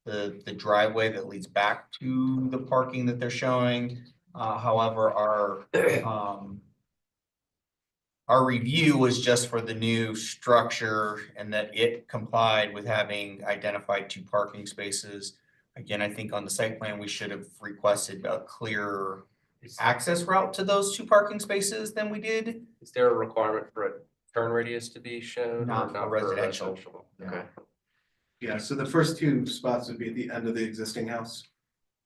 the driveway that leads back to the parking that they're showing. However, our review was just for the new structure and that it complied with having identified 2 parking spaces. Again, I think on the site plan, we should have requested a clearer access route to those 2 parking spaces than we did. Is there a requirement for a turn radius to be shown? or Not for residential. Okay. Yeah, so the first 2 spots would be at the end of the existing house.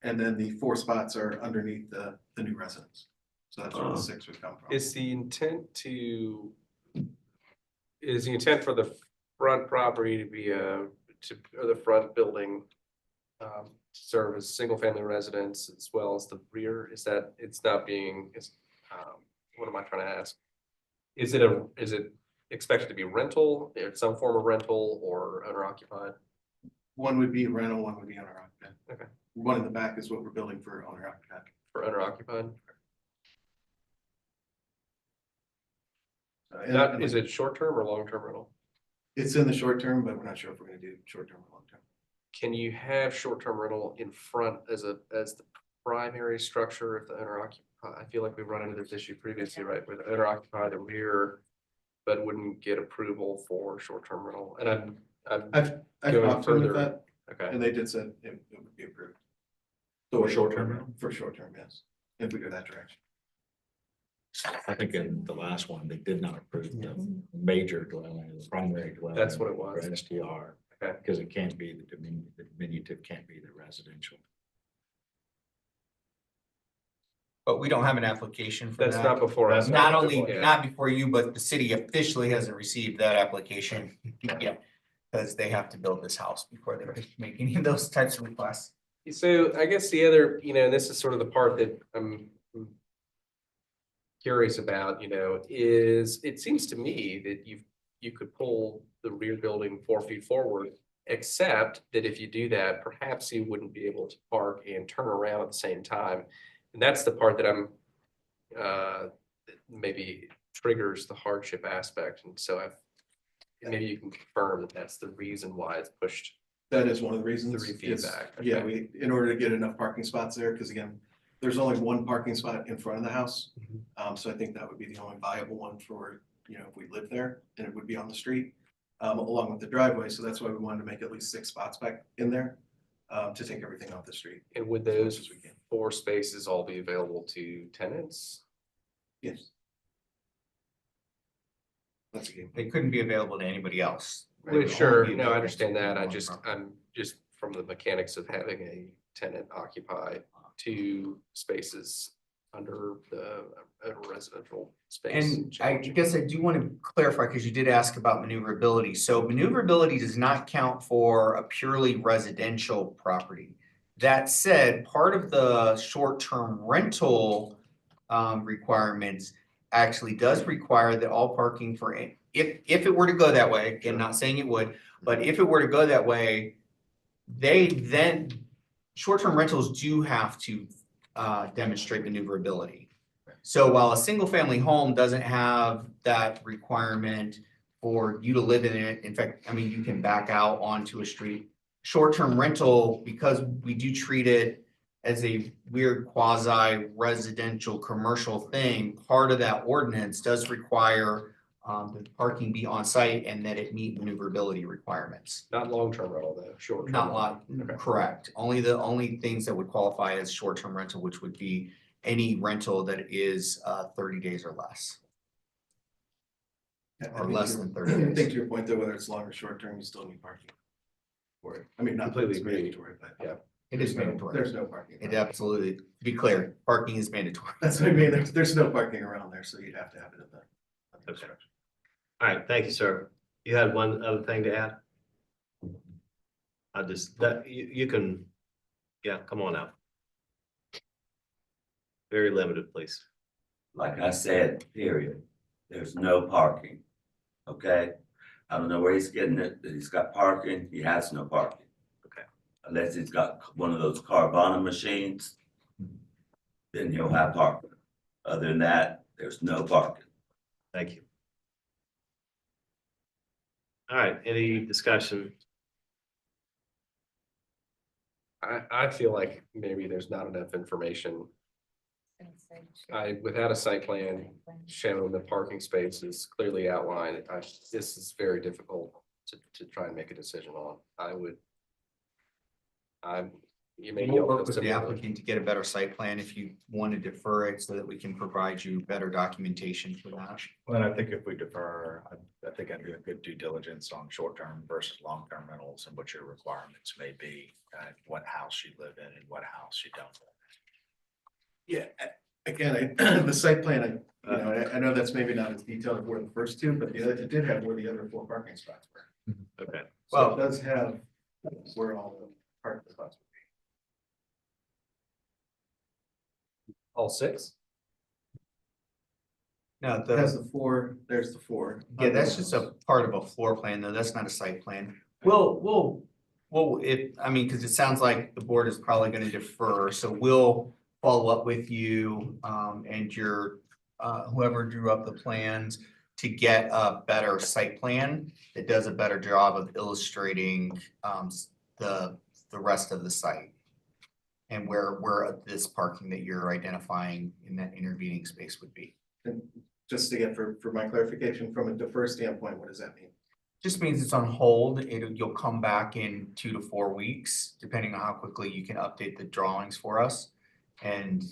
And then the 4 spots are underneath the new residence. So that's where the 6 would come from. Is the intent for the front property to be or the front building to serve as single family residence as well as the rear? Is that it's not being, what am I trying to ask? Is it expected to be rental, some form of rental or owner occupied? One would be rental, one would be owner occupied. Okay. One in the back is what we're building for owner occupied. For owner occupied? And Is it short term or long term rental? it's in the short term, but we're not sure if we're gonna do short term or long term. Can you have short term rental in front as the primary structure if the owner occupied? I feel like we've run into this issue previously, right, where the owner occupied the rear, but wouldn't get approval for short term rental. And I've going talked to them with further. that, Okay. and they did say it would be approved. For short-term rental? For short term, yes, if we go that direction. I think in the last one, they did not approve the major dwelling, the primary dwelling. That's what it was. For STR, Okay. because it can't be the diminutive can't be the residential. But we don't have an application for that. That's not before us. Not only, Yeah. not before you, but the city officially hasn't received that application yet. Because they have to build this house before they make any of those types of requests. So I guess the other, this is sort of the part that I'm curious about, is it seems to me that you could pull the rear building 4 feet forward, except that if you do that, perhaps you wouldn't be able to park and turn around at the same time. And that's the part that I'm that maybe triggers the hardship aspect. And so maybe you can confirm that that's the reason why it's pushed. That is one of the reasons. 3 feet is- back. Yeah, Okay. in order to get enough parking spots there, because again, there's only 1 parking spot in front of the house. So I think that would be the only viable one for, if we live there, and it would be on the street, along with the driveway. So that's why we wanted to make at least 6 spots back in there, to take everything off the street. And would those 4 spaces all be available to tenants? Yes. That's a game. They couldn't be available to anybody else. They Well, would sure, only be no, I available understand to that. one property. I'm just from the mechanics of having a tenant occupy 2 spaces under the residential space. And I guess I do want to clarify, because you did ask about maneuverability. So maneuverability does not count for a purely residential property. That said, part of the short-term rental requirements actually does require that all parking for, if it were to go that way, again, not saying it would, but if it were to go that way, short-term rentals do have to demonstrate maneuverability. So while a single-family home doesn't have that requirement for you to live in it, in fact, you can back out onto a street. Short-term rental, because we do treat it as a weird quasi-residential commercial thing, part of that ordinance does require that the parking be on site and that it meet maneuverability requirements. Not long-term rental though, short. Not lot, correct. Only things that would qualify as short-term rental, which would be any rental that is 30 days or less. Yeah, I Or think less to- than 30 I days. think to your point though, whether it's long or short term, you still need parking. For it. Not Completely completely agree. mandatory, but. Yeah. It is mandatory. There's no parking. It absolutely, to be clear, parking is mandatory. That's what I mean, there's no parking around there, so you'd have to have it at the. Okay. All right, thank you, sir. You had one other thing to add? You can, yeah, come on out. Very limited, please. Like I said, period. There's no parking. Okay? I don't know where he's getting it, that he's got parking, he has no parking. Okay. Unless he's got one of those Carvana machines, then he'll have parking. Other than that, there's no parking. Thank you. All right, any discussion? I feel like maybe there's not enough information. Without a site plan showing the parking spaces clearly outlined, this is very difficult to try and make a decision on. You may. We'll work with the applicant to get a better site plan if you want to defer it so that we can provide you better documentation for that. Well, I think if we defer, I think I'd do a good due diligence on short-term versus long-term rentals and what your requirements may be, what house you live in and what house you don't. Yeah, again, the site plan, I know that's maybe not as detailed as where the first two, but it did have where the other 4 parking spots were. Okay. So it does have where all the parking spots would All 6? No, be. That's the 4, there's the 4. yeah, that's just a part of a floor plan, though. That's not a site plan. Well, because it sounds like the board is probably going to defer, so we'll follow up with you, and your, whoever drew up the plans to get a better site plan that does a better job of illustrating, the rest of the site. And where this parking that you're identifying in that intervening space would be. And just to get for my clarification, from a defer standpoint, what does that mean? Just means it's on hold. You'll come back in 2 to 4 weeks, depending on how quickly you can update the drawings for us. And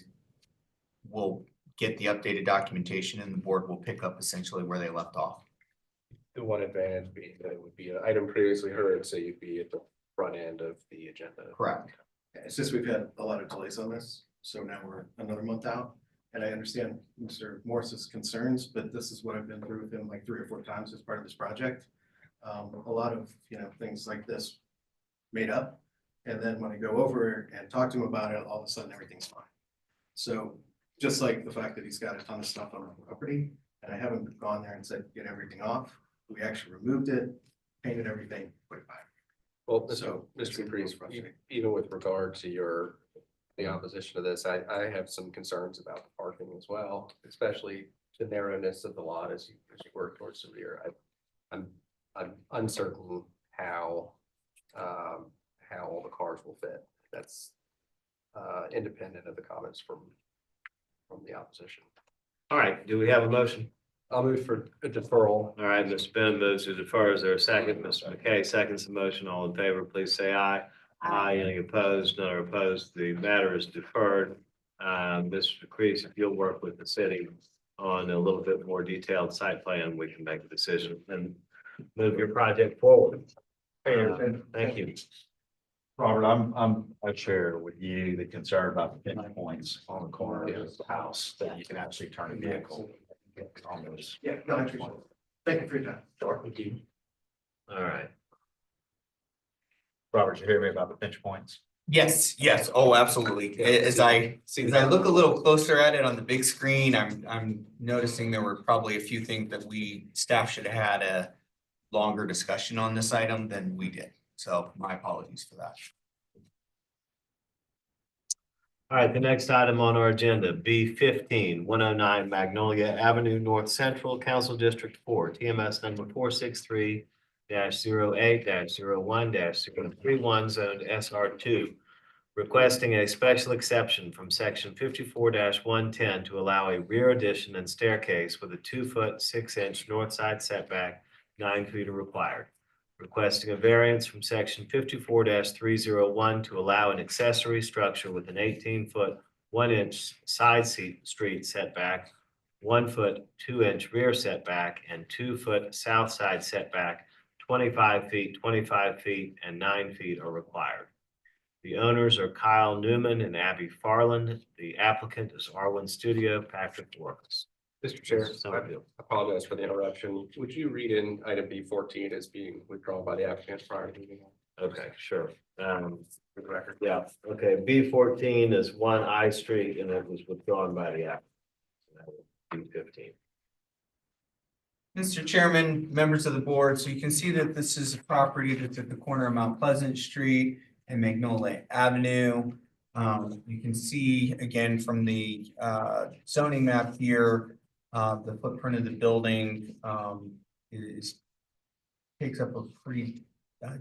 we'll get the updated documentation and the board will pick up essentially where they left off. The one advantage being that it would be an item previously heard, so you'd be at the front end of the agenda. Correct. It's just we've had a lot of delays on this, so now we're another month out. And I understand Mr. Morris's concerns, but this is what I've been through with him like 3 or 4 times as part of this project. A lot of, things like this made up. And then when I go over and talk to him about it, all of a sudden everything's fine. So just like the fact that he's got a ton of stuff on the property and I haven't gone there and said, get everything off. We actually removed it, painted everything, put it back. Well, So, Mr. Priest, even with regard to the opposition to this, I have some concerns about the parking as well, especially the narrowness of the lot as you work towards the rear. I'm uncertain how all the cars will fit. That's independent of the comments from the opposition. All right, do we have a motion? I'll move for a deferral. All right, Mr. Bennett moves to defer. Is there a second? Mr. McKay seconds the motion. All in favor, please say aye. Aye. Any opposed? None are opposed. The matter is deferred. Mr. Crease, if you'll work with the city on a little bit more detailed site plan, we can make a decision and move your project forward. Thank you. Robert, I share with you the concern about the pinch points on the corner of the house that you can actually turn a vehicle on those. Yeah, no, I appreciate it. Thank you for your time. Sure. Thank you. All right. Robert, you hear me about the pinch points? Yes, oh, absolutely. As I look a little closer at it on the big screen, I'm noticing there were probably a few things that staff should have had a longer discussion on this item than we did. So my apologies for that. All right, the next item on our agenda, B 109 Magnolia Avenue North Central, Council District 4, TMS number 463-08-01-031, zoned SR2, requesting a special exception from section 54-110 to allow a rear addition and staircase with a 2-foot 6-inch north side setback, 9 feet are required. Requesting a variance from section 54-301 to allow an accessory structure with an 18-foot 1-inch side street setback, 1-foot 2-inch rear setback, and 2-foot south side setback. 25 feet, 25 feet, and 9 feet are required. The owners are Kyle Newman and Abby Farland. The applicant is Arwen Studio, Patrick Works. Mr. Chair, I apologize for the interruption. Would you read in item B14 as being withdrawn by the applicant prior to moving on? Okay, sure. For the record. Yeah, okay. B14 is 1 I Street and it was withdrawn by the applicant. B15. Mr. Chairman, members of the board, so you can see that this is a property that's at the corner of Mount Pleasant Street and Magnolia Avenue. You can see again from the zoning map here, the footprint of the building is takes up a pretty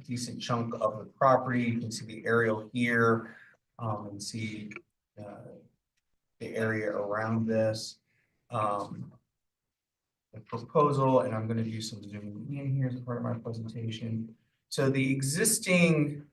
decent chunk of the property. You can see the aerial here, and see the area around this. The proposal, and I'm going to do some zooming in here as a part of my presentation. So the existing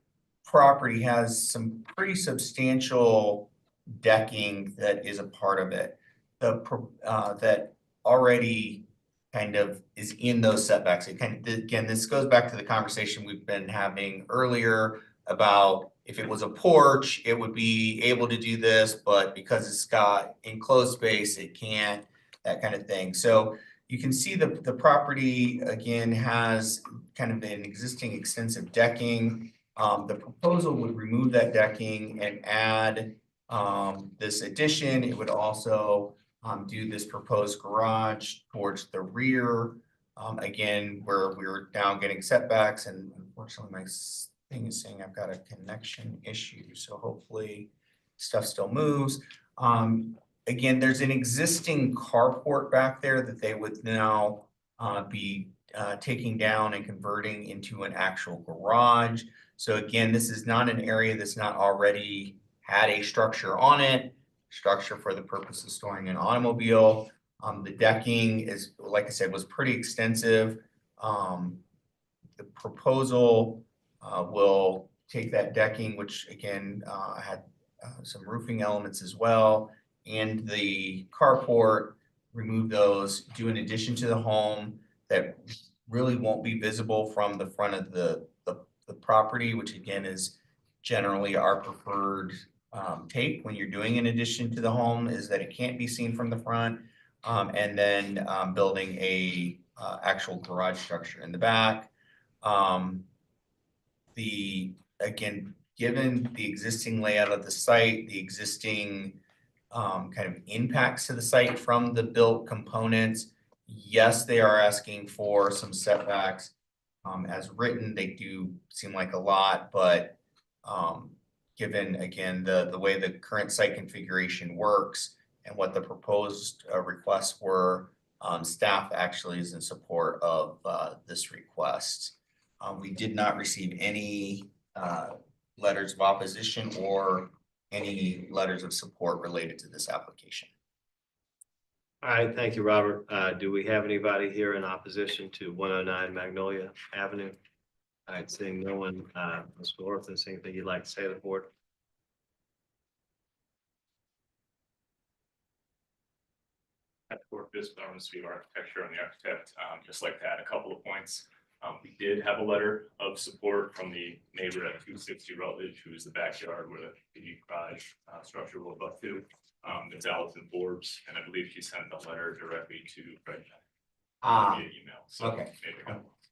property has some pretty substantial decking that is a part of it. That already kind of is in those setbacks. It kind of, again, this goes back to the conversation we've been having earlier about if it was a porch, it would be able to do this, but because it's got enclosed space, it can't, that kind of thing. So you can see the property again has kind of an existing extensive decking. The proposal would remove that decking and add this addition. It would also do this proposed garage towards the rear. Again, where we're now getting setbacks, and unfortunately my thing is saying I've got a connection issue. So hopefully stuff still moves. Again, there's an existing carport back there that they would now be taking down and converting into an actual garage. So again, this is not an area that's not already had a structure on it, structure for the purpose of storing an automobile. The decking is, like I said, was pretty extensive. The proposal will take that decking, which again had some roofing elements as well, and the carport, remove those, do an addition to the home that really won't be visible from the front of the property, which again is generally our preferred take when you're doing an addition to the home, is that it can't be seen from the front. And then building a actual garage structure in the back. Again, given the existing layout of the site, the existing kind of impacts to the site from the built components, yes, they are asking for some setbacks. As written, they do seem like a lot, but given again the way the current site configuration works and what the proposed requests were, staff actually is in support of this request. We did not receive any letters of opposition or any letters of support related to this application. All right, thank you, Robert. Do we have anybody here in opposition to 109 Magnolia Avenue? All right, seeing no one, Ms. Orton, anything you'd like to say to the board? For this government suite architecture and the architect, just like to add a couple of points. We did have a letter of support from the neighbor at 260 Rutledge, who is the backyard where the garage structure will abut to. It's Allison Forbes, and I believe she sent the letter directly to Fred via email. So Okay. maybe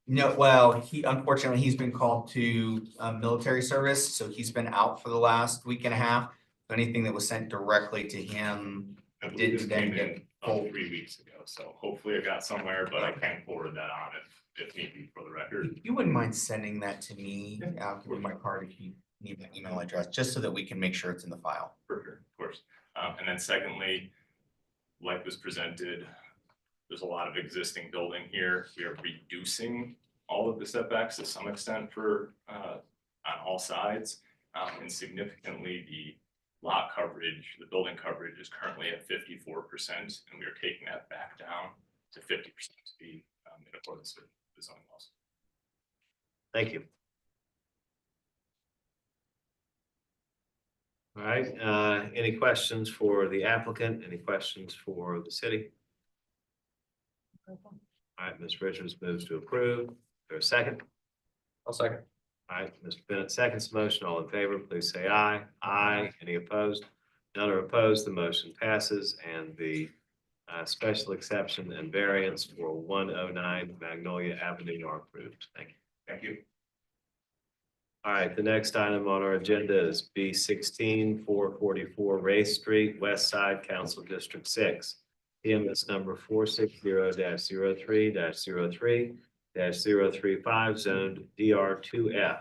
No, well, unfortunately he's been called to military service, so he's been out for the last week and a half. So anything that was sent directly to him I believe didn't this then came get in 3 weeks ago, so hopefully it got somewhere, but I can forward that on if need be for the record. You wouldn't mind sending that to me? I'll give you my card if you need an email address, just so that we can make sure it's in the file. For sure, of course. And then secondly, like was presented, there's a lot of existing building here. We are reducing all of the setbacks to some extent for on all sides. And significantly, the lot coverage, the building coverage is currently at 54%, and we are taking that back down to 50% to be in accordance with the zoning laws. Thank you. All right, any questions for the applicant? Any questions for the city? All right, Ms. Richards moves to approve. Is there a second? I'll second. All right, Mr. Bennett seconds the motion. All in favor, please say aye. Aye. Any opposed? None are opposed. The motion passes, and the special exception and variance for 109 Magnolia Avenue are approved. Thank you. Thank you. All right, the next item on our agenda is B16 444 Ray Street, West Side, Council District 6. PMS number 460-03-03-035, zoned DR2F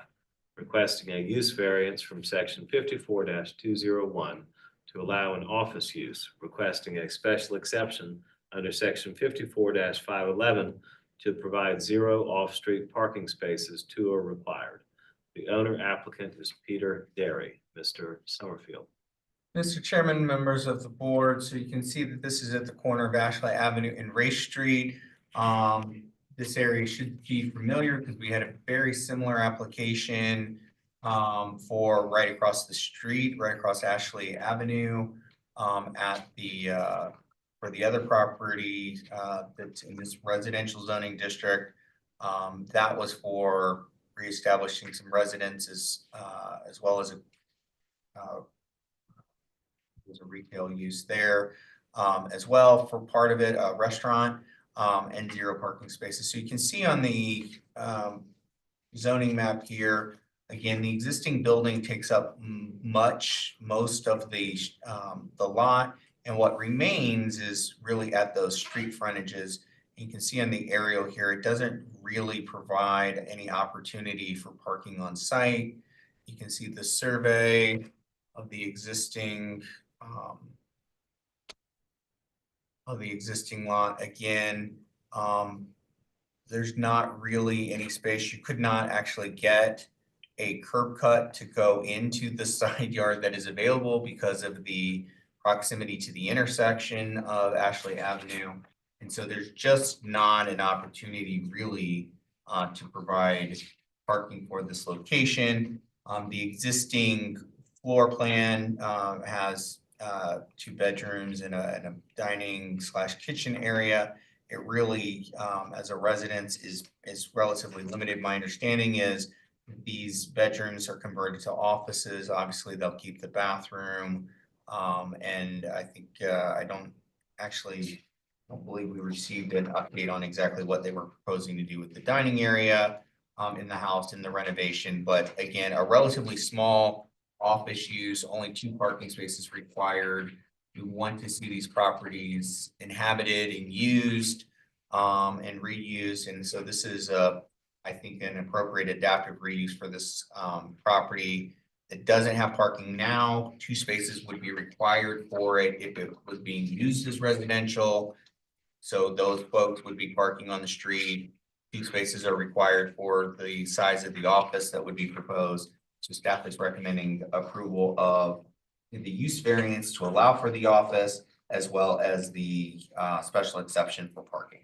requesting a use variance from section 54-201 to allow an office use, requesting a special exception under section 54-511 to provide 0 off-street parking spaces. 2 are required. The owner applicant is Peter Derry. Mr. Summerfield. Mr. Chairman, members of the board, so you can see that this is at the corner of Ashley Avenue and Race Street. This area should be familiar because we had a very similar application for right across the street, right across Ashley Avenue at the for the other property that's in this residential zoning district. That was for reestablishing some residences as well as there's a retail use there as well for part of it, a restaurant and 0 parking spaces. So you can see on the zoning map here, again, the existing building takes up most of the lot, and what remains is really at those street frontages. You can see on the aerial here, it doesn't really provide any opportunity for parking on site. You can see the survey of the existing lot. Again, there's not really any space. You could not actually get a curb cut to go into the side yard that is available because of the proximity to the intersection of Ashley Avenue. And so there's just not an opportunity really to provide parking for this location. The existing floor plan has 2 bedrooms and a dining / kitchen area. It really, as a residence, is relatively limited. My understanding is these bedrooms are converted to offices. Obviously, they'll keep the bathroom. And I think I don't believe we received an update on exactly what they were proposing to do with the dining area in the house in the renovation. But again, a relatively small office use, only 2 parking spaces required. We want to see these properties inhabited and used and reused. And so this is, I think, an appropriate adaptive reuse for this property. It doesn't have parking now. 2 spaces would be required for it if it was being used as residential. So those folks would be parking on the street. 2 spaces are required for the size of the office that would be proposed. So staff is recommending approval of the use variance to allow for the office as well as the special exception for parking.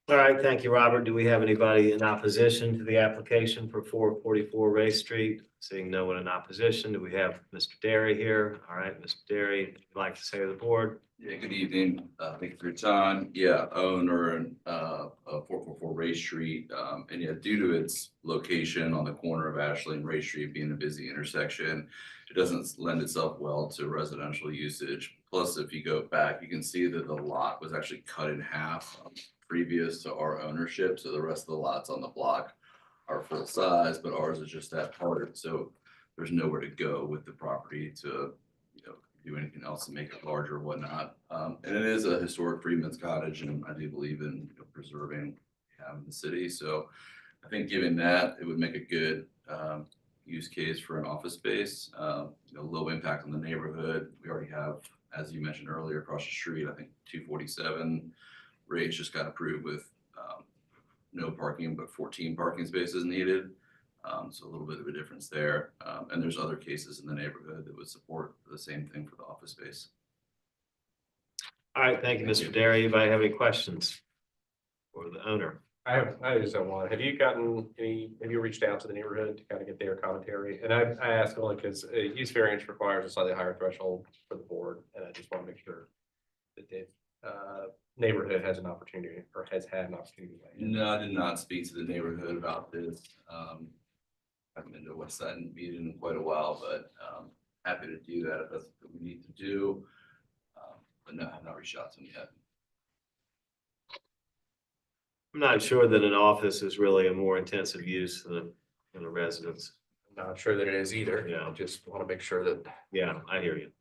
All right, thank you, Robert. Do we have anybody in opposition to the application for 444 Race Street? Seeing no one in opposition, do we have Mr. Derry here? All right, Mr. Derry, would you like to say to the board? Yeah, good evening. Thank you for your time. Yeah, owner of 444 Race Street. And yeah, due to its location on the corner of Ashley and Race Street being a busy intersection, it doesn't lend itself well to residential usage. Plus, if you go back, you can see that the lot was actually cut in half previous to our ownership. So the rest of the lots on the block are full size, but ours is just that part. So there's nowhere to go with the property to, do anything else to make it larger or whatnot. And it is a historic freedman's cottage, and I do believe in preserving the city. So I think given that, it would make a good use case for an office space. Low impact on the neighborhood. We already have, as you mentioned earlier, across the street, I think 247 Rage just got approved with no parking, but 14 parking spaces needed. So a little bit of a difference there. And there's other cases in the neighborhood that would support the same thing for the office space. All right, thank you, Mr. Derry. Anybody have any questions for the owner? I just have one. Have you reached out to the neighborhood to kind of get their commentary? And I ask only because use variance requires a slightly higher threshold for the board, and I just want to make sure that the neighborhood has an opportunity or has had an opportunity. No, I did not speak to the neighborhood about this. I haven't been to a West Side meeting in quite a while, but happy to do that if that's what we need to do. But no, I've not reached out to them yet. I'm not sure that an office is really a more intensive use than a residence. I'm not sure that it is either. Yeah. I just want to make sure that. Yeah, I hear you.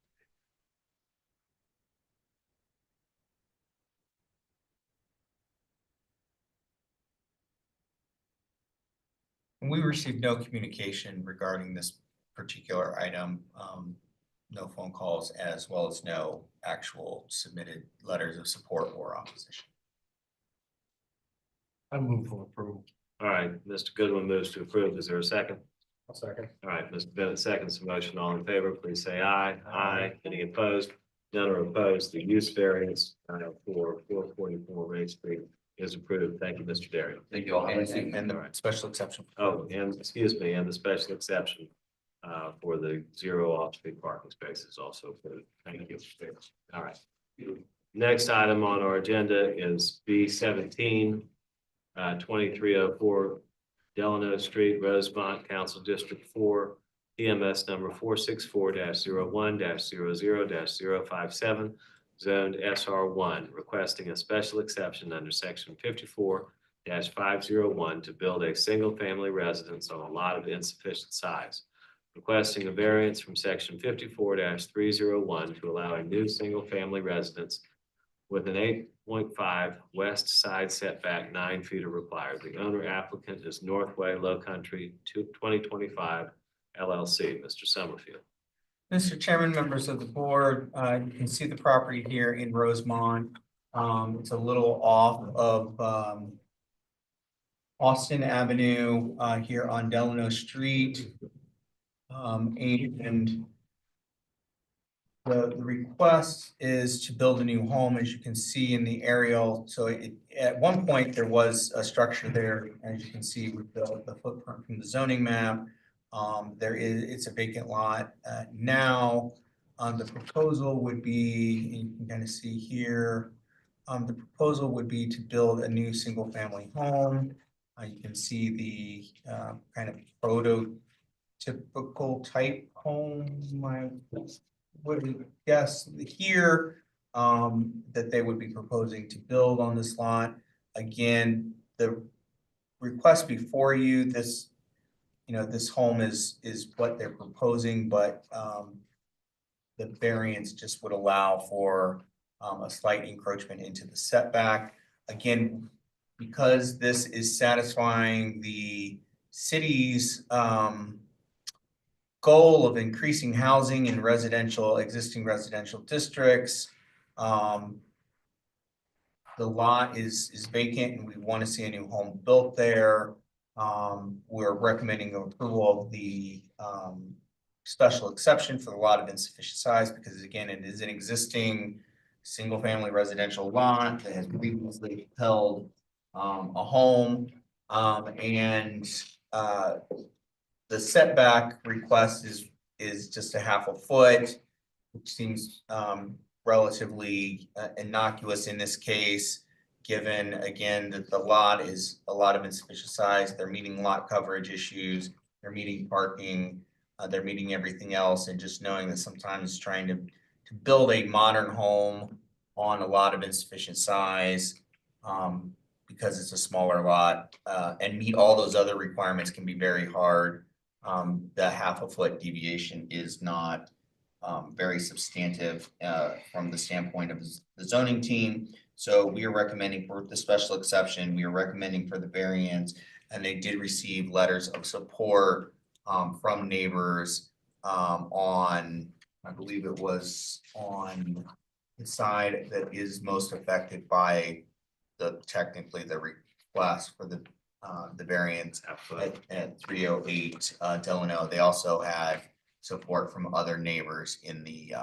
And we received no communication regarding this particular item, no phone calls, as well as no actual submitted letters of support or opposition. I move for approval. All right, Mr. Goodwin moves to approve. Is there a second? I'll second. All right, Mr. Bennett seconds the motion. All in favor, please say aye. Aye. Any opposed? None are opposed. The use variance for 444 Main Street is approved. Thank you, Mr. Dario. Thank you all. And the special exception. Oh, and excuse me, and the special exception for the 0 off-street parking spaces also approved. Thank you. All right. Next item on our agenda is B17, 2304 Delano Street, Rosemont, Council District 4, PMS number 464-01-00-057, zoned SR1, requesting a special exception under section 54-501 to build a single-family residence on a lot of insufficient size. Requesting a variance from section 54-301 to allow a new single-family residence with an 8.5 west side setback, 9 feet are required. The owner applicant is Northway Low Country 2025 LLC. Mr. Summerfield. Mr. Chairman, members of the board, you can see the property here in Rosemont. It's a little off of Austin Avenue here on Delano Street. And the request is to build a new home, as you can see in the aerial. So at one point, there was a structure there, as you can see with the footprint from the zoning map. It's a vacant lot. Now, the proposal would be, and you can kind of see here, the proposal would be to build a new single-family home. You can see the kind of prototypical type home, I would guess here, that they would be proposing to build on this lot. Again, the request before you, this home is what they're proposing, but the variance just would allow for a slight encroachment into the setback. Again, because this is satisfying the city's goal of increasing housing in existing residential districts. The lot is vacant and we want to see a new home built there. We're recommending approval of the special exception for the lot of insufficient size because again, it is an existing single-family residential lot that has previously held a home. The setback request is just a half a foot, which seems relatively innocuous in this case, given again that the lot is a lot of insufficient size. They're meeting lot coverage issues, they're meeting parking, they're meeting everything else, and just knowing that sometimes trying to build a modern home on a lot of insufficient size because it's a smaller lot and meet all those other requirements can be very hard. The half a foot deviation is not very substantive from the standpoint of the zoning team. So we are recommending for the special exception, we are recommending for the variance, and they did receive letters of support from neighbors on, I believe it was on the side that is most affected by technically the request for the variance at 308 Delano. They also had support from other neighbors in the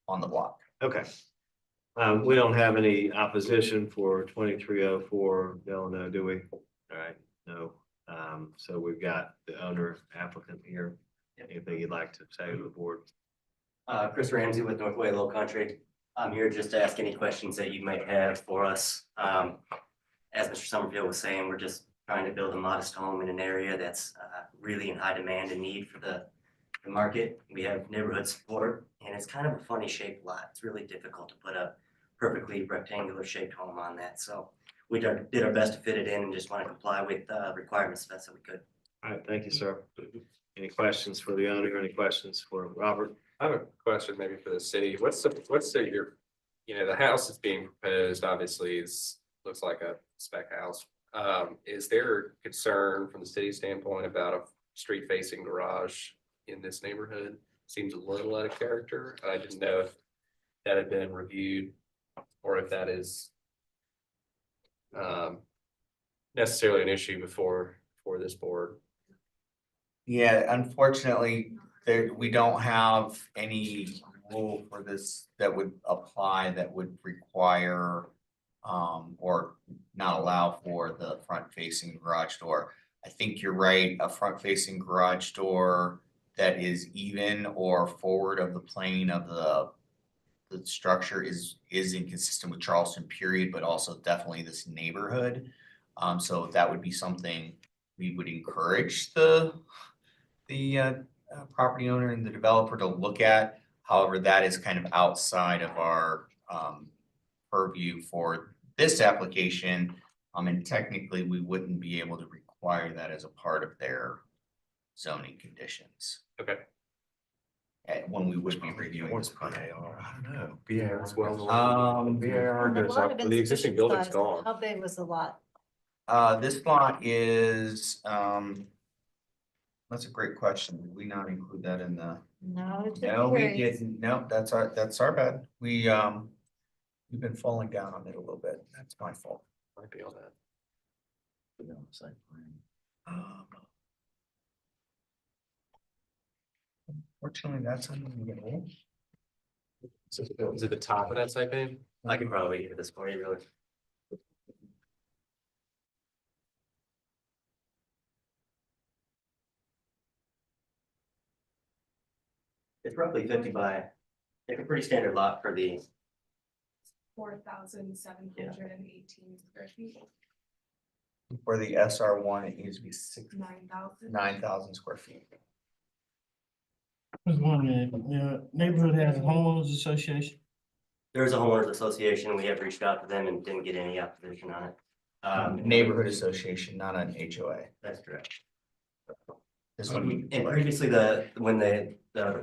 on the block. Okay. We don't have any opposition for 2304 Delano, do we? All right, no. So we've got the owner applicant here. Anything you'd like to say to the board? Chris Ramsey with Northway Low Country. I'm here just to ask any questions that you might have for us. As Mr. Summerfield was saying, we're just trying to build a modest home in an area that's really in high demand and need for the market. We have neighborhood support, and it's kind of a funny shaped lot. It's really difficult to put a perfectly rectangular shaped home on that. So we did our best to fit it in and just want to comply with requirements the best that we could. All right, thank you, sir. Any questions for the owner or any questions for Robert? I have a question maybe for the city. What's the house that's being proposed obviously looks like a spec house Is there concern from the city standpoint about a street facing garage in this neighborhood? Seems a little out of character. I didn't know if that had been reviewed or if that is necessarily an issue before this board. Yeah, unfortunately, we don't have any rule for this that would apply that would require or not allow for the front facing garage door. I think you're right, a front facing garage door that is even or forward of the plane of the structure is inconsistent with Charleston period, but also definitely this neighborhood. So that would be something we would encourage the property owner and the developer to look at. However, that is kind of outside of our purview for this application. And technically, we wouldn't be able to require that as a part of their zoning conditions. Okay. When we would be reviewing this. I don't know. Yeah, as well. BAR A goes lot up, of the existing building's size. gone. How big was the lot? This lot is, that's a great question. Did we not include that in the? No, it's No, we very- didn't. No, that's our bad. We've been falling down on it a little bit. That's my fault. Might be on that. Fortunately, that's unusual. Is it the top of that site plan? I can probably get this for you, really. It's roughly 50 by, like a pretty standard lot for the, 4,718 square feet. For the SR1, it needs to be 9,000. 9,000 square feet. I was wondering, the neighborhood has a homeowners association? there's a homeowners association. We have reached out to them and didn't get any opposition on it. Neighborhood association, not an HOA. That's correct. This one. And previously, when the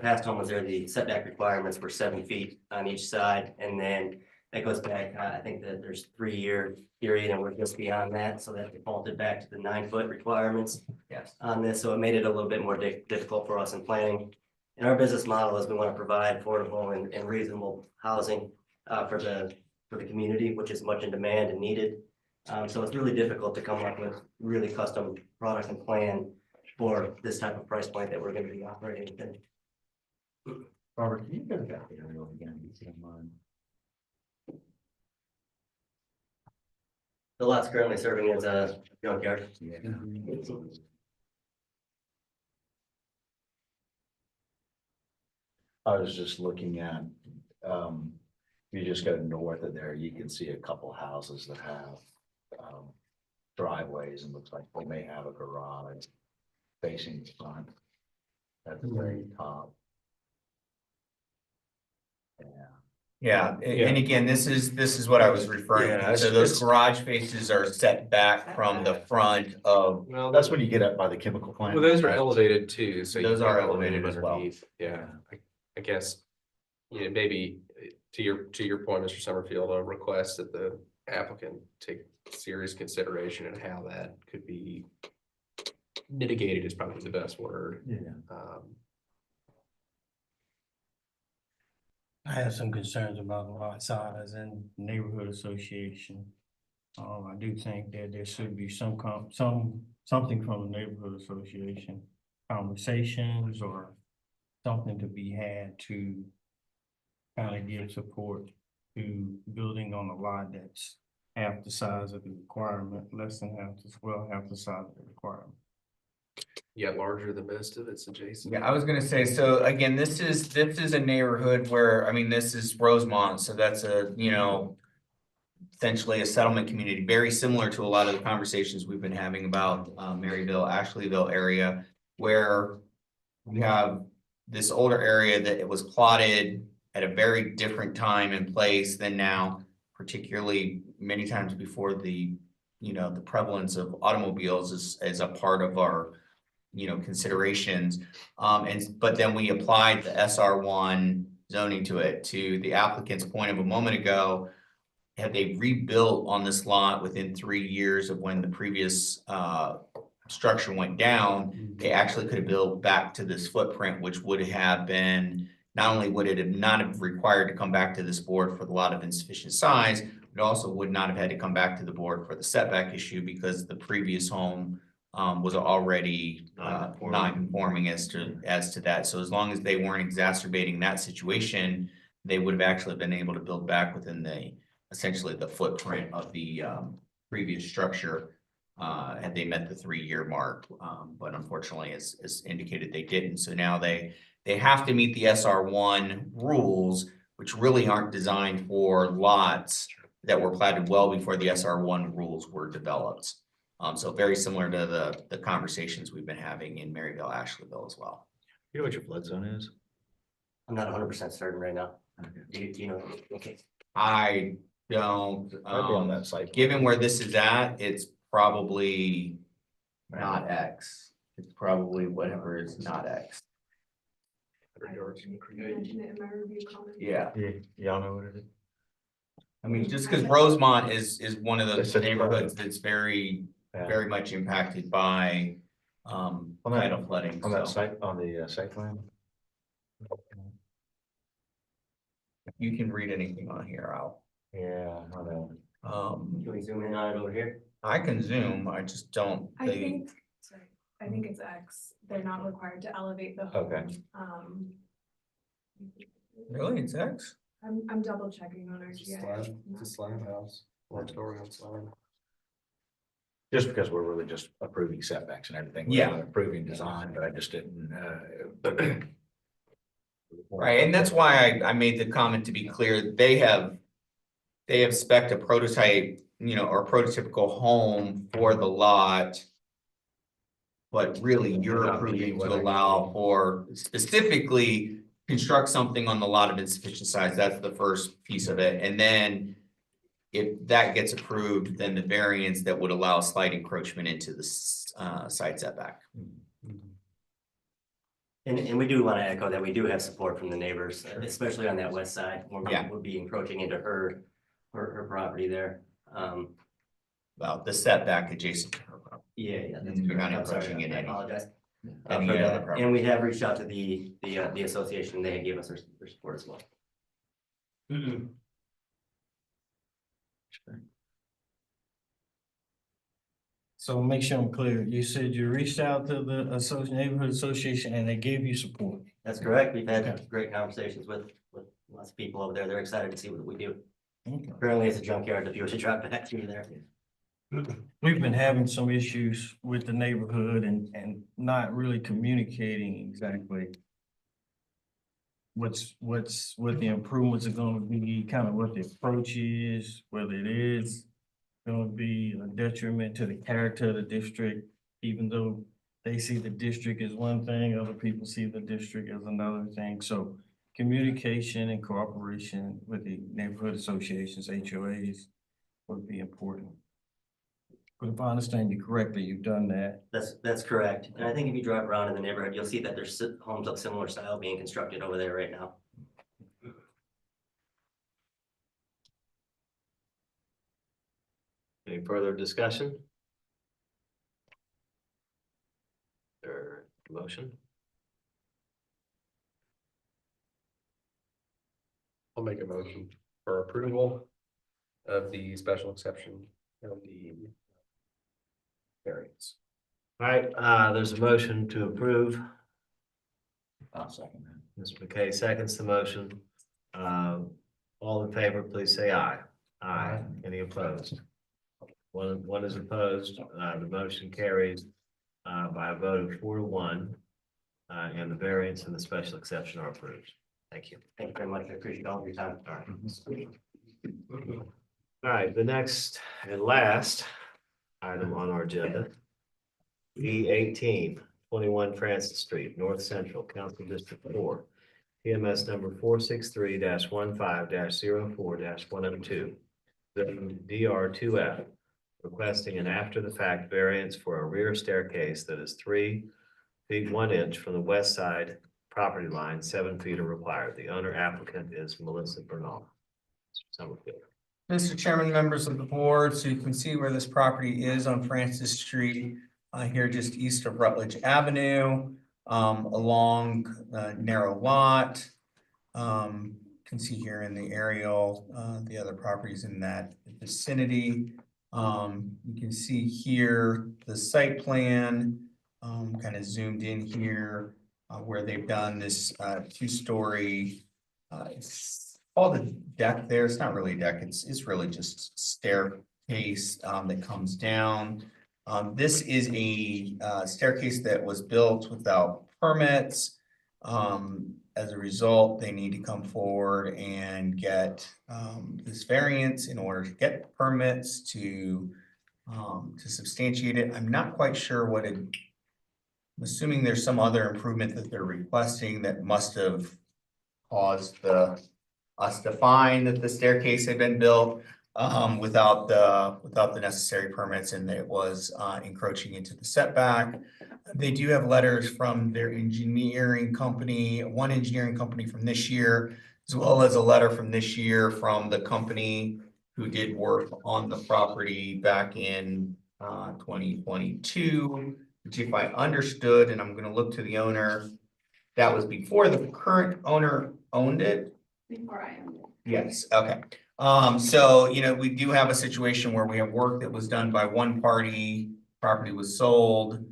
past home was there, the setback requirements were 7 feet on each side. And then that goes back, I think that there's 3-year period and we're just beyond that. So that defaulted back to the 9-foot requirements. Yes. On this, so it made it a little bit more difficult for us in planning. And our business model is we want to provide affordable and reasonable housing for the community, which is much in demand and needed. So it's really difficult to come up with really custom product and plan for this type of price point that we're going to be operating within. Robert, can you go back there again, if you don't mind? The lot's currently serving as a junkyard. Yeah. I was just looking at, you just go north of there, you can see a couple houses that have driveways and looks like they may have a garage facing the front at the very top. Yeah, and again, this is what I was referring Yeah, to. So those garage faces are set back from the front of. Well, That's when you get up by the chemical plant. well, those are elevated too, so. Those you are can go elevated as well. underneath. Yeah, I guess, you know, maybe to your point, Mr. Summerfield, a request that the applicant take serious consideration in how that could be mitigated is probably the best word. Yeah. I have some concerns about the lot size and neighborhood association. I do think that there should be something from the neighborhood association, conversations or something to be had to kind of give support to building on a lot that's half the size of the requirement, less than half the size of the requirement. Yeah, larger than most of it's adjacent. Yeah, I was gonna say, so again, this is a neighborhood where, I mean, this is Rosemont, so that's a, you know, essentially a settlement community, very similar to a lot of the conversations we've been having about Maryville, Ashleyville area, where we have this older area that it was plotted at a very different time and place than now, particularly many times before the, you know, the prevalence of automobiles is a part of our, you know, considerations. But then we applied the SR1 zoning to it, to the applicant's point of a moment ago. had they rebuilt on this lot within 3 years of when the previous structure went down, they actually could have built back to this footprint, which would have been, not only would it have not have required to come back to this board for the lot of insufficient size, it also would not have had to come back to the board for the setback issue because the previous home was already non-conforming as to that. So as long as they weren't exacerbating that situation, they would have actually been able to build back within the, essentially the footprint of the previous structure had they met the 3-year mark. But unfortunately, as indicated, they didn't. So now they have to meet the SR1 rules, which really aren't designed for lots that were platted well before the SR1 rules were developed. So very similar to the conversations we've been having in Maryville, Ashleyville as well. You know what your flood zone is? I'm not 100% certain right now. Do you know? Okay. I don't, Might be on that site. given where this is at, it's probably not X. It's probably whatever is not X. Yeah. Y'all know what it is? I mean, just because Rosemont is one of those neighborhoods that's very much impacted by tidal flooding. On that So site, on the site plan? you can read anything on here, Yeah, I know. Can we zoom in on it over here? I can zoom, I just don't. I think it's X. They're not required to elevate the home. Okay. Really, it's X? I'm double checking on our GIS. It's a slab house, 4-story slab. Just because we're really just approving setbacks and everything. We're Yeah. not approving design, but I just didn't, Right, and that's why I made the comment to be clear, they have spec'd a prototype, or prototypical home for the lot. But really, you're approving to allow for specifically construct something on the lot of insufficient size. That's the first piece of it. And then if that gets approved, then the variance that would allow slight encroachment into the side setback. And we do want to echo that we do have support from the neighbors, especially on that west side. We'll be encroaching into her property there. Well, the setback adjacent to her property. Yeah, that's You're not correct. I'm sorry, encroaching in I any. apologize. Any For other that. property. And we have reached out to the association. They gave us their support as well. So make sure I'm clear. You said you reached out to the neighborhood association and they gave you support. That's correct. We've had great conversations with lots of people over there. They're excited to see what we do. Okay. Apparently it's a junkyard if you were to drive back through there. We've been having some issues with the neighborhood and not really communicating exactly what the improvements are gonna be, kind of what the approach is, whether it is gonna be a detriment to the character of the district, even though they see the district as one thing, other people see the district as another thing. So communication and cooperation with the neighborhood associations, HOAs, would be important. But if I understand you correctly, you've done that. That's correct. And I think if you drive around in the neighborhood, you'll see that there's homes of similar style being constructed over there right now. Any further discussion? Or motion? I'll make a motion for approval of the special exception of the variance. All right, there's a motion to approve. I'll second that. Mr. McKay seconds the motion. All in favor, please say aye. Aye. Any opposed? One is opposed. The motion carries by a vote of 4-1. And the variance and the special exception are approved. Thank you. Thank you very much. I appreciate all of your time. All right, the next and last item on our agenda. E18, 21 Francis Street, North Central, Council District 4. PMS number 463-15-04-102. DR2F, requesting an after-the-fact variance for a rear staircase that is 3 feet 1 inch from the west side property line. 7 feet are required. The owner applicant is Melissa Bernal. Summerfield. Mr. Chairman, members of the board, so you can see where this property is on Francis Street, here just east of Rutledge Avenue, along a narrow lot. Can see here in the aerial, the other properties in that vicinity. You can see here the site plan, kind of zoomed in here, where they've done this, two-story, it's called a deck there. It's not really a deck. It's really just staircase, that comes down. This is a, staircase that was built without permits. As a result, they need to come forward and get, this variance in order to get permits to substantiate it. I'm not quite sure what it, I'm assuming there's some other improvement that they're requesting that must have caused us to find that the staircase had been built without the necessary permits, and it was encroaching into the setback. They do have letters from their engineering company, one engineering company from this year, as well as a letter from this year from the company who did work on the property back in 2022, which, if I understood, and I'm gonna look to the owner, that was before the current owner owned it. Before I owned it. Yes, okay. So, you know, we do have a situation where we have work that was done by one party, property was sold,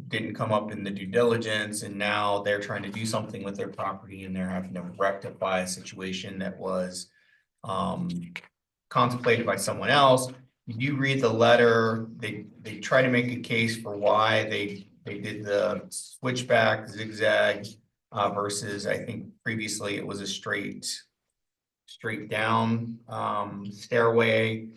didn't come up in the due diligence, and now they're trying to do something with their property and they're having to rectify a situation that was contemplated by someone else. You read the letter, they try to make a case for why they did the switchback zigzag versus, I think previously it was a straight down stairway.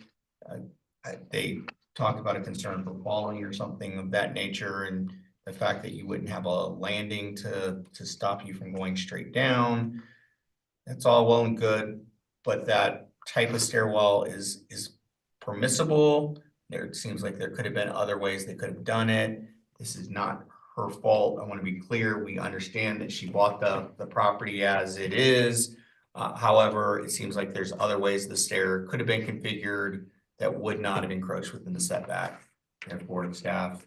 They talked about a concern for falling or something of that nature, and the fact that you wouldn't have a landing to stop you from going straight down. That's all well and good, but that type of stairwell is permissible. There seems like there could have been other ways they could have done it. This is not her fault. I want to be clear. We understand that she bought the property as it is. However, it seems like there's other ways the stair could have been configured that would not have encroached within the setback. Therefore, staff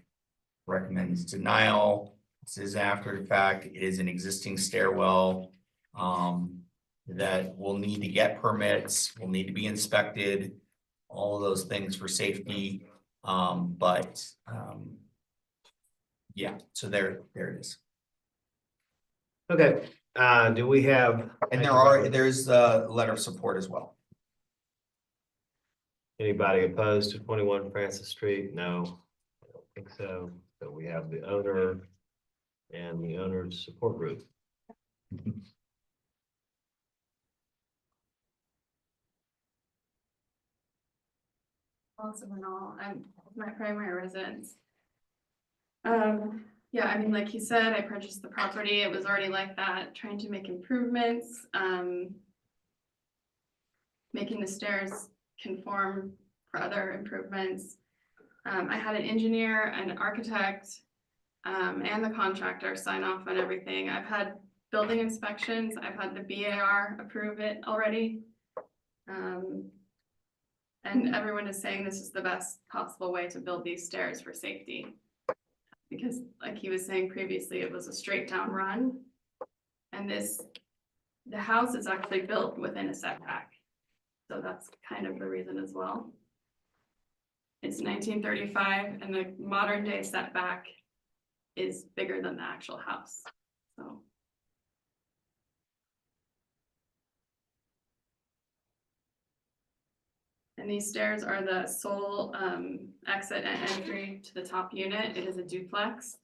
recommends denial. This is after the fact. It is an existing stairwell that will need to get permits, will need to be inspected, all of those things for safety. Yeah, so there it is. Okay, do we have? And there's a letter of support as well. Anybody opposed to 21 Francis Street? No, I don't think so. So we have the owner and the owner's support group. Also in all, I'm my primary residence. Yeah, I mean, like you said, I purchased the property. It was already like that, trying to make improvements, making the stairs conform for other improvements. I had an engineer, an architect, and the contractor sign off on everything. I've had building inspections. I've had the BAR approve it already. And everyone is saying this is the best possible way to build these stairs for safety. Because like he was saying previously, it was a straight down run. And the house is actually built within a setback. So that's kind of the reason as well. It's 1935 and the modern day setback is bigger than the actual house, so. And these stairs are the sole exit and entry to the top unit. It is a duplex.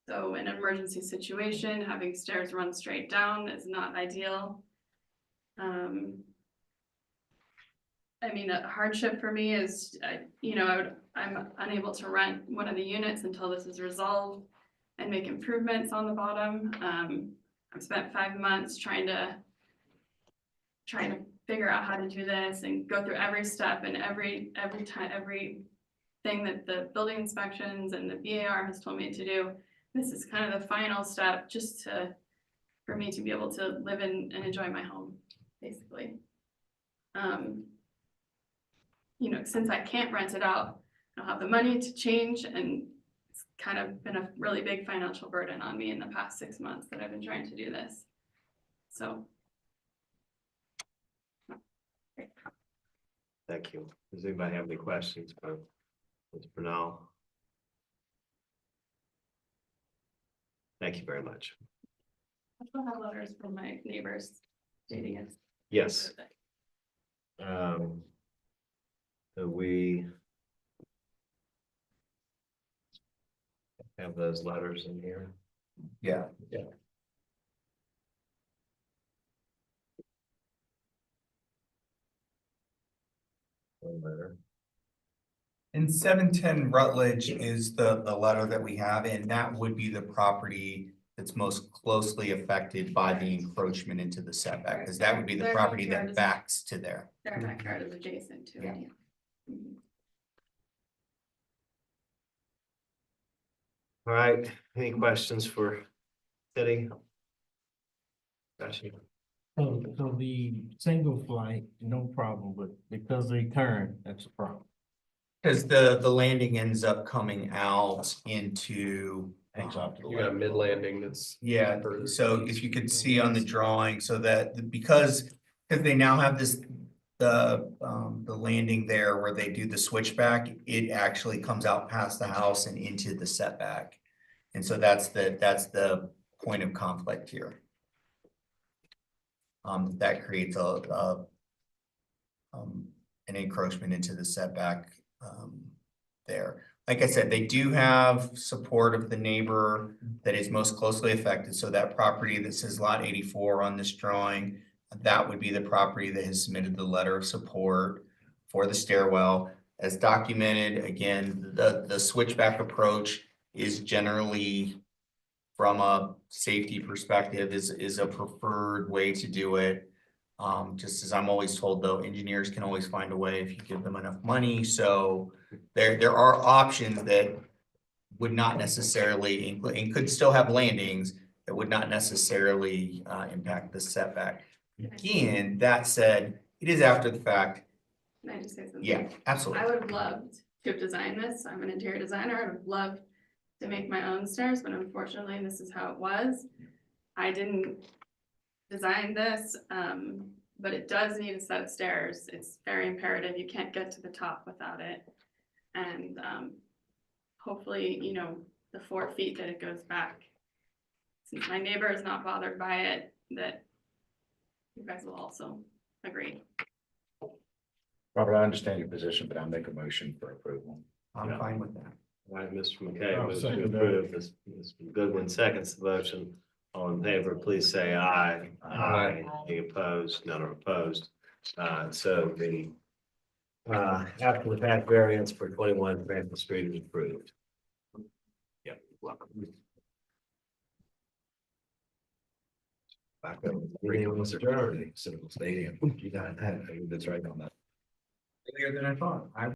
So in an emergency situation, having stairs run straight down is not ideal. I mean, a hardship for me is, I'm unable to rent one of the units until this is resolved and make improvements on the bottom. I've spent 5 months trying to figure out how to do this and go through every step and everything that the building inspections and the BAR has told me to do. This is kind of the final step just for me to be able to live in and enjoy my home. basically. You know, since I can't rent it out, I don't have the money to change, and it's kind of been a really big financial burden on me in the past 6 months that I've been trying to do this. So. Thank you. Does anybody have any questions for Ms. Bernal? Thank you very much. I still have letters from my neighbors stating it. Yes. So we have those letters in here. Yeah. Yeah. One letter. And 710 Rutledge is the letter that we have, and that would be the property that's most closely affected by the encroachment into the setback, because that would be the Their property backyard that is- backs to there. Their backyard is adjacent to it. Yeah. Mhm. All right, any questions for city? Discussion? So the single flight, no problem, but because they turn, that's a problem. Because the landing ends up coming out into. Hangs off to the You got a left. mid landing that's. Yeah, so if you could see on the drawing, so that because they now have this, the landing there where they do the switchback, it actually comes out past the house and into the setback. And so that's the point of conflict here. That creates an encroachment into the setback there. Like I said, they do have support of the neighbor that is most closely affected. So that property that says lot 84 on this drawing, that would be the property that has submitted the letter of support for the stairwell. As documented, again, the switchback approach is generally, from a safety perspective, is a preferred way to do it. Just as I'm always told, though, engineers can always find a way if you give them enough money. So there are options that would not necessarily include, and could still have landings that would not necessarily impact the setback. Again, that said, it is after the fact. Can I just say something? Yeah, absolutely. I would have loved to have designed this. I'm an interior designer. I would have loved to make my own stairs, but unfortunately, this is how it was. I didn't design this, but it does need a set of stairs. It's very imperative. You can't get to the top without it. And hopefully, you know, the 4 feet that it goes back. Since my neighbor is not bothered by it, that you guys will also agree. Robert, I understand your position, but I'll make a motion for approval. I'm fine with that. All right, Mr. McKay, I'll moves to second that. approve. Mr. Goodwin seconds the motion. All in favor, please say aye. Aye. Any opposed? None are opposed. So the after the fact variance for 21 Franklin Street is approved. Yep, welcome. Back up. Stadium. You got that. That's right on that. Earlier than I thought.